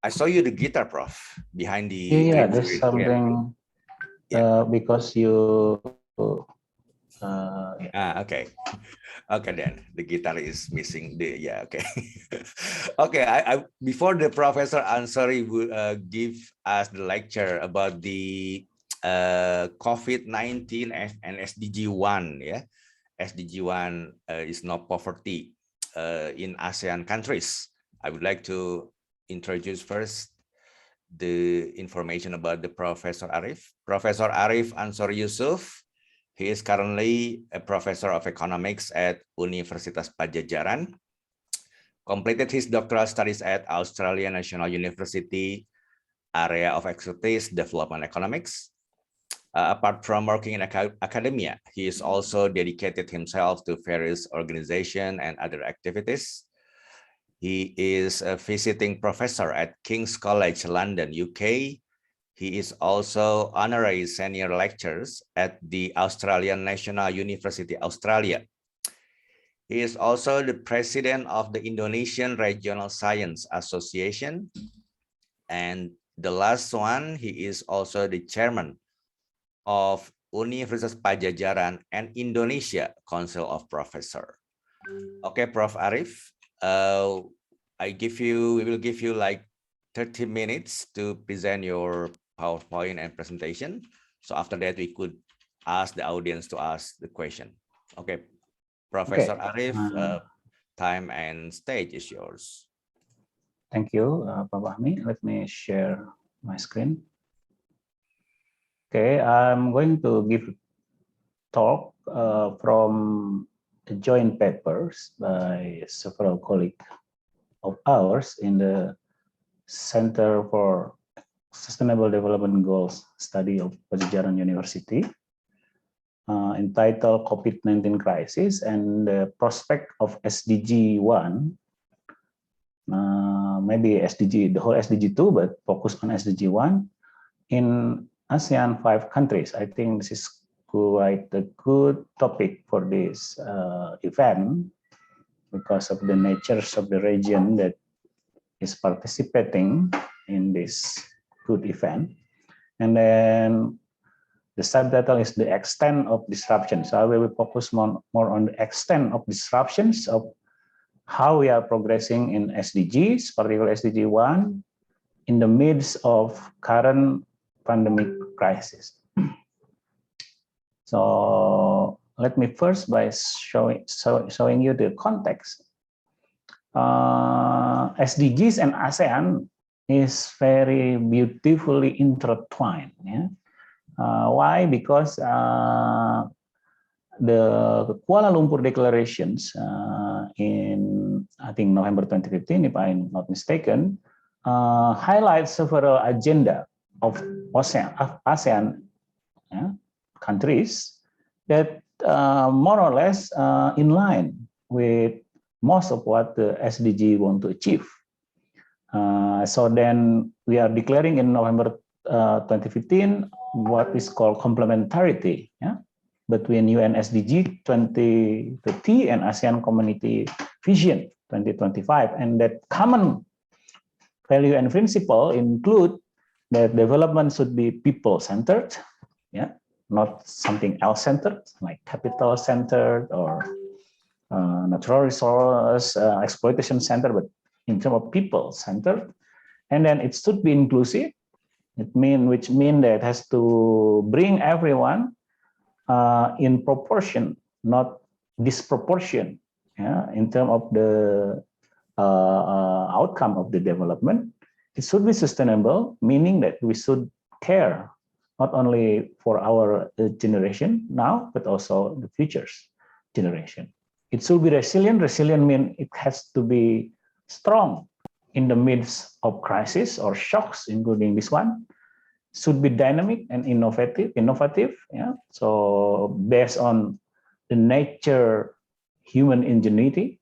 I saw you the guitar, Prof, behind the Yeah, green there's screen. something because you. Okay. Okay, then the guitar is missing. Okay. Okay. Before the Professor Ansori will give us the lecture about the COVID-19 and SDG 1. Yeah, SDG 1 is not poverty in ASEAN countries. I would like to introduce first the information about the Professor Arif. Professor Arif Ansori Yusuf. He is currently a professor of economics at Universitas Pajajaran. Completed his doctoral studies at Australian National University, area of expertise, development economics. Apart from working in academia, he is also dedicated himself to various organizations and other activities. He is a visiting professor at King's College London, UK. He is also honorary senior lecturers at the Australian National University, Australia. He is also the president of the Indonesian Regional Science Association. And the last one, he is also the chairman of Universitas Pajajaran and Indonesia Council of Professors. Okay, Prof Arif, we will give you like 30 minutes to present your PowerPoint and presentation. So after that, we could ask the audience to ask the question. Okay, Professor Arif, time and stage is yours. Thank you, Pak Fahmi. Let me share my screen. Okay, I'm going to give talk from the joint papers by several colleagues of ours in the Center for Sustainable Development Goals study of Pajajaran University, entitled COVID-19 Crisis and the Prospect of SDG 1, maybe SDG, the whole SDG 2, but focus on SDG 1 in ASEAN 5 countries. I think this is quite a good topic for this event because of the natures of the region that is participating in this good event. And then the subtitle is the extent of disruption. So I will focus more on the extent of disruptions of how we are progressing in SDGs, particularly SDG 1, in the midst of current pandemic crisis. So let me first by showing you the context. SDGs and ASEAN is very beautifully intertwined. Yeah? Why? Because the Kuala Lumpur declarations in, I think, November 2015, if I'm not mistaken, highlights several agenda of ASEAN countries that more or less in line with most of what the SDG want to achieve. So then we are declaring in November 2015 what is called complementarity, yeah, between UN SDG 2030 and ASEAN Community Vision 2025. And that common value and principle include that development should be people-centered, yeah, not something else-centered, like capital-centered or natural resource exploitation centered, but in terms of people-centered. And then it should be inclusive, which means that it has to bring everyone in proportion, not disproportion, yeah, in terms of the outcome of the development. It should be sustainable, meaning that we should care not only for our generation now, but also the future's generation. It should be resilient. Resilient means it has to be strong in the midst of crisis or shocks, including this one. Should be dynamic and innovative. Yeah. So based on the nature, human ingenuity,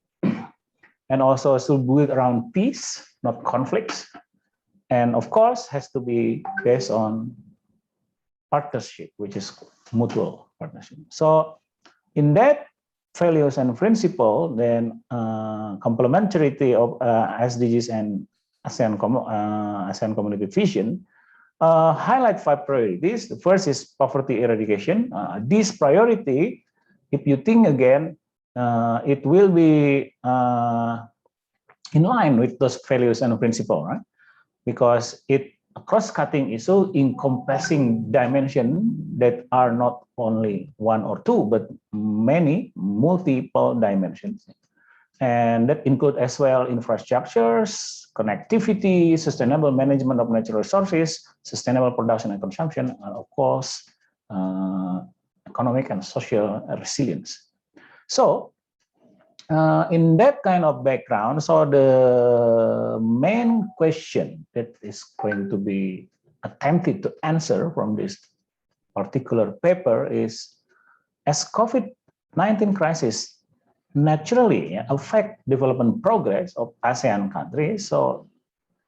and also should build around peace, not conflicts. And of course, has to be based on partnership, which is mutual partnership. So in that values and principle, then complementarity of SDGs and ASEAN Community Vision highlight 5 priorities. The first is poverty eradication. This priority, if you think again, it will be in line with those values and principle, right? Because it a cross-cutting issue encompassing dimensions that are not only one or two, but many multiple dimensions. And that include as well infrastructures, connectivity, sustainable management of natural resources, sustainable production and consumption, and of course, economic and social resilience. So, in that kind of background, so the main question that is going to be attempted to answer from this particular paper is, as COVID-19 crisis naturally affect development progress of ASEAN countries, so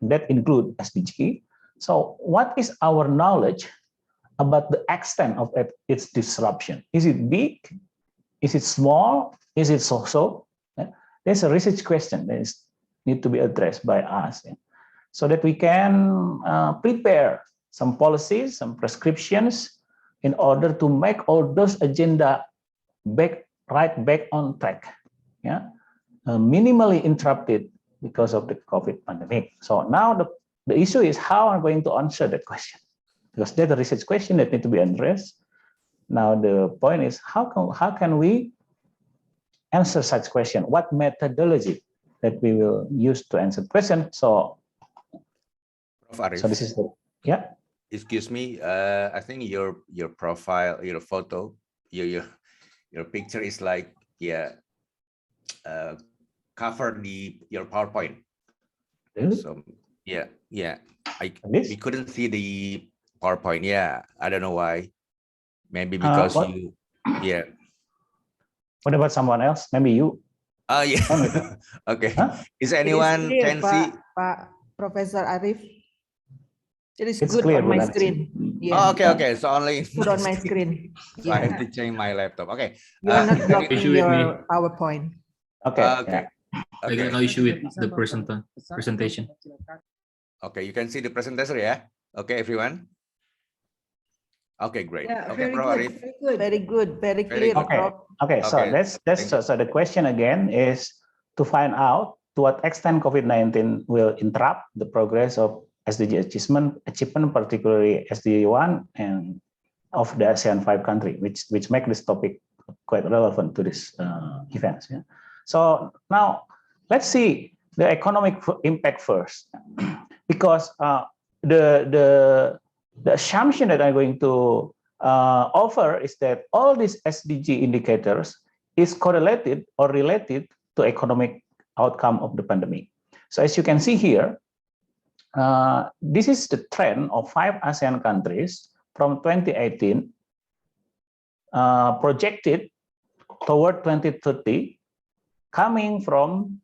that include SDG. So what is our knowledge about the extent of its disruption? Is it big? Is it small? Is it so-so? There's a research question that need to be addressed by us, so that we can prepare some policies, some prescriptions in order to make all those agenda right back on track, yeah, minimally interrupted because of the COVID pandemic. So now the issue is how I'm going to answer that question, because that's a research question that need to be addressed. Now the point is how can we answer such question? What methodology that we will use to answer the question? So, Prof Arif, so this is the, yeah. Excuse me, I think your profile, your photo, your picture is like, yeah, cover your PowerPoint. Really? So yeah, we couldn't see the PowerPoint. Yeah, I don't know why. Maybe because you, yeah. What about someone else? Maybe you. Oh yeah. Okay. Huh? Is anyone can see? Pak Professor Arif. It is it's good clear on my screen. Yeah. Oh, okay. So only good on my screen. So I have to change my laptop. Okay. You're not blocking your PowerPoint. Okay. Okay. I got no issue with the presentation. Okay, you can see the presentation, yeah. Okay, everyone. Okay, great. Yeah, okay, Prof Arif. Very good. Very clear. Okay. So the question again is to find out to what extent COVID-19 will interrupt the progress of SDG achievement, particularly SDG 1 and of the ASEAN 5 countries, which make this topic quite relevant to this events. Yeah. So now let's see the economic impact first, because the assumption that I'm going to offer is that all these SDG indicators is correlated or related to economic outcome of the pandemic. So as you can see here, this is the trend of 5 ASEAN countries from 2018 projected toward 2030, coming from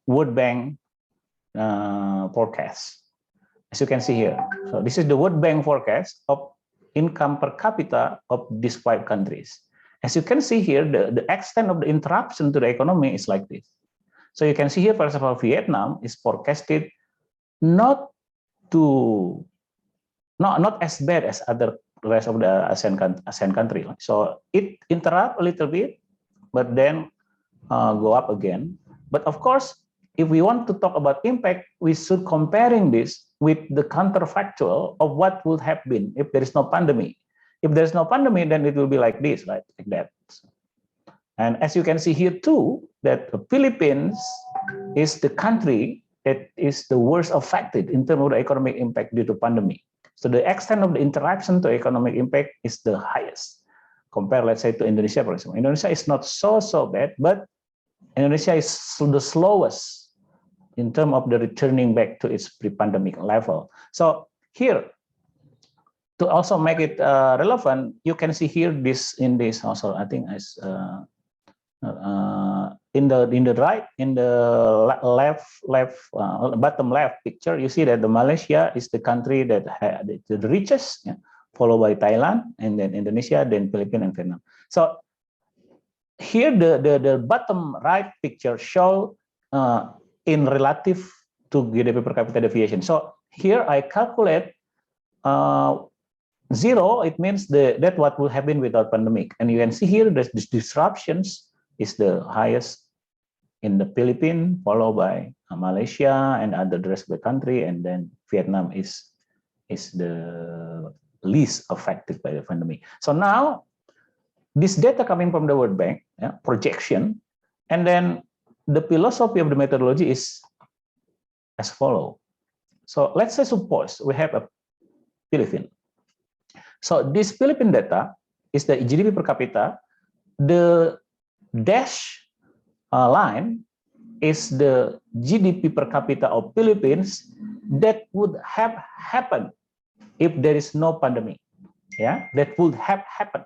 World Bank forecast. As you can see here, so this is the World Bank forecast of income per capita of these 5 countries. As you can see here, the extent of the interruption to the economy is like this. So you can see here, for example, Vietnam is forecasted not as bad as other rest of the ASEAN country. So it interrupt a little bit, but then go up again. But of course, if we want to talk about impact, we should comparing this with the counterfactual of what would have been if there is no pandemic. If there's no pandemic, then it will be like this, right? Like that. And as you can see here too, that the Philippines is the country that is the worst affected in terms of the economic impact due to pandemic. So the extent of the interruption to economic impact is the highest compared, let's say, to Indonesia, for example. Indonesia is not so bad, but Indonesia is the slowest in terms of the returning back to its pre-pandemic level. So here, to also make it relevant, you can see here this in this also. I think as in the right, in the bottom left picture, you see that the Malaysia is the country that had the richest, yeah, followed by Thailand, and then Indonesia, then Philippines and Vietnam. So here the bottom right picture show in relative to GDP per capita deviation. So here I calculate 0, it means that what will happen without pandemic. And you can see here the disruptions is the highest in the Philippines, followed by Malaysia and other rest of the country, and then Vietnam is the least affected by the pandemic. So now this data coming from the World Bank, yeah, projection, and then the philosophy of the methodology is as follow. So let's say suppose we have a Philippines. So this Philippine data is the GDP per capita. The dash line is the GDP per capita of Philippines that would have happened if there is no pandemic. Yeah, that would have happened.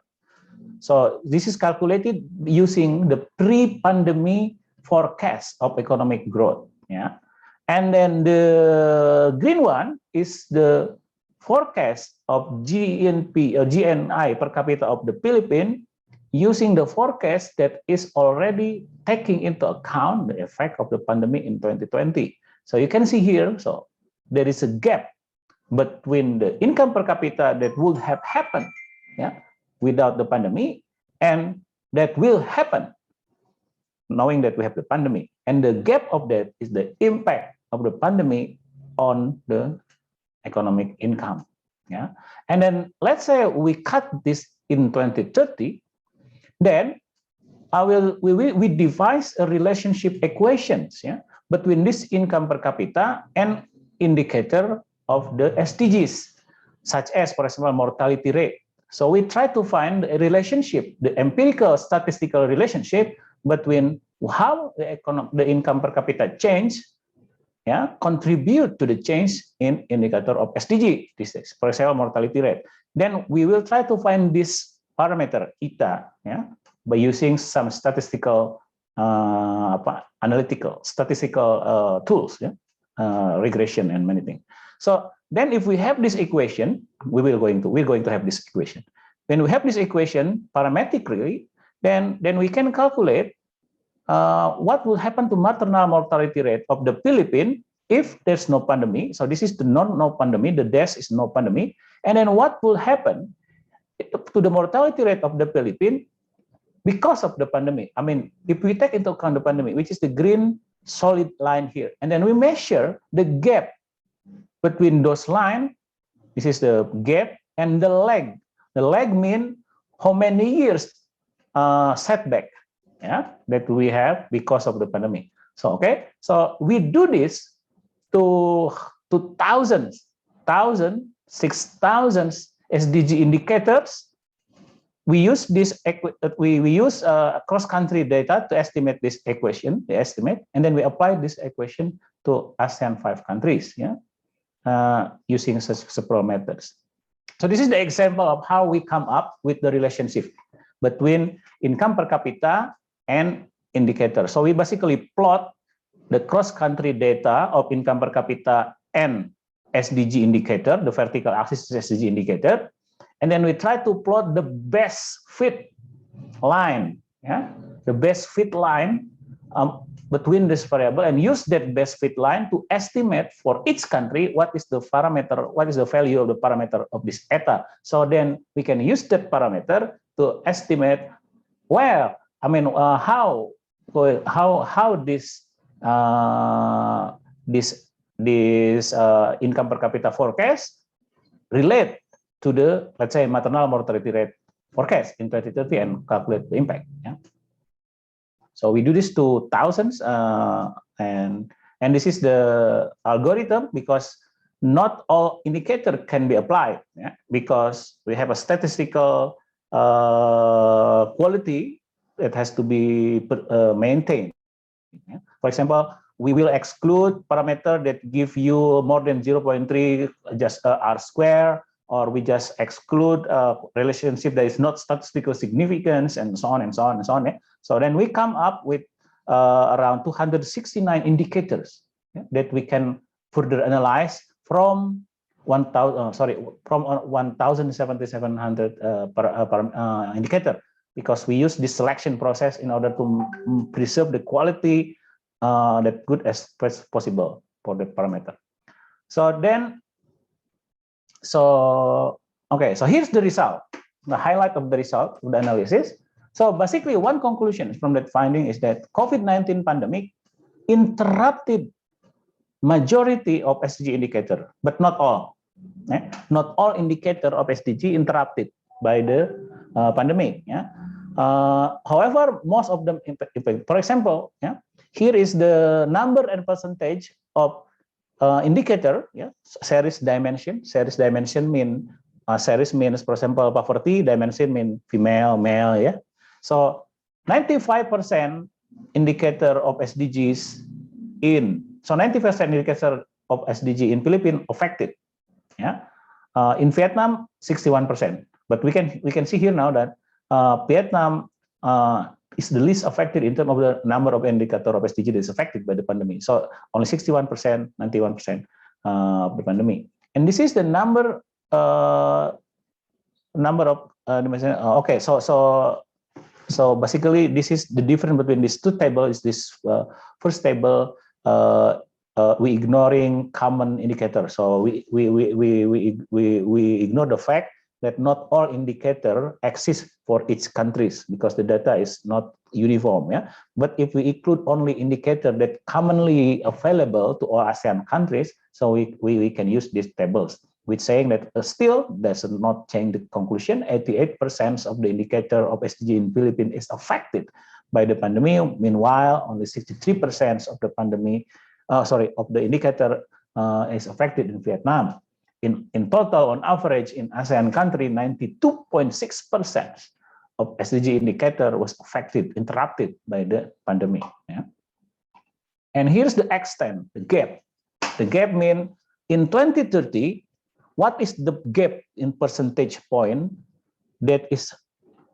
So this is calculated using the pre-pandemic forecast of economic growth. Yeah, and then the green one is the forecast of GNP or GNI per capita of the Philippines using the forecast that is already taking into account the effect of the pandemic in 2020. So you can see here, so there is a gap between the income per capita that would have happened, yeah, without the pandemic, and that will happen knowing that we have the pandemic. And the gap of that is the impact of the pandemic on the economic income. Yeah, and then let's say we cut this in 2030, then we devise a relationship equations, yeah, between this income per capita and indicator of the SDGs, such as, for example, mortality rate. So we try to find a relationship, the empirical statistical relationship between how the income per capita change, yeah, contribute to the change in indicator of SDG. This is, for example, mortality rate. Then we will try to find this parameter eta, yeah, by using some statistical, analytical, statistical tools, yeah, regression and many things. So then, if we have this equation, we're going to have this equation. When we have this equation parametrically, then we can calculate what will happen to maternal mortality rate of the Philippines if there's no pandemic. So this is the no pandemic, the dash is no pandemic. And then what will happen to the mortality rate of the Philippines because of the pandemic? I mean, if we take into account the pandemic, which is the green solid line here, and then we measure the gap between those lines, this is the gap, and the lag. The lag means how many years setback, yeah, that we have because of the pandemic. So, okay, so we do this to thousands, 6,000 SDG indicators. We use this, we use cross-country data to estimate this equation, the estimate, and then we apply this equation to ASEAN 5 countries, yeah, using such methods. So this is the example of how we come up with the relationship between income per capita and indicator. So we basically plot the cross-country data of income per capita and SDG indicator, the vertical axis is SDG indicator, and then we try to plot the best fit line, yeah, the best fit line between this variable, and use that best fit line to estimate for each country what is the parameter, what is the value of the parameter of this eta. So then we can use that parameter to estimate where, I mean, how this income per capita forecast relate to the, let's say, maternal mortality rate forecast in 2030 and calculate the impact. Yeah. So we do this to thousands, and this is the algorithm, because not all indicator can be applied, yeah, because we have a statistical quality that has to be maintained. Yeah. For example, we will exclude parameter that give you more than 0.3 just R square, or we just exclude relationship that is not statistical significance, and so on and so on and so on. Yeah? So then we come up with around 269 indicators, yeah, that we can further analyze from 1,700 indicator, because we use this selection process in order to preserve the quality that good as possible for the parameter. So then, okay, so here's the result, the highlight of the result of the analysis. So basically, one conclusion from that finding is that COVID-19 pandemic interrupted majority of SDG indicator, but not all. Not all indicator of SDG interrupted by the pandemic. Yeah. However, most of them, for example, yeah, here is the number and percentage of indicator, yeah, series dimension. Series dimension mean series means, for example, poverty. Dimension mean female, male. Yeah. So 95% indicator of SDGs in 90% indicator of SDG in Philippines affected. Yeah. In Vietnam, 61%. But we can see here now that Vietnam is the least affected in terms of the number of indicator of SDG that is affected by the pandemic. So only 61%, 91% of the pandemic. And this is the number of okay. So basically, this is the difference between these two tables. Is this first table we ignoring common indicator. So we ignore the fact that not all indicator exist for each countries, because the data is not uniform. Yeah. But if we include only indicator that commonly available to all ASEAN countries, so we can use these tables, which saying that still does not change the conclusion. 88% of the indicator of SDG in Philippines is affected by the pandemic. Meanwhile, only 63% of the pandemic, of the indicator is affected in Vietnam. In total, on average, in ASEAN country, 92.6% of SDG indicator was affected, interrupted by the pandemic. Yeah? And here's the extent, the gap. The gap means in 2030, what is the gap in percentage point that is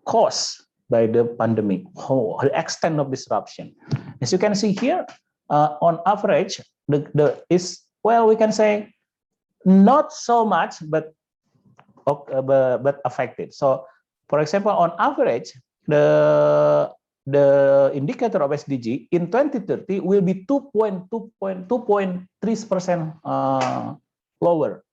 caused by the pandemic? The extent of disruption. As you can see here, on average, we can say not so much, but affected. So, for example, on average, the indicator of SDG in 2030 will be 2.3% lower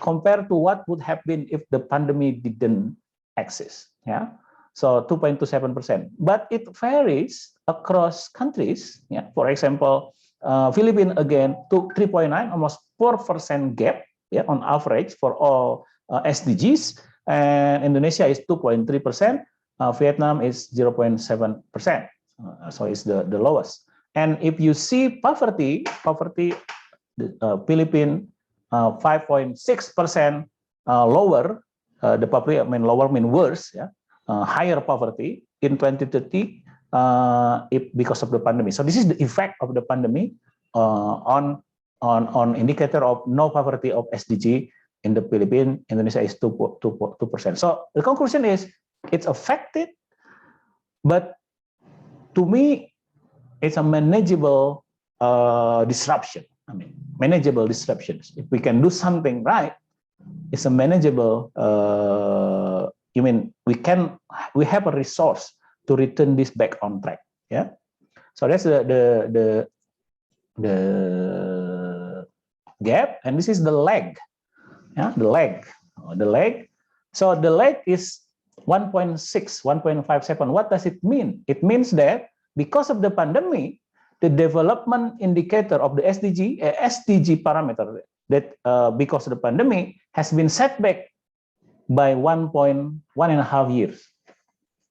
compared to what would have been if the pandemic didn't exist. Yeah, so 2.27%. But it varies across countries. Yeah, for example, Philippines again took 3.9, almost 4% gap, yeah, on average for all SDGs, and Indonesia is 2.3%. Vietnam is 0.7%, so it's the lowest. And if you see poverty, Philippines 5.6% lower, the population, I mean lower mean worse, yeah, higher poverty in 2030 because of the pandemic. So this is the effect of the pandemic on indicator of no poverty of SDG in the Philippines. Indonesia is 2%. So the conclusion is it's affected, but to me, it's a manageable disruption. I mean, manageable disruptions. If we can do something right, it's a manageable. You mean we have a resource to return this back on track. Yeah. So that's the gap, and this is the lag. Yeah, the lag. So the lag is 1.6, 1.57. What does it mean? It means that because of the pandemic, the development indicator of the SDG parameter that because of the pandemic has been set back by 1.5 years.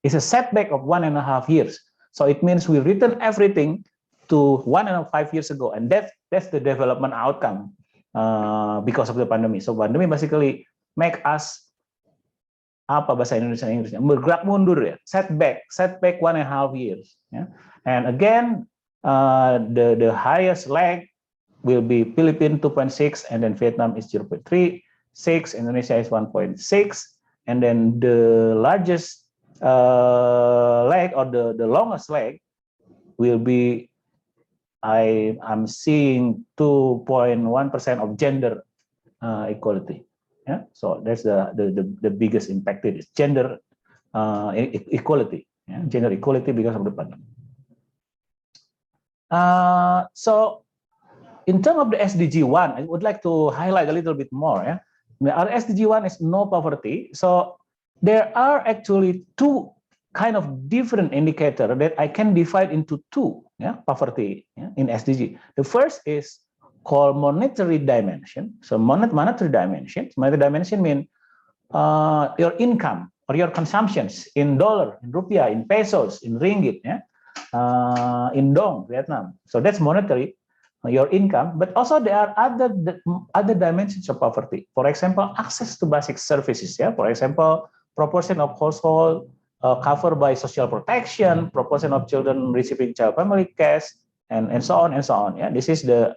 It's a setback of 1.5 years. So it means we return everything to 1.5 years ago, and that's the development outcome because of the pandemic. So pandemic basically make us apa bahasa Indonesia bergerak mundur ya, setback 1.5 years. Yeah? And again, the highest lag will be Philippines 2.6, and then Vietnam is 0.36, Indonesia is 1.6, and then the largest lag or the longest lag will be I'm seeing 2.1% of gender equality. Yeah, so that's the biggest impacted is gender equality. Yeah? Gender equality because of the pandemic. So in terms of the SDG 1, I would like to highlight a little bit more. Yeah? Our SDG 1 is no poverty. So there are actually two kind of different indicators that I can divide into two, yeah, poverty, yeah, in SDG. The first is called monetary dimension. So monetary dimension means your income or your consumptions in dollar, in rupiah, in pesos, in ringgit, yeah, in dong, Vietnam. So that's monetary, your income. But also there are other dimensions of poverty. For example, access to basic services. Yeah, for example, proportion of household covered by social protection, proportion of children receiving child family cash, and so on and so on. Yeah, this is the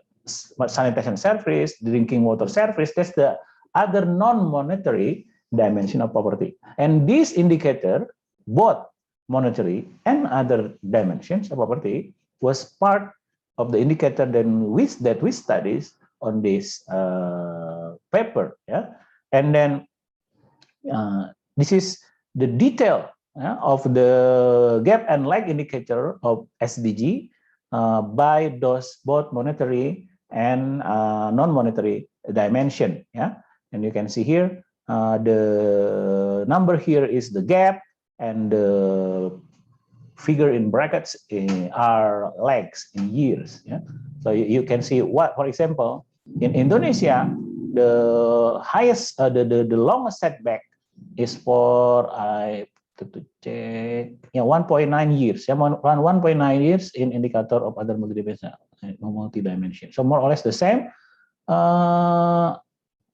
sanitation service, drinking water service. That's the other non-monetary dimension of poverty. And this indicator, both monetary and other dimensions of poverty, was part of the indicator that we studied on this paper. Yeah, and then this is the detail of the gap and lag indicator of SDG by those both monetary and non-monetary dimension. Yeah, and you can see here the number here is the gap, and the figure in brackets are lags in years. Yeah, so you can see what, for example, in Indonesia, the highest, the longest setback is for to check, yeah, 1.9 years. Yeah, around 1.9 years in indicator of other multi-dimension. So more or less the same.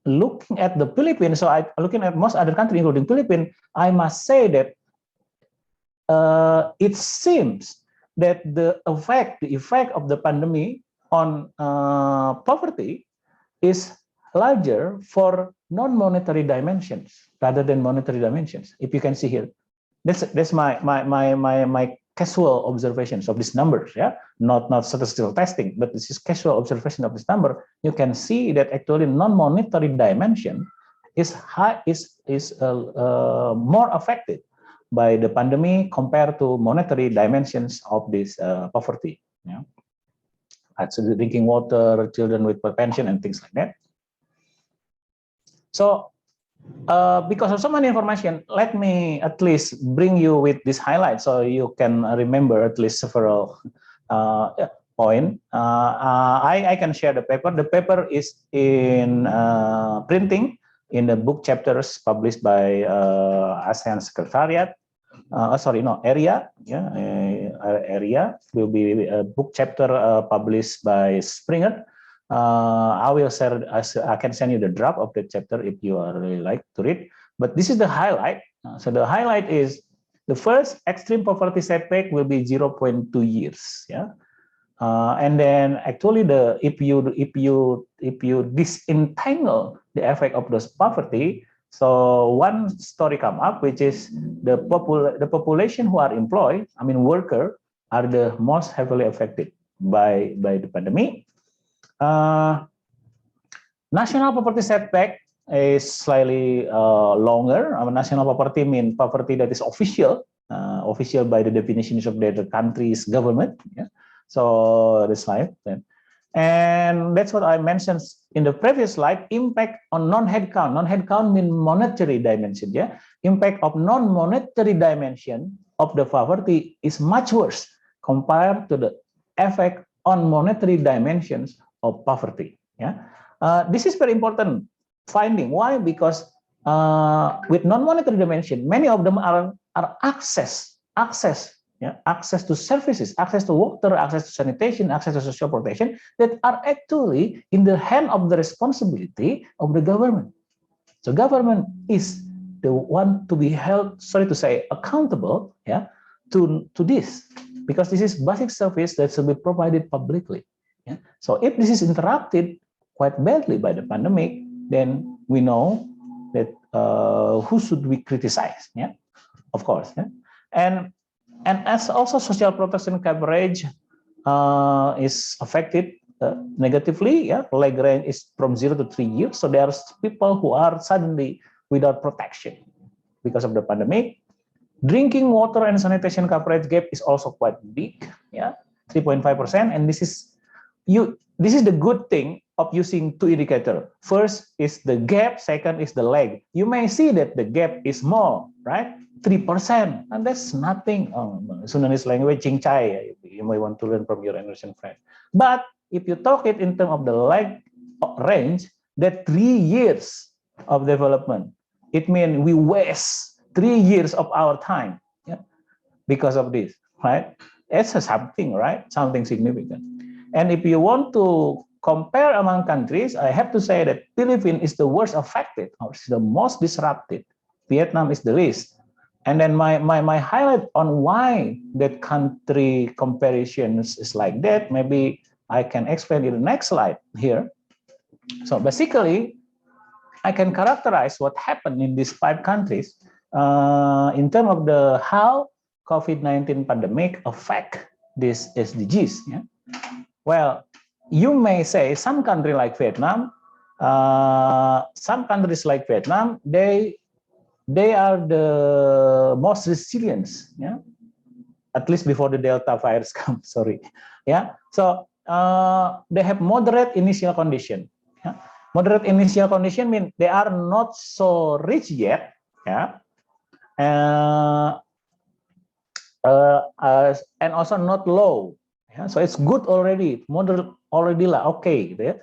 Looking at the Philippines, so looking at most other countries, including Philippines, I must say that it seems that the effect of the pandemic on poverty is larger for non-monetary dimensions rather than monetary dimensions. If you can see here, that's my casual observations of these numbers. Yeah, not statistical testing, but this is casual observation of this number. You can see that actually non-monetary dimension is more affected by the pandemic compared to monetary dimensions of this poverty. Yeah, so drinking water, children with pension, and things like that. So because of so many information, let me at least bring you with this highlight so you can remember at least several points. I can share the paper. The paper is in printing in the book chapters published by ASEAN Secretariat. area. Yeah, area will be a book chapter published by Springer. I will share. I can send you the draft of the chapter if you are really like to read. But this is the highlight. So the highlight is the first extreme poverty setback will be 0.2 years. Yeah. And then actually if you disentangle the effect of those poverty, so one story come up, which is the population who are employed, I mean worker, are the most heavily affected by the pandemic. National poverty setback is slightly longer. National poverty means poverty that is official by the definitions of the country's government. Yeah. So this slide, and that's what I mentioned in the previous slide. Impact on non-headcount. Non-headcount means monetary dimension. Yeah, impact of non-monetary dimension of the poverty is much worse compared to the effect on monetary dimensions of poverty. Yeah, this is very important finding. Why? Because with non-monetary dimension, many of them are access. Yeah, access to services, access to water, access to sanitation, access to social protection that are actually in the hand of the responsibility of the government. So government is the one to be held, sorry to say, accountable, yeah, to this, because this is basic service that should be provided publicly. Yeah. So if this is interrupted quite badly by the pandemic, then we know that who should we criticize? Yeah, of course. Yeah? And as also social protection coverage is affected negatively, yeah, leg range is from 0 to 3 years. So there are people who are suddenly without protection because of the pandemic. Drinking water and sanitation coverage gap is also quite big, yeah, 3.5%. And this is the good thing of using two indicators. First is the gap, second is the lag. You may see that the gap is small, right? 3%, and that's nothing. Sundanese language, cincai, you may want to learn from your Indonesian friend. But if you talk it in terms of the lag range, that 3 years of development, it means we waste 3 years of our time, yeah, because of this, right? It's something, right? Something significant. And if you want to compare among countries, I have to say that Philippines is the worst affected, or is the most disrupted. Vietnam is the least. And then my highlight on why that country comparisons is like that, maybe I can explain in the next slide here. So basically, I can characterize what happened in these 5 countries in terms of the how COVID-19 pandemic affect these SDGs. Yeah? Well, you may say some country like Vietnam, they are the most resilient, yeah, at least before the Delta virus comes. Sorry, yeah. So they have moderate initial condition. Yeah? Moderate initial condition means they are not so rich yet, yeah, and also not low. Yeah? So it's good already, moderate already lah, okay. Yeah?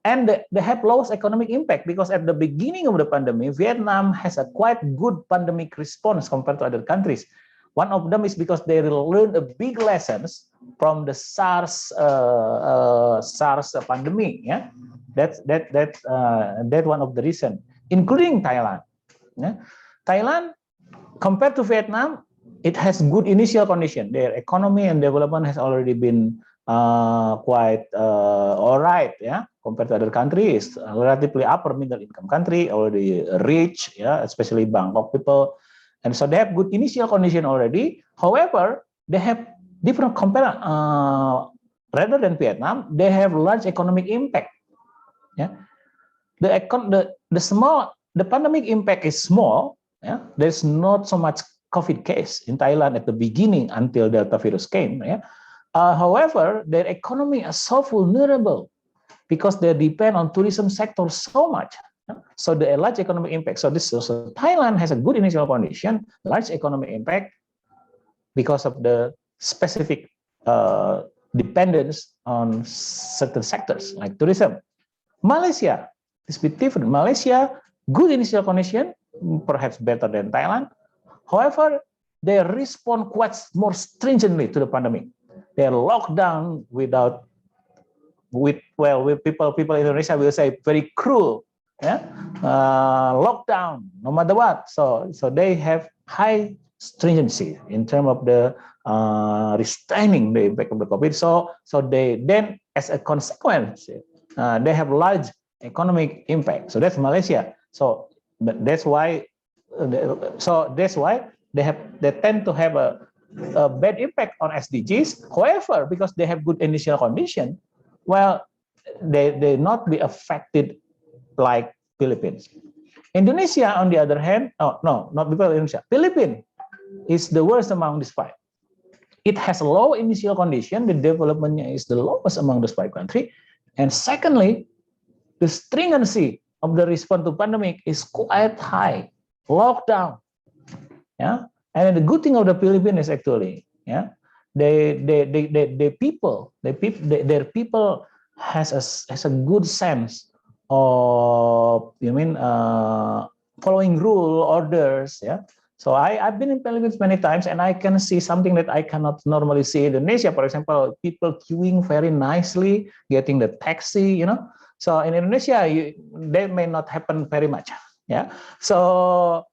And they have lowest economic impact because at the beginning of the pandemic, Vietnam has a quite good pandemic response compared to other countries. One of them is because they learned a big lessons from the SARS pandemic. Yeah, that's one of the reasons, including Thailand. Yeah? Thailand, compared to Vietnam, it has good initial condition. Their economy and development has already been quite all right, yeah, compared to other countries. Relatively upper middle income country, already rich, yeah, especially Bangkok people, and so they have good initial condition already. However, they have different rather than Vietnam, they have large economic impact. Yeah, the pandemic impact is small. Yeah, there's not so much COVID case in Thailand at the beginning until Delta virus came. Yeah. However, their economy is so vulnerable because they depend on tourism sector so much. So the large economic impact. So Thailand has a good initial condition, large economic impact because of the specific dependence on certain sectors like tourism. Malaysia is a bit different. Malaysia, good initial condition, perhaps better than Thailand. However, they respond quite more stringently to the pandemic. They are locked down with people in Indonesia will say very cruel, yeah, lockdown no matter what. So they have high stringency in terms of the restraining the impact of the COVID. So they then, as a consequence, they have large economic impact. So that's Malaysia. So that's why. They tend to have a bad impact on SDGs. However, because they have good initial condition, well, they not be affected like Philippines. Indonesia, on the other hand, not because Indonesia. Philippines is the worst among these five. It has a low initial condition. The development is the lowest among those five countries. And secondly, the stringency of the response to pandemic is quite high. Lockdown, yeah. And the good thing of the Philippines is actually, yeah, their people has a good sense of, following rule orders, yeah. So I've been in Philippines many times, and I can see something that I cannot normally see in Indonesia. For example, people queuing very nicely, getting the taxi, you know. So in Indonesia, that may not happen very much, yeah. So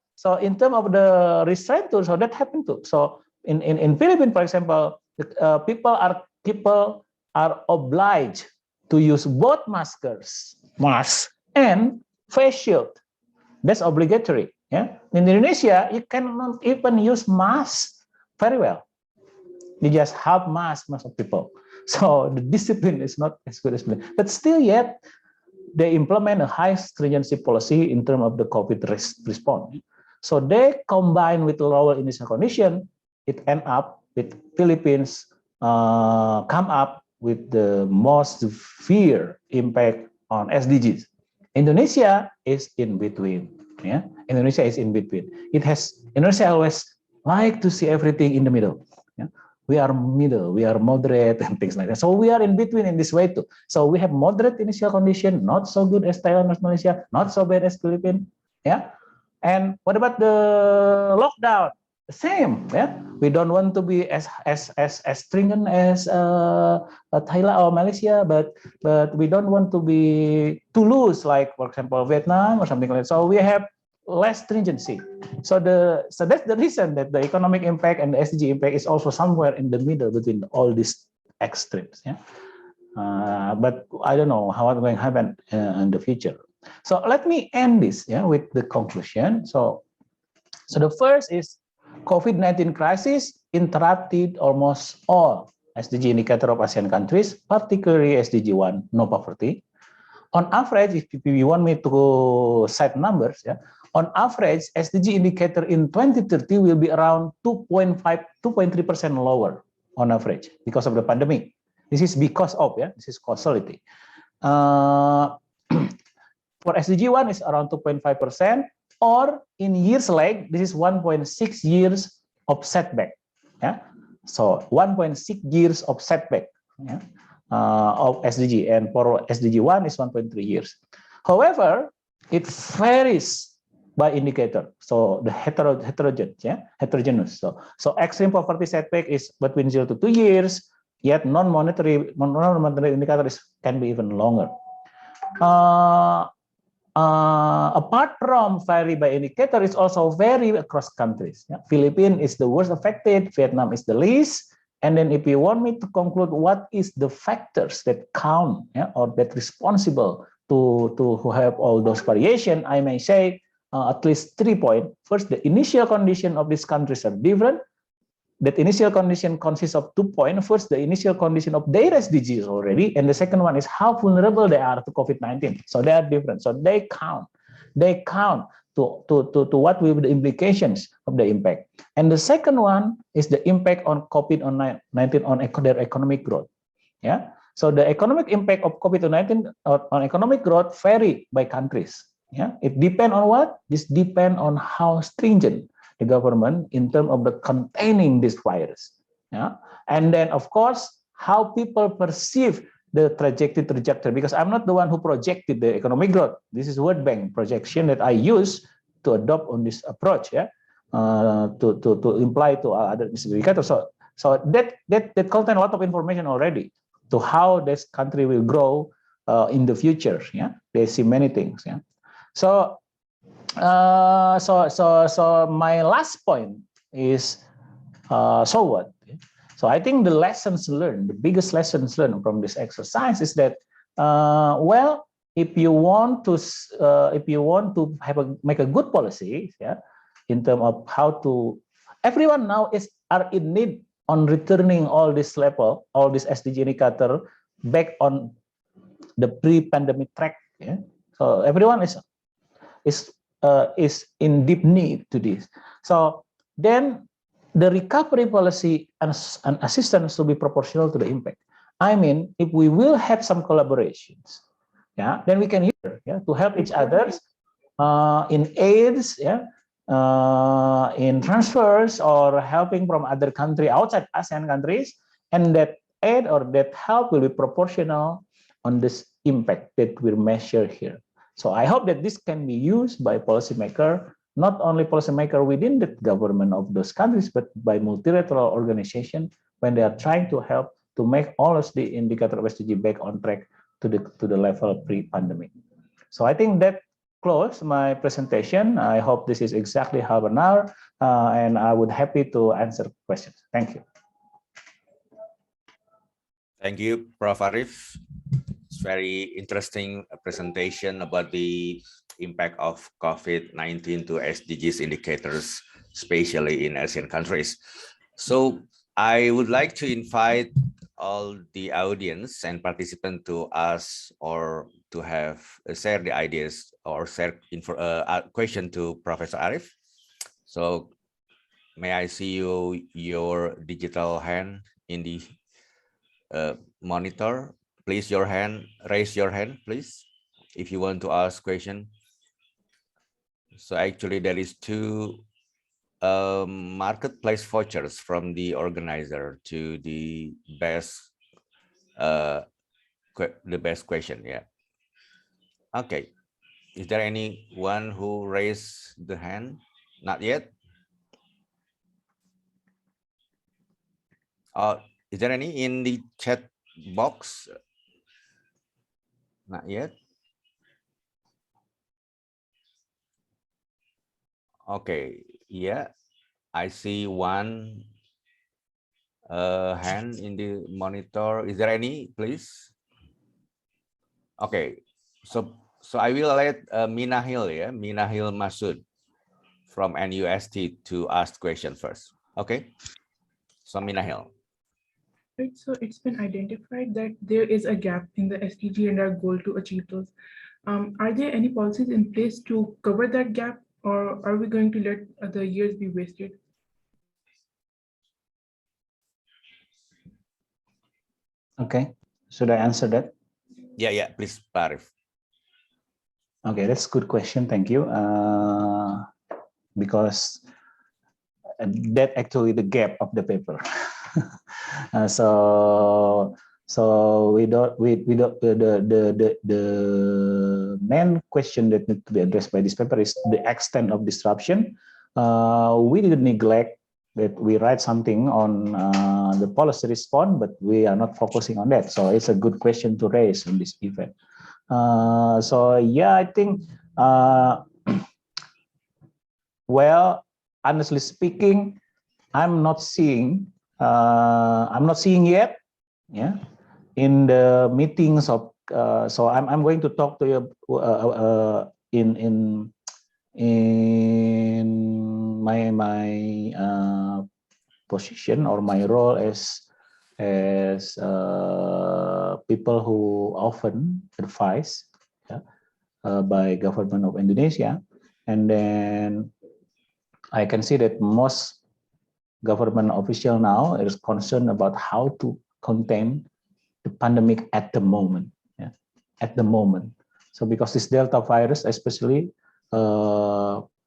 in terms of the restraint tools, so that happened too. So in Philippines, for example, people are obliged to use both masks and face shield. That's obligatory. Yeah. In Indonesia, you cannot even use masks very well. You just have masks, most of people. So the discipline is not as good as Philippines. But still yet, they implement a high stringency policy in terms of the COVID response. So they combine with lower initial condition, it end up with Philippines come up with the most severe impact on SDGs. Indonesia is in between. Yeah, Indonesia is in between. Indonesia always like to see everything in the middle. Yeah? We are middle, we are moderate and things like that. So we are in between in this way too. So we have moderate initial condition, not so good as Thailand or Malaysia, not so bad as Philippines. Yeah. And what about the lockdown? The same, yeah. We don't want to be as stringent as Thailand or Malaysia, but we don't want to be too loose, like for example Vietnam or something like that. So we have less stringency. So that's the reason that the economic impact and the SDG impact is also somewhere in the middle between all these extremes. Yeah. But I don't know how it's going to happen in the future. So let me end this, yeah, with the conclusion. So the first is COVID-19 crisis interrupted almost all SDG indicator of ASEAN countries, particularly SDG 1, no poverty. On average, if you want me to cite numbers, yeah, on average, SDG indicator in 2030 will be around 2.3% lower on average because of the pandemic. This is because of, yeah, this is causality. For SDG 1 is around 2.5%, or in years lag, this is 1.6 years of setback. Yeah, so 1.6 years of setback, yeah, of SDG, and for SDG 1 is 1.3 years. However, it varies by indicator. So the heterogeneous. So extreme poverty setback is between 0 to 2 years. Yet non-monetary indicators can be even longer. Apart from vary by indicator, it's also vary across countries. Yeah? Philippines is the worst affected, Vietnam is the least. And then if you want me to conclude what is the factors that count, yeah, or that responsible to have all those variation, I may say at least 3 points. First, the initial condition of these countries are different. That initial condition consists of 2 points. First, the initial condition of their SDGs already, and the second one is how vulnerable they are to COVID-19. So they are different. So they count. They count to what will be the implications of the impact. And the second one is the impact on COVID-19 on their economic growth. Yeah. So the economic impact of COVID-19 on economic growth vary by countries. Yeah. It depends on what? This depends on how stringent the government in terms of the containing this virus, yeah, and then of course how people perceive the trajectory. Because I'm not the one who projected the economic growth. This is World Bank projection that I use to adopt on this approach, yeah. to imply to other indicators. So that contain a lot of information already to how this country will grow in the future. Yeah, they see many things. Yeah, so my last point is so what? So I think the lessons learned, the biggest lessons learned from this exercise is that well, if you want to make a good policy, yeah, in terms of how to, everyone now are in need on returning all this level, all this SDG indicator back on the pre-pandemic track. Yeah, so everyone is in deep need to this. So then the recovery policy and assistance to be proportional to the impact. I mean, if we will have some collaborations, yeah, then we can hear, yeah, to help each other in aids, yeah, in transfers or helping from other country outside ASEAN countries, and that aid or that help will be proportional on this impact that we measure here. So I hope that this can be used by policymaker, not only policymaker within the government of those countries, but by multilateral organization when they are trying to help to make all of the indicator of SDG back on track to the level pre-pandemic. So I think that close my presentation. I hope this is exactly half an hour, and I would happy to answer questions. Thank you. Thank you, Prof. Arif. It's very interesting presentation about the impact of COVID-19 to SDGs indicators, especially in ASEAN countries. So I would like to invite all the audience and participants to ask or to have share the ideas or share a question to Professor Arif. So may I see your digital hand in the monitor? Please raise your hand, please, if you want to ask question. So actually there is two marketplace vouchers from the organizer to the best question. Yeah. Okay. Is there anyone who raised the hand? Not yet. Is there any in the chat box? Not yet. Okay. Yeah. I see one hand in the monitor. Is there any, please? Okay. So I will let Minahil, yeah, Minahil Masud from NUST to ask question first. Okay. So Minahil. Right, so it's been identified that there is a gap in the SDG and our goal to achieve those. Are there any policies in place to cover that gap, or are we going to let the years be wasted? Okay, should I answer that? Yeah, please, Arif. Okay, that's a good question. Thank you. Because that actually the gap of the paper. So the main question that need to be addressed by this paper is the extent of disruption. We didn't neglect that we write something on the policy response, but we are not focusing on that. So it's a good question to raise on this event. So yeah, I think well, honestly speaking, I'm not seeing yet, yeah, in the meetings of. So I'm going to talk to you in my position or my role as people who often advise, yeah, by government of Indonesia, and then I can see that most government official now is concerned about how to contain the pandemic at the moment. Yeah, at the moment. So because this Delta virus, especially,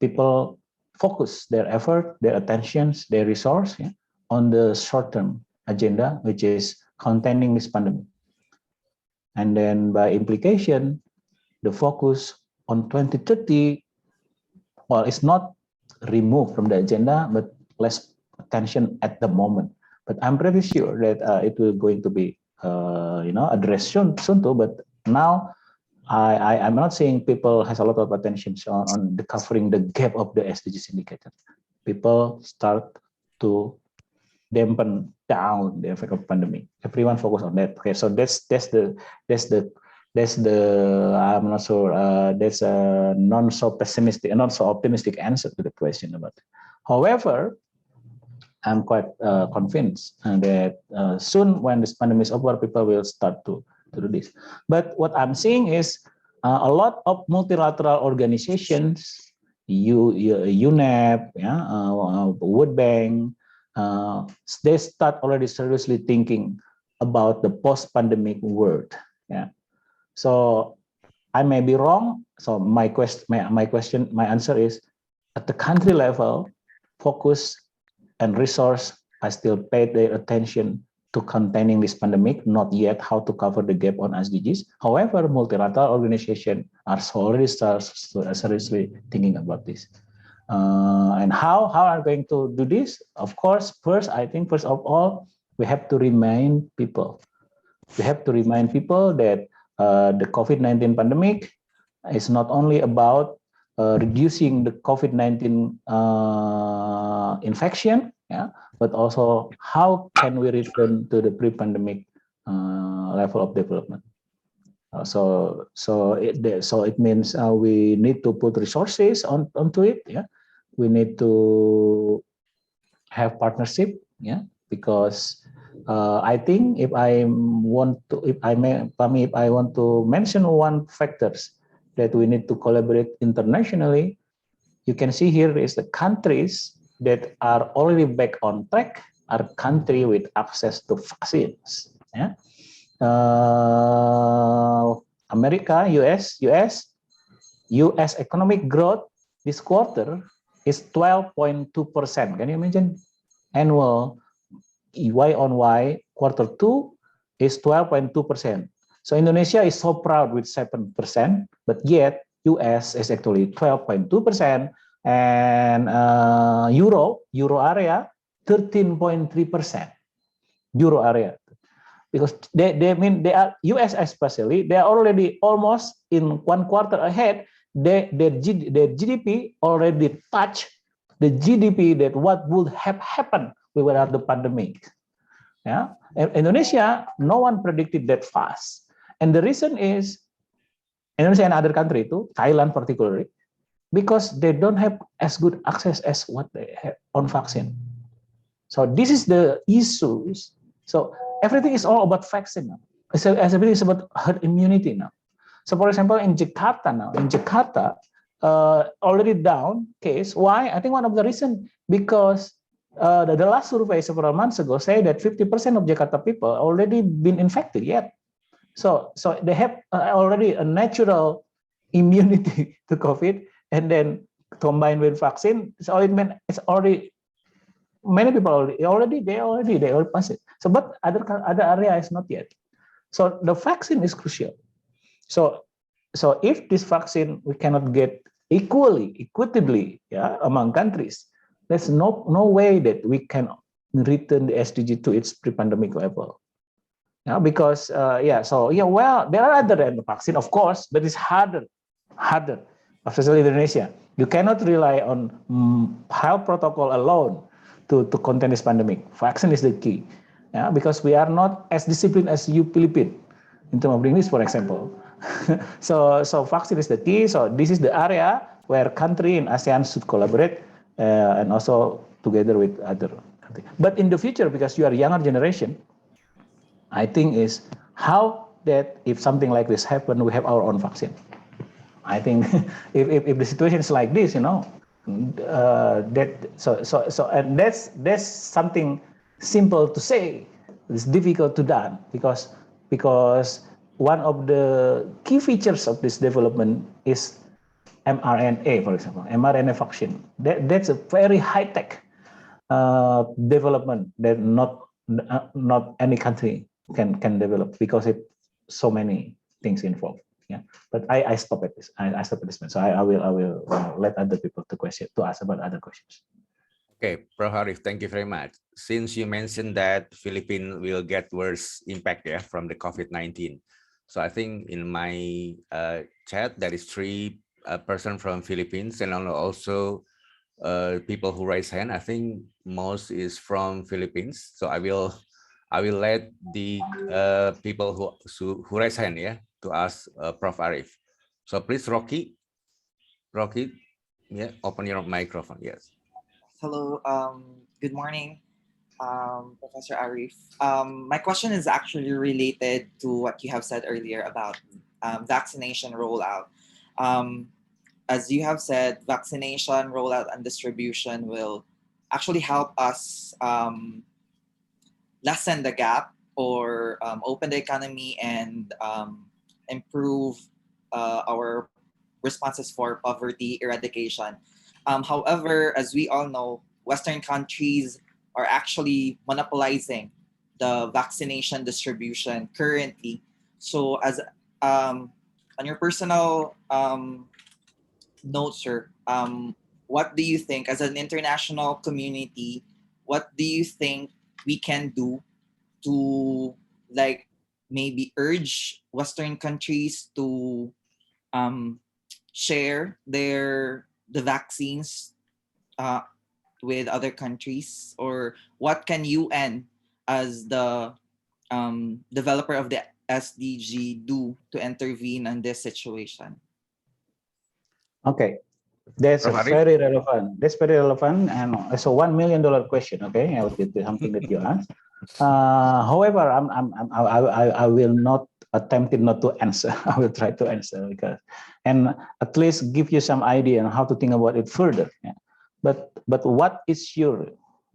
people focus their effort, their attentions, their resource, yeah, on the short-term agenda, which is containing this pandemic. And then by implication, the focus on 2030, well, it's not removed from the agenda, but less attention at the moment. But I'm pretty sure that it will going to be addressed soon too. But now I'm not saying people has a lot of attention on the covering the gap of the SDGs indicator. People start to dampen down the effect of pandemic. Everyone focus on that. Okay, so that's the I'm not sure that's a not so pessimistic, not so optimistic answer to the question about it. However, I'm quite convinced that soon when this pandemic is over, people will start to do this. But what I'm seeing is a lot of multilateral organizations, UNEP, World Bank, they start already seriously thinking about the post-pandemic world. Yeah. So I may be wrong. So my answer is at the country level, focus and resource are still paid their attention to containing this pandemic, not yet how to cover the gap on SDGs. However, multilateral organizations are already seriously thinking about this. And how are we going to do this? Of course, first of all, we have to remind people. We have to remind people that the COVID-19 pandemic is not only about reducing the COVID-19 infection, but also how can we return to the pre-pandemic level of development. So it means we need to put resources onto it. Yeah, we need to have partnership. Yeah, because I think if I want to mention one factors that we need to collaborate internationally, you can see here is the countries that are already back on track are countries with access to vaccines. Yeah. America, US economic growth this quarter is 12.2%. Can you imagine? Annual Y on Y quarter 2 is 12.2%. So Indonesia is so proud with 7%, but yet US is actually 12.2%, and Euro area 13.3%. Euro area, because they are US especially, they are already almost in 1 quarter ahead. Their GDP already touched the GDP that what would have happened without the pandemic. Yeah, Indonesia, no one predicted that fast, and the reason is Indonesia and other country too, Thailand particularly, because they don't have as good access as what they have on vaccine. So this is the issues. So everything is all about vaccine now. So everything is about herd immunity now. So for example, in Jakarta now, already down case. Why? I think one of the reasons because the last survey several months ago say that 50% of Jakarta people already been infected yet. So they have already a natural immunity to COVID, and then combined with vaccine, so it meant it's already many people already pass it. So but other area is not yet. So the vaccine is crucial. So if this vaccine we cannot get equitably, among countries, there's no way that we can return the SDG to its pre-pandemic level. Because there are other than the vaccine, of course, but it's harder, especially in Indonesia. You cannot rely on health protocol alone to contain this pandemic. Vaccine is the key, because we are not as disciplined as you Philippines in terms of English, for example. So vaccine is the key. So this is the area where country in ASEAN should collaborate, and also together with other countries. But in the future, because you are younger generation, I think is how that if something like this happen, we have our own vaccine. I think if the situation is like this, and that's something simple to say. It's difficult to done because one of the key features of this development is mRNA, for example, mRNA vaccine. That's a very high-tech development that not any country can develop because it so many things involved. Yeah, but I stop at this. I stop at this point. So I will let other people to ask about other questions. Okay, Prof Arif, thank you very much. Since you mentioned that Philippines will get worse impact from the COVID-19, so I think in my chat there is 3 person from Philippines and also people who raise hand. I think most is from Philippines, so I will let the people who raise hand to ask Prof Arif. So please, Rocky, open your microphone. Yes. Hello, good morning, Professor Arif. My question is actually related to what you have said earlier about vaccination rollout. As you have said, vaccination rollout and distribution will actually help us lessen the gap or open the economy and improve our responses for poverty eradication. However, as we all know, Western countries are actually monopolizing the vaccination distribution currently. So, as on your personal note, sir, what do you think, as an international community, what do you think we can do to, like, maybe urge Western countries to share the vaccines with other countries, or what can UN as the developer of the SDG do to intervene in this situation? Okay, that's Prof. a Arif? very relevant. That's very relevant, and it's a $1 million question. Okay, something that you asked. However, I will not attempt not to answer. I will try to answer and at least give you some idea on how to think about it further. Yeah. But what is sure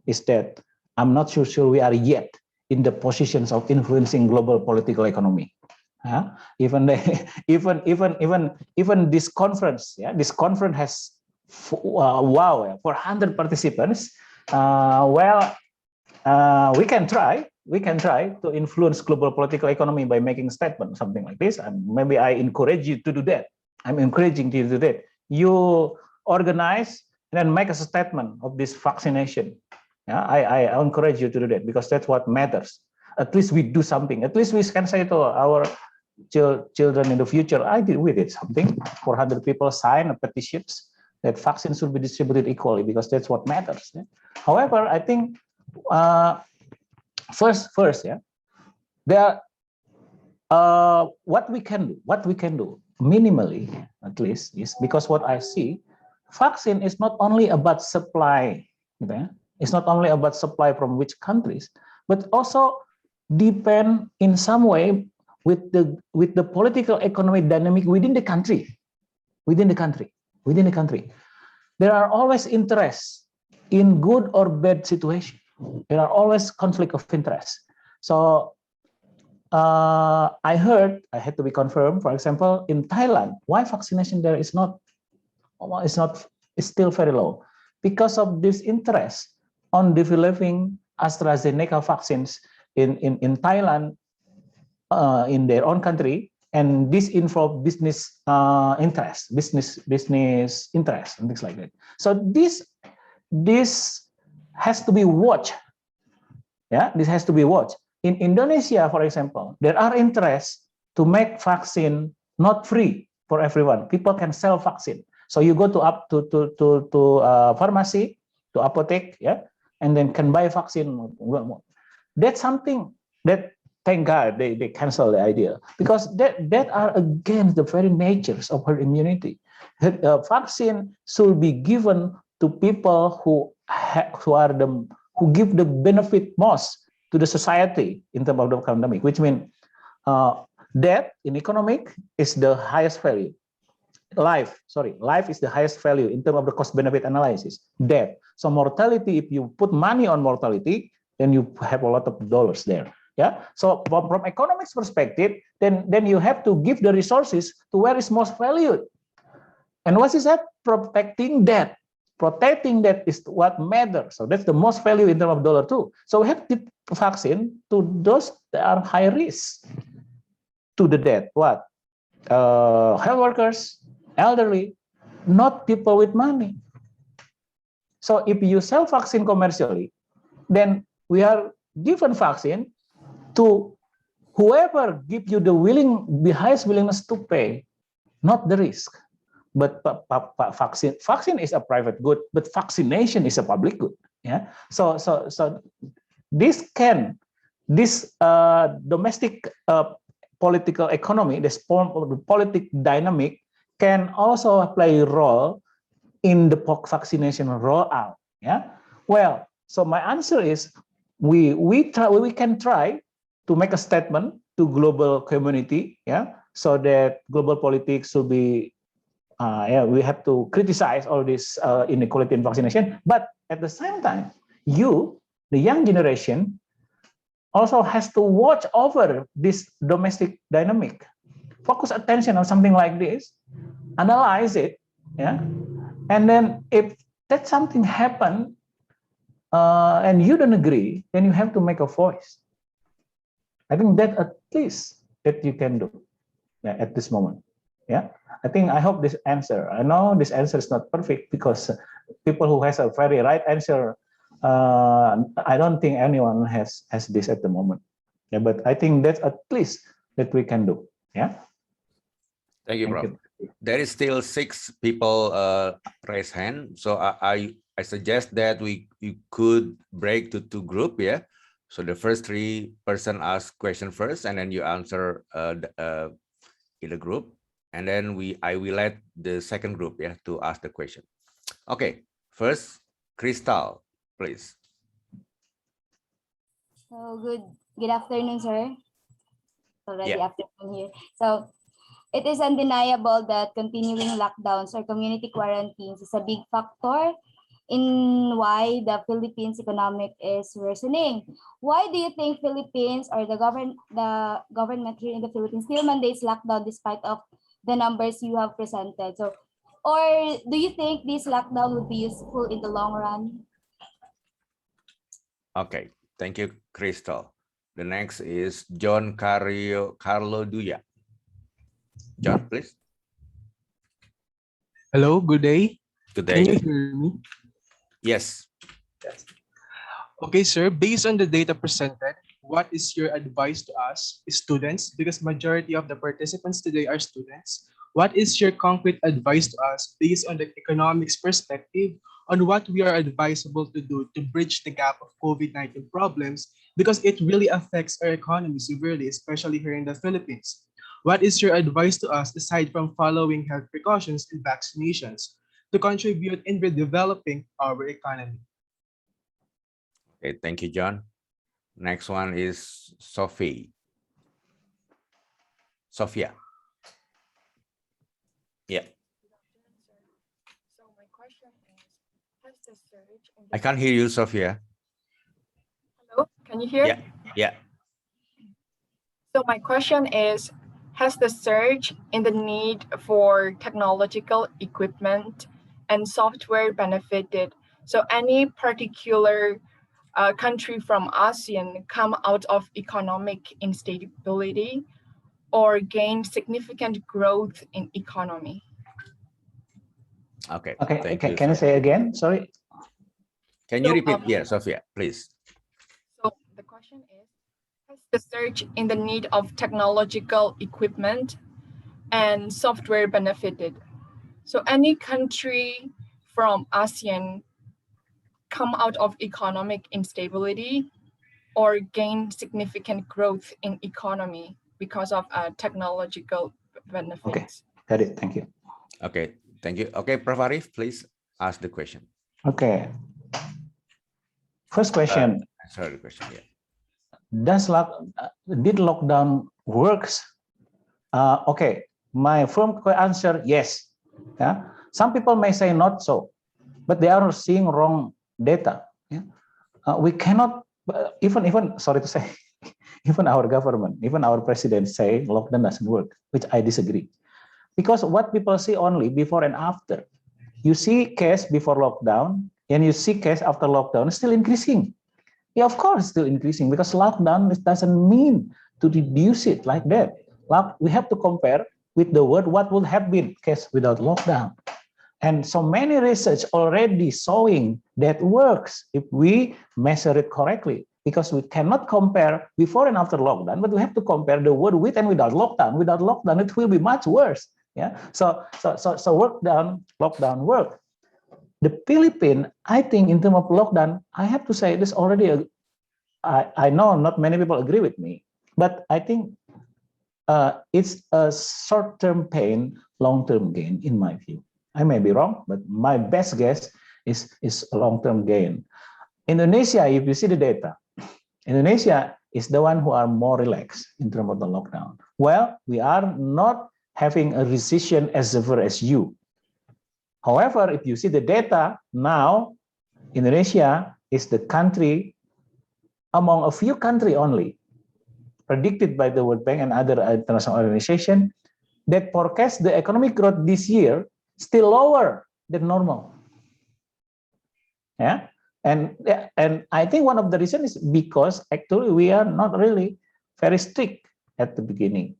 is that I'm not so sure we are yet in the positions of influencing global political economy. Even this conference, this conference has 400 participants. We can try to influence global political economy by making statements, something like this. And maybe I encourage you to do that. I'm encouraging you to do that. You organize and then make a statement of this vaccination. Yeah, I encourage you to do that because that's what matters. At least we do something. At least we can say to our children in the future, we did something. 400 people sign a petitions that vaccines should be distributed equally because that's what matters. Yeah? However, I think first, there what we can do minimally, at least, is because what I see, vaccine is not only about supply. It's not only about supply from which countries, but also depend in some way with the political economic dynamic within the country. There are always interests in good or bad situation. There are always conflict of interest. So I had to be confirmed, for example, in Thailand, why vaccination there is still very low, because of this interest on developing AstraZeneca vaccines in Thailand, in their own country, and this involve business interest, business interest, and things like that. So this has to be watched. Yeah, this has to be watched. In Indonesia, for example, there are interests to make vaccine not free for everyone. People can sell vaccine. So you go to pharmacy, to apotheke, and then can buy vaccine. That's something that, thank God, they cancel the idea, because that are against the very natures of herd immunity. Vaccine should be given to people who give the benefit most to the society in terms of the pandemic, which means death in economic is the highest value. Life is the highest value in terms of the cost-benefit analysis. Death. So mortality, if you put money on mortality, then you have a lot of dollars there. Yeah. So from economics perspective, then you have to give the resources to where is most valued. And what is that? Protecting that. Protecting that is what matters. So that's the most value in terms of dollar too. So we have to give vaccine to those that are high risk to the death. What? health workers, elderly, not people with money. So if you sell vaccine commercially, then we are given vaccine to whoever give you the highest willingness to pay, not the risk. But vaccine is a private good, but vaccination is a public good. Yeah. So this domestic political economy, this politic dynamic can also play a role in the vaccination rollout. Yeah. Well, so my answer is we can try to make a statement to global community. Yeah. So that global politics should be we have to criticize all this inequality in vaccination, but at the same time, the young generation, also has to watch over this domestic dynamic. Focus attention on something like this, analyze it, yeah, and then if that something happen and you don't agree, then you have to make a voice. I think that at least that you can do at this moment. Yeah, I hope this answer. I know this answer is not perfect because people who has a very right answer, I don't think anyone has this at the moment. Yeah, but I think that's at least that we can do. Yeah. Thank you, Prof. There is still 6 people raise hand, so I suggest that we could break to 2 group. Yeah. So the first 3 person ask question first, and then you answer in the group. And then I will let the second group to ask the question. Okay, first, Crystal, please. So good afternoon, sir. Already Yeah. afternoon here. So it is undeniable that continuing lockdowns or community quarantines is a big factor in why the Philippines economic is worsening. Why do you think Philippines or the government here in the Philippines still mandates lockdown despite of the numbers you have presented? So, or do you think this lockdown would be useful in the long run? Okay, thank you, Crystal. The next is John Carlo Duya. John, please. Hello, good day. Good day. Can you hear me? Yes. Okay, sir, based on the data presented, what is your advice to us, students, because majority of the participants today are students? What is your concrete advice to us based on the economics perspective on what we are advisable to do to bridge the gap of COVID-19 problems, because it really affects our economy severely, especially here in the Philippines? What is your advice to us aside from following health precautions and vaccinations to contribute in redeveloping our economy? Okay, thank you, John. Next one is Sophia. Yeah. I can't hear you, Sophia. Hello, can you hear? Yeah. Yeah. So my question is, has the surge in the need for technological equipment and software benefited? So any particular country from ASEAN come out of economic instability or gain significant growth in economy? Okay. Okay. Thank you, Can you say again? Sorry. Can you repeat? Yeah, Sophia, please. So the question is, has the surge in the need of technological equipment and software benefited? So any country from ASEAN come out of economic instability or gain significant growth in economy because of technological benefits? Okay, got it. Thank you. Okay, thank you. Okay, Prof Arif, please ask the question. Okay. First question. Sorry, the question. Yeah. Did lockdown works? Okay, my firm answer, yes. Yeah. Some people may say not so, but they are seeing wrong data. Yeah. We cannot even sorry to say, even our government, even our president say lockdown doesn't work, which I disagree. Because what people see only before and after. You see case before lockdown and you see case after lockdown still increasing. Yeah, of course, still increasing because lockdown doesn't mean to reduce it like that. We have to compare with the word what would have been case without lockdown. And so many research already showing that works if we measure it correctly, because we cannot compare before and after lockdown, but we have to compare the word with and without lockdown. Without lockdown, it will be much worse. Yeah. So lockdown work. The Philippines, I think, in terms of lockdown, I have to say this already. I know not many people agree with me, but I think it's a short-term pain, long-term gain, in my view. I may be wrong, but my best guess is a long-term gain. Indonesia, if you see the data, Indonesia is the one who are more relaxed in terms of the lockdown. Well, we are not having a recession as severe as you. However, if you see the data now, Indonesia is the country among a few countries only, predicted by the World Bank and other international organizations, that forecast the economic growth this year still lower than normal. Yeah, and I think one of the reasons is because actually we are not really very strict at the beginning.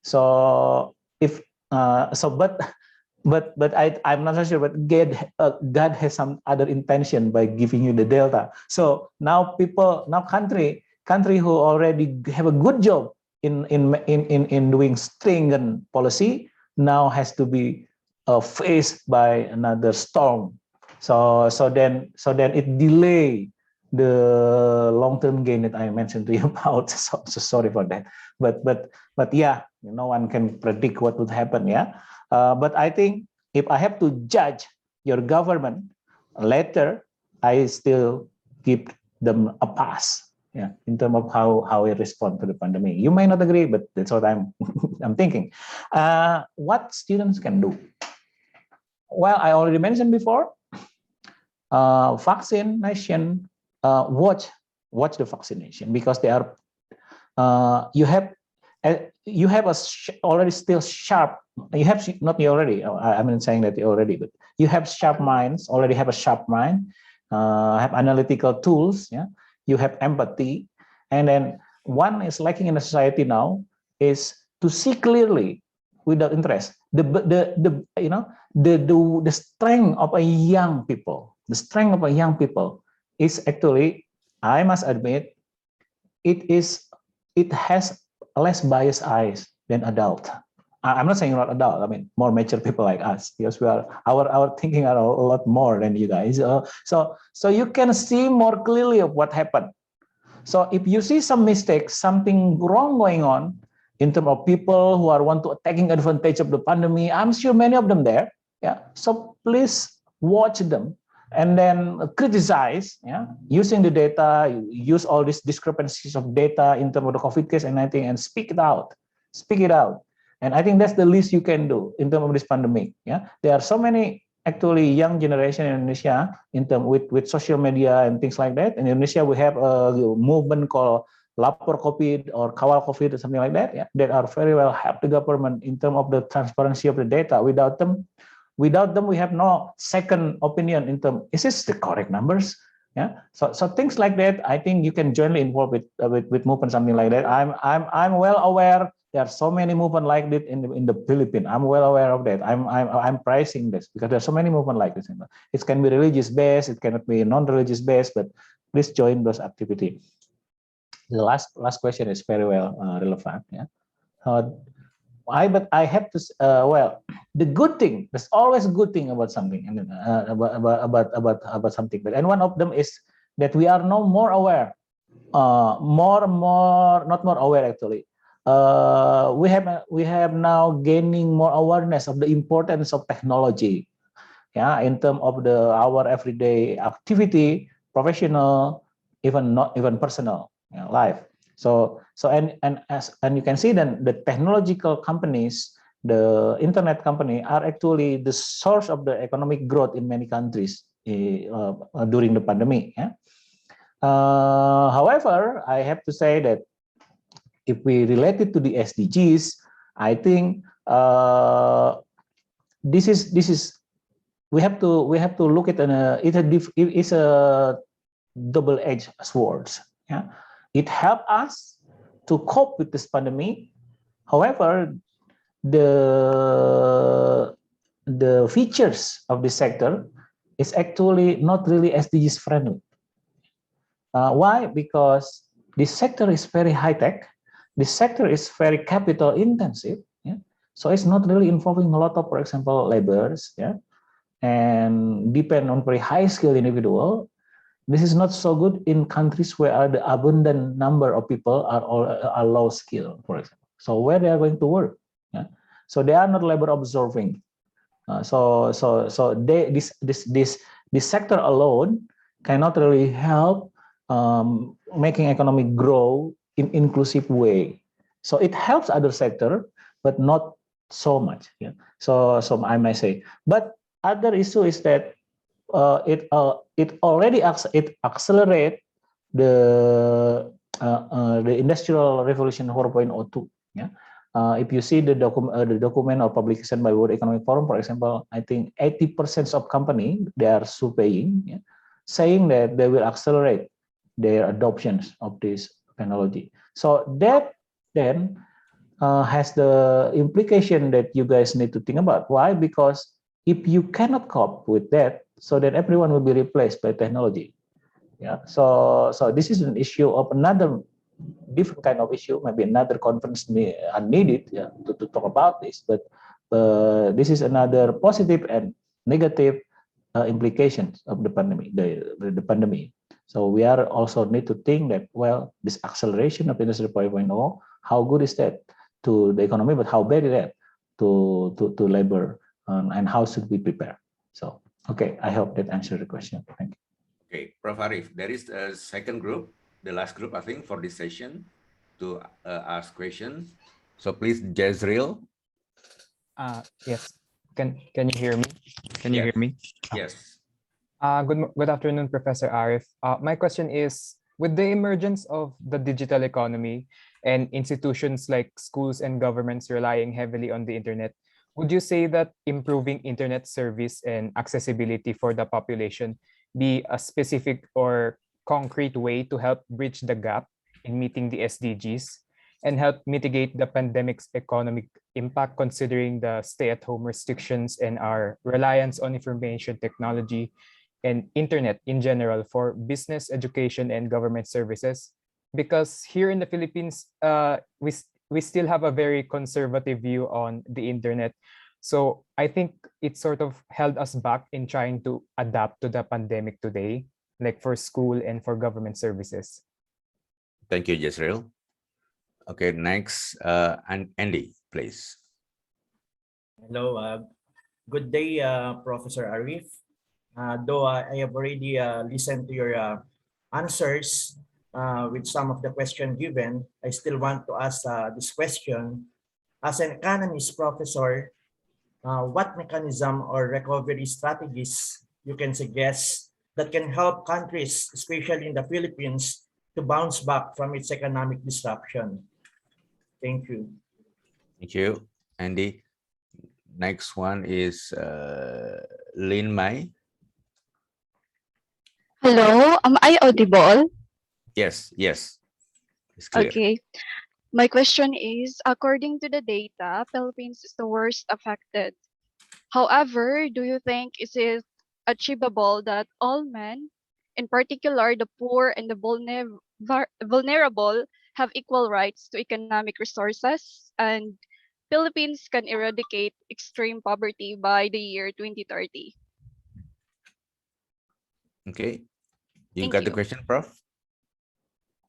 So but I'm not so sure. But God has some other intention by giving you the delta. So now country who already have a good job in doing stringent policy now has to be faced by another storm. So then it delay the long-term gain that I mentioned to you about. So sorry for that. But yeah, no one can predict what would happen. Yeah. But I think if I have to judge your government later, I still give them a pass. Yeah, in terms of how we respond to the pandemic. You may not agree, but that's what I'm I'm thinking. What students can do? Well, I already mentioned before, vaccination. Watch the vaccination, because they are. You have already still sharp. You have not you already. I'm not saying that you already, but you have sharp minds. Already have a sharp mind. Have analytical tools. Yeah. You have empathy, and then one is lacking in the society now is to see clearly without interest. The strength of a young people. The strength of a young people is actually, I must admit, it has less biased eyes than adult. I'm not saying not adult. I mean more mature people like us, because we are our thinking are a lot more than you guys. So you can see more clearly of what happened. So if you see some mistakes, something wrong going on in terms of people who are want to taking advantage of the pandemic, I'm sure many of them there. Yeah. So please watch them and then criticize. Yeah. Using the data, use all these discrepancies of data in terms of the COVID case and everything, and speak it out. Speak it out. And I think that's the least you can do in terms of this pandemic. Yeah, there are so many actually young generation in Indonesia in terms with social media and things like that. In Indonesia, we have a movement called Lapor COVID or Kawal COVID or something like that. Yeah, that are very well help the government in terms of the transparency of the data. Without them, we have no second opinion in terms is this the correct numbers. Yeah, so things like that. I think you can jointly involve with movement something like that. I'm well aware. There are so many movements like this in the Philippines. I'm well aware of that. I'm pricing this because there are so many movements like this. It can be religious based, it cannot be non-religious based, but please join those activities. The last question is very well relevant. Yeah. But I have to well, the good thing. There's always a good thing about something. I mean, about something. But and one of them is that we are now more aware, not more aware actually. We have now gaining more awareness of the importance of technology, yeah, in terms of our everyday activity, professional, even personal life. So and you can see then the technological companies, the internet company are actually the source of the economic growth in many countries during the pandemic. Yeah. However, I have to say that if we relate it to the SDGs, I think this is we have to look at it's a double-edged sword. Yeah, it helped us to cope with this pandemic. However, the features of this sector is actually not really SDGs friendly. Why? Because this sector is very high tech. This sector is very capital intensive. Yeah? So it's not really involving a lot of, for example, laborers. Yeah, and depend on very high skilled individual. This is not so good in countries where the abundant number of people are low skill, for example. So where they are going to work. Yeah? So they are not labor absorbing. So this sector alone cannot really help making economic grow in inclusive way. So it helps other sector, but not so much. Yeah. So I might say, but other issue is that it already accelerate the industrial revolution 4.02. Yeah. If you see the document or publication by World Economic Forum, for example, I think 80% of company they are surveying, yeah, saying that they will accelerate their adoptions of this technology. So that then has the implication that you guys need to think about. Why? Because if you cannot cope with that, so then everyone will be replaced by technology. Yeah. So this is an issue of another different kind of issue. Maybe another conference are needed, yeah, to talk about this. But this is another positive and negative implications of the pandemic. The pandemic. So we are also need to think that, well, this acceleration of Industry 4.0, how good is that to the economy, but how bad is that to labor, and how should we prepare? So, okay, I hope that answered the question. Thank you. Okay, Prof Arif, there is a second group, the last group, I think, for this session to ask questions. So please, Jezreel. Yes. Can you hear me? Can you hear me? Yes. Good afternoon, Professor Arif. My question is, with the emergence of the digital economy and institutions like schools and governments relying heavily on the internet, would you say that improving internet service and accessibility for the population be a specific or concrete way to help bridge the gap in meeting the SDGs and help mitigate the pandemic's economic impact, considering the stay-at-home restrictions and our reliance on information technology and internet in general for business, education, and government services? Because here in the Philippines, we still have a very conservative view on the internet. So I think it sort of held us back in trying to adapt to the pandemic today, like for school and for government services. Thank you, Jezreel. Okay, next, Andy, please. Hello, good day, Professor Arif. Though I have already listened to your answers with some of the questions given, I still want to ask this question. As an economist professor, what mechanism or recovery strategies you can suggest that can help countries, especially in the Philippines, to bounce back from its economic disruption? Thank you. Thank you, Andy. Next one is Lin Mai. Hello, am I audible? Yes, yes. It's clear. Okay. My question is, according to the data, Philippines is the worst affected. However, do you think is it achievable that all men, in particular the poor and the vulnerable, have equal rights to economic resources, and Philippines can eradicate extreme poverty by the year 2030? Okay, you Thank got the you. question, Prof?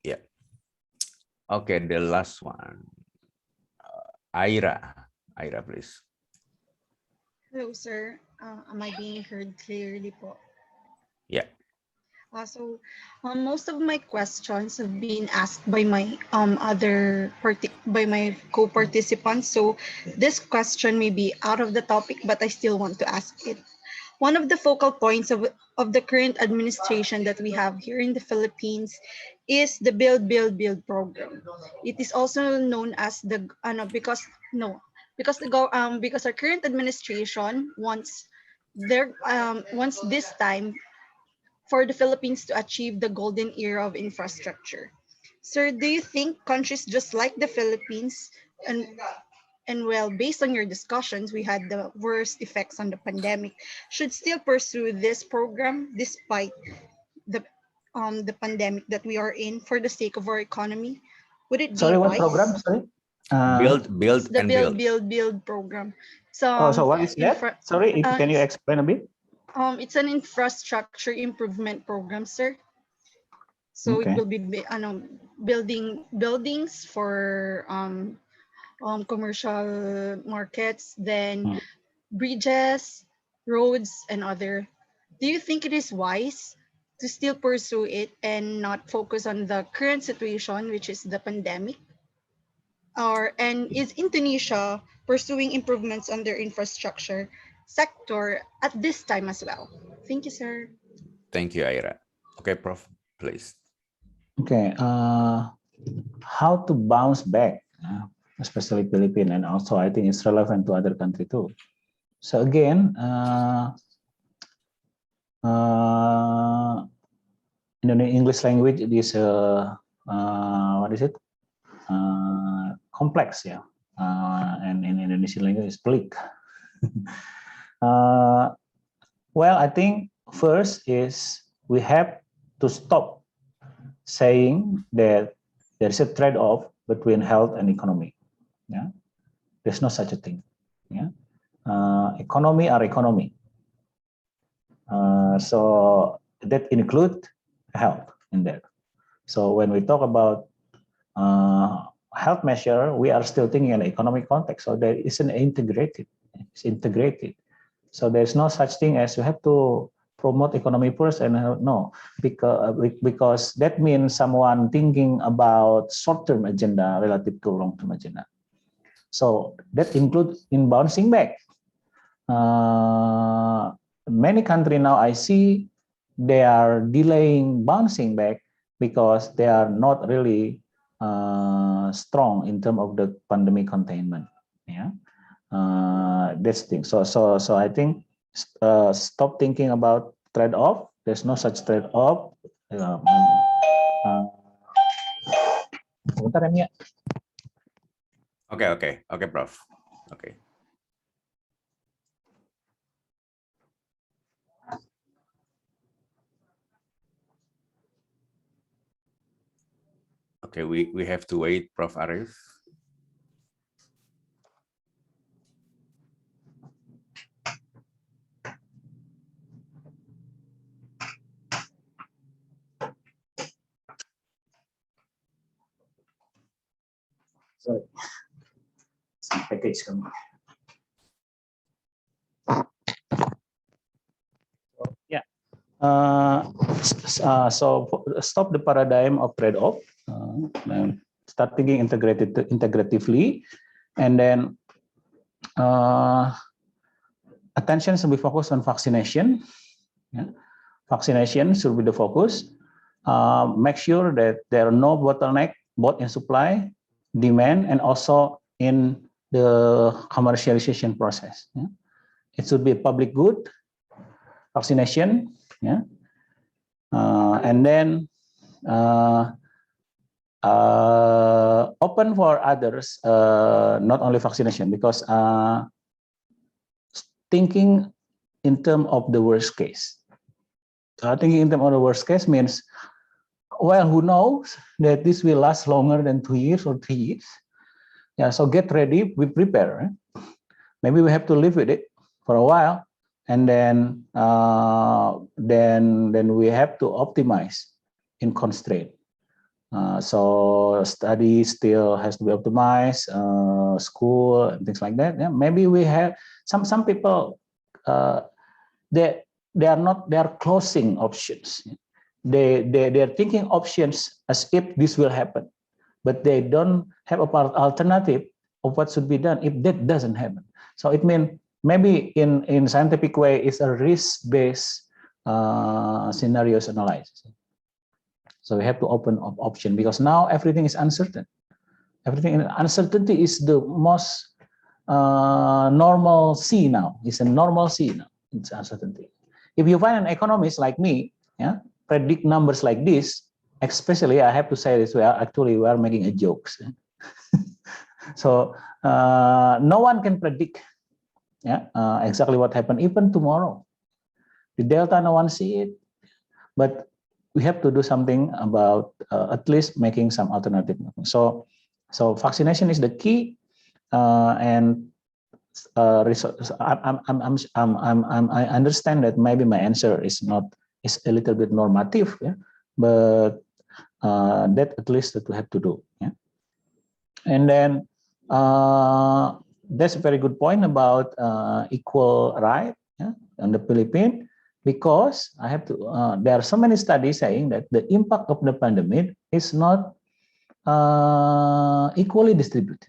Yeah. Okay, the last one. Ira, please. Hello, sir. Am I being heard clearly po? Yeah. Most of my questions have been asked by my co-participants. So this question may be out of the topic, but I still want to ask it. One of the focal points of the current administration that we have here in the Philippines is the Build program. It is also known as the because our current administration wants this time for the Philippines to achieve the golden era of infrastructure. Sir, do you think countries just like the Philippines and and well, based on your discussions, we had the worst effects on the pandemic, should still pursue this program despite the pandemic that we are in for the sake of our economy? Would it be Sorry, what wise? program? Sorry. It's the and build program. So So what is that? Sorry, can you explain a bit? It's an infrastructure improvement program, sir. So it Okay. will be building buildings for commercial markets, then bridges, roads, and other. Do you think it is wise to still pursue it and not focus on the current situation, which is the pandemic? And is Indonesia pursuing improvements on their infrastructure sector at this time as well? Thank you, sir. Thank you, Ira. Okay, Prof, please. Okay. How to bounce back, especially Philippines, and also I think it's relevant to other countries too. So again, in the English language, it is what is it? Complex, yeah. And in Indonesian language, it's pelik. Well, I think first is we have to stop saying that there is a trade-off between health and economy. Yeah, there's no such a thing. Yeah, economy are economy. So that include health in there. So when we talk about health measure, we are still thinking in an economic context. So there isn't integrated. It's integrated. So there's no such thing as you have to promote economy first and no, because that means someone thinking about short-term agenda relative to long-term agenda. So that includes in bouncing back. Many countries now I see they are delaying bouncing back because they are not really strong in terms of the pandemic containment. Yeah, that's the thing. So I think stop thinking about trade-off. There's no such trade-off. Okay, Prof. Okay. Okay, we have to wait, Prof. Arif. Sorry, some package coming. Yeah. So stop the paradigm of trade-off. Start thinking integratively, and then attention should be focused on vaccination. Yeah. Vaccination should be the focus. Make sure that there are no bottleneck both in supply, demand, and also in the commercialization process. Yeah. It should be a public good, vaccination. Yeah. And then open for others, not only vaccination, because thinking in terms of the worst case. Thinking in terms of the worst case means, well, who knows that this will last longer than 2 years or 3 years. Yeah, so get ready, we prepare. Right? Maybe we have to live with it for a while, and then we have to optimize in constraint. So study still has to be optimized, school and things like that. Yeah, maybe we have some people they are closing options. They're thinking options as if this will happen, but they don't have a alternative of what should be done if that doesn't happen. So it means maybe in scientific way it's a risk-based scenarios analysis. So we have to open up option because now everything is uncertain. Uncertainty is the most normal C now. It's a normal C now. It's uncertainty. If you find an economist like me, yeah, predict numbers like this, especially I have to say this, we are making a jokes. So no one can predict exactly what happened even tomorrow. The Delta, no one see it, but we have to do something about at least making some alternative. So vaccination is the key, and I understand that maybe my answer is a little bit normative, but that at least that we have to do. And then that's a very good point about equal right on the Philippines, because I have to. There are so many studies saying that the impact of the pandemic is not equally distributed.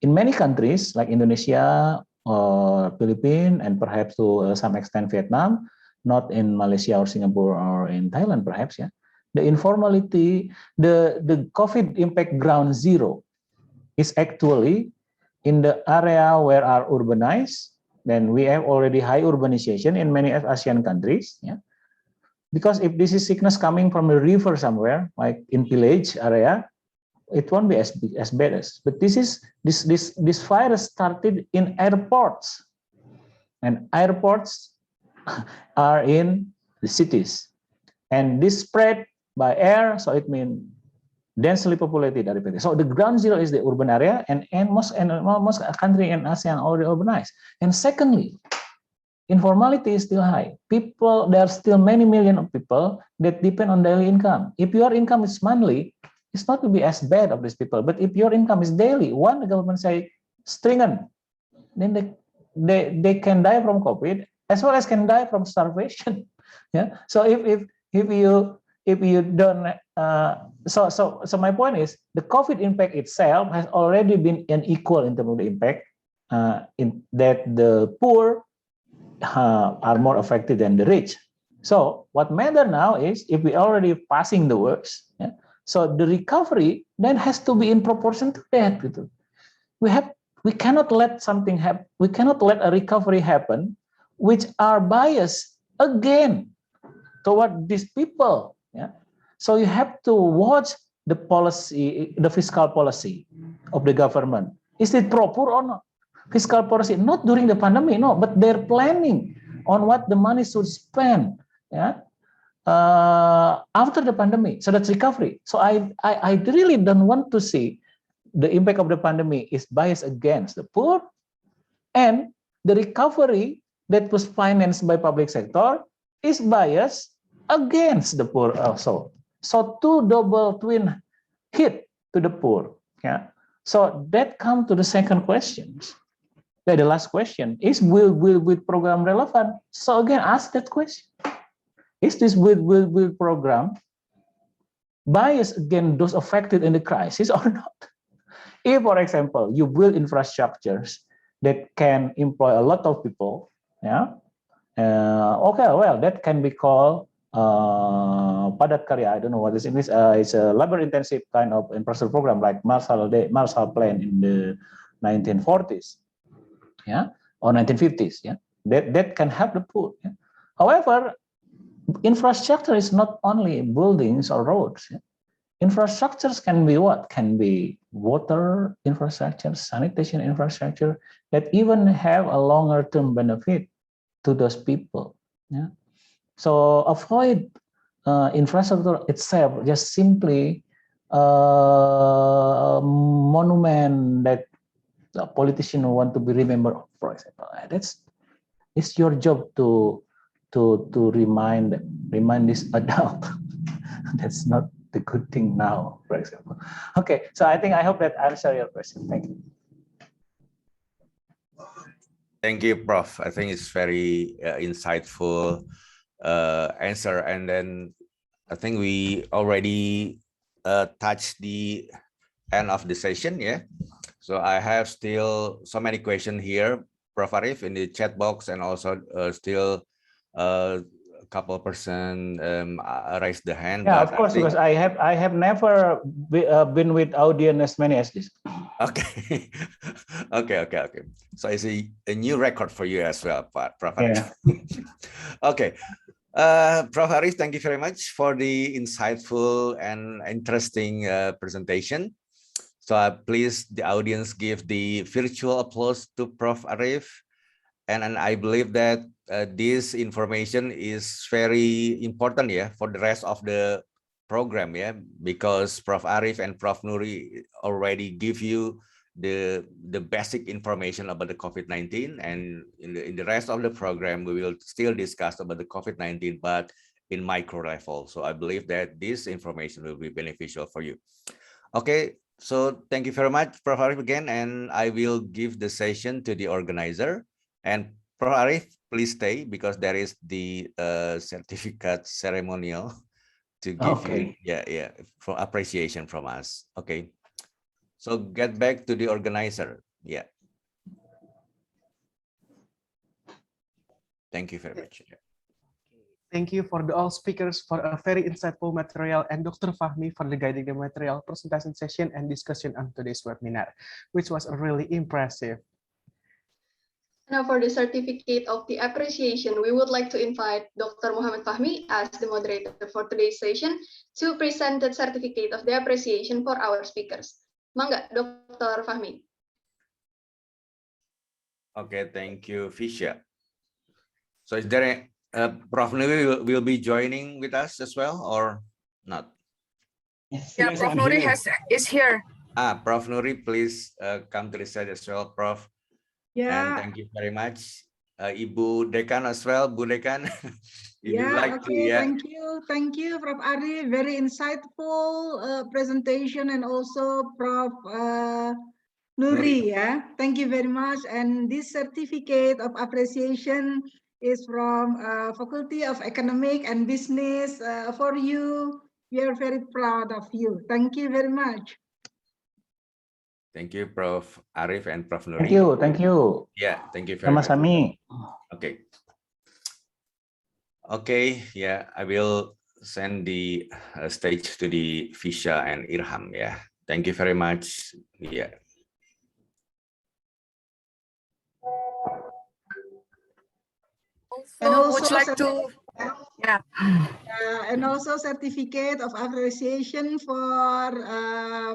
In many countries like Indonesia or Philippines, and perhaps to some extent Vietnam, not in Malaysia or Singapore or in Thailand, perhaps. The informality, the COVID impact ground zero is actually in the area where are urbanized. Then we have already high urbanization in many ASEAN countries. Because if this is sickness coming from a river somewhere, like in village area, it won't be as bad as. But this virus started in airports, and airports are in the cities, and this spread by air. So it means densely populated area. So the ground zero is the urban area, and most country in ASEAN already urbanized. And secondly, informality is still high. People, there are still many million of people that depend on daily income. If your income is monthly, it's not to be as bad of these people. But if your income is daily, one, the government say stringent, then they can die from COVID as well as can die from starvation. So if you don't, so my point is the COVID impact itself has already been unequal in terms of the impact, in that the poor are more affected than the rich. So what matters now is if we already passing the worst, so the recovery then has to be in proportion to that. We cannot let something happen. We cannot let a recovery happen which are biased again toward these people. So you have to watch the policy, the fiscal policy of the government. Is it proper or not? Fiscal policy, not during the pandemic, no, but they're planning on what the money should spend after the pandemic. So that's recovery. So I really don't want to see the impact of the pandemic is biased against the poor, and the recovery that was financed by public sector is biased against the poor also. So two double twin hit to the poor. So that comes to the second question. The last question is, will program relevant? So again, ask that question. Is this will program biased against those affected in the crisis or not? If, for example, you build infrastructures that can employ a lot of people, okay, well, that can be called padat karya. I don't know what this is. It's a labor-intensive kind of infrastructure program like Marshall Plan in the 1940s, or 1950s. That can help the poor. However, infrastructure is not only buildings or roads. Infrastructures can be what? Can be water infrastructure, sanitation infrastructure that even have a longer term benefit to those people. So avoid infrastructure itself just simply a monument that a politician want to be remembered, for example. It's your job to remind this adult. That's not the good thing now, for example. Okay, so I hope that answer your question. Thank you. Thank you, Prof. I think it's very insightful answer. And then I think we already touched the end of the session. So I have still so many questions here, Prof. Arif, in the chat box, and also still a couple of person raised the hand. Yeah, of course, because I have never been with audience as many as this. Okay. Okay. So it's a new record for you as well, Prof. Arif. Okay. Prof. Arif, thank you very much for the insightful and interesting presentation. So please, the audience, give the virtual applause to Prof. Arif. And I believe that this information is very important, yeah, for the rest of the program, yeah, because Prof. Arif and Prof. Nuri already give you the basic information about the COVID-19, and in the rest of the program we will still discuss about the COVID-19, but in micro level. So I believe that this information will be beneficial for you. Okay, so thank you very much, Prof. Arif, again, and I will give the session to the organizer. And Prof. Arif, please stay because there is the certificate ceremonial to give you, for appreciation from us. Okay, so get back to the organizer. Yeah. Thank you very much. Thank you for all speakers for a very insightful material, and Dr. Fahmi for the guiding the material presentation session and discussion on today's webinar, which was really impressive. Now for the certificate of the appreciation, we would like to invite Dr. Muhammad Fahmi as the moderator for today's session to present the certificate of the appreciation for our speakers. Mangga, Dr. Fahmi. Okay, thank you, Fisher. So is there a Prof. Nuri will be joining with us as well or not? Yeah, Prof. Nuri is here. Prof. Nuri, please come to the side as well, Prof. Yeah. And thank you very much. Ibu Dekan as well, Bu Dekan. Thank you, Prof. Ari. Very insightful presentation, and also Prof. Nuri. Yeah, thank you very much. And this certificate of appreciation is from Faculty of Economic and Business for you. We are very proud of you. Thank you very much. Thank you, Prof. Arif and Prof. Nuri. Thank you. Yeah, thank you very much. Sama-sama. Okay. Okay, yeah, I will send the stage to the Fisha and Irham. Yeah, thank you very much. Yeah. Also, would you like to? Yeah. And also certificate of appreciation for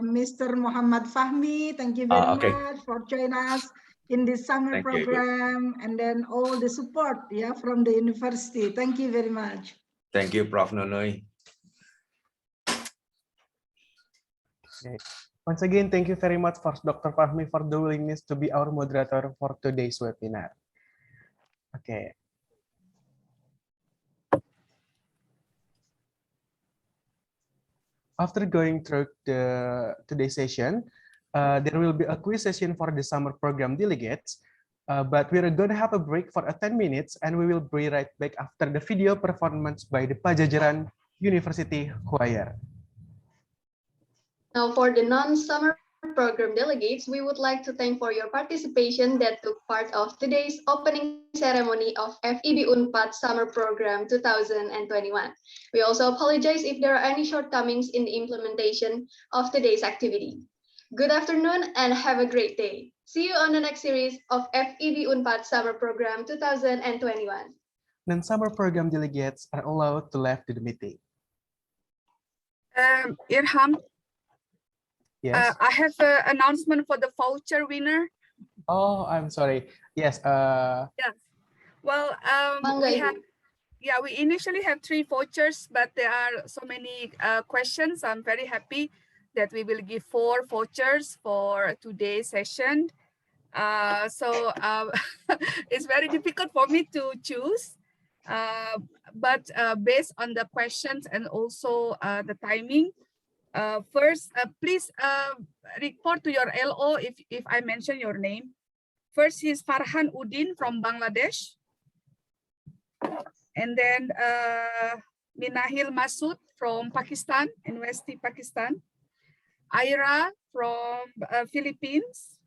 Mr. Muhammad Fahmi. Thank you very much for joining us in this summer program, and then all the support from the university. Thank you very much. Thank you, Prof. Nuri. Okay. Once again, thank you very much for Dr. Fahmi for the willingness to be our moderator for today's webinar. Okay. After going through today's session, there will be a quiz session for the summer program delegates, but we're going to have a break for 10 minutes, and we will be right back after the video performance by the Pajajaran University Choir. Now for the non-summer program delegates, we would like to thank for your participation that took part of today's opening ceremony of Feb Unpad Summer Program 2021. We also apologize if there are any shortcomings in the implementation of today's activity. Good afternoon and have a great day. See you on the next series of Feb Unpad Summer Program 2021. Non-summer program delegates are allowed to leave the meeting. Irham, yes. I have an announcement for the voucher winner. Oh, I'm sorry. Yes. Yes. Well, we initially have 3 vouchers, but there are so many questions. I'm very happy that we will give 4 vouchers for today's session. It's very difficult for me to choose. But based on the questions and also the timing, first, please report to your LO if I mention your name. First is Farhan Udin from Bangladesh. And then Minahil Masud from Pakistan, University Pakistan. Ira from Philippines.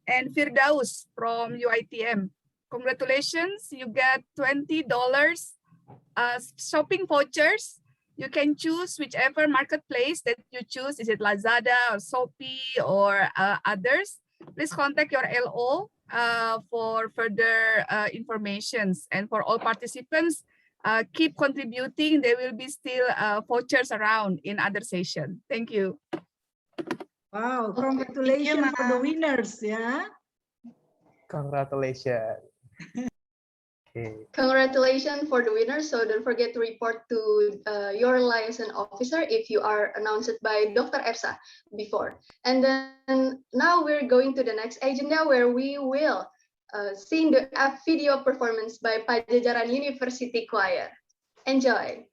And Firdaus from UITM. Congratulations, you get $20 shopping vouchers. You can choose whichever marketplace that you choose. Is it Lazada or Shopee or others? Please contact your LO for further informations. And for all participants, keep contributing. There will be still vouchers around in other sessions. Thank you. Wow, Okay, thank you, congratulations for the ma'am. winners, yeah. Congratulations. Okay. Congratulations for the winners. So don't forget to report to your liaison officer if you are announced by Dr. Efsa before. And then now we're going to the next agenda where we will sing the video performance by Pajajaran University Choir. Enjoy.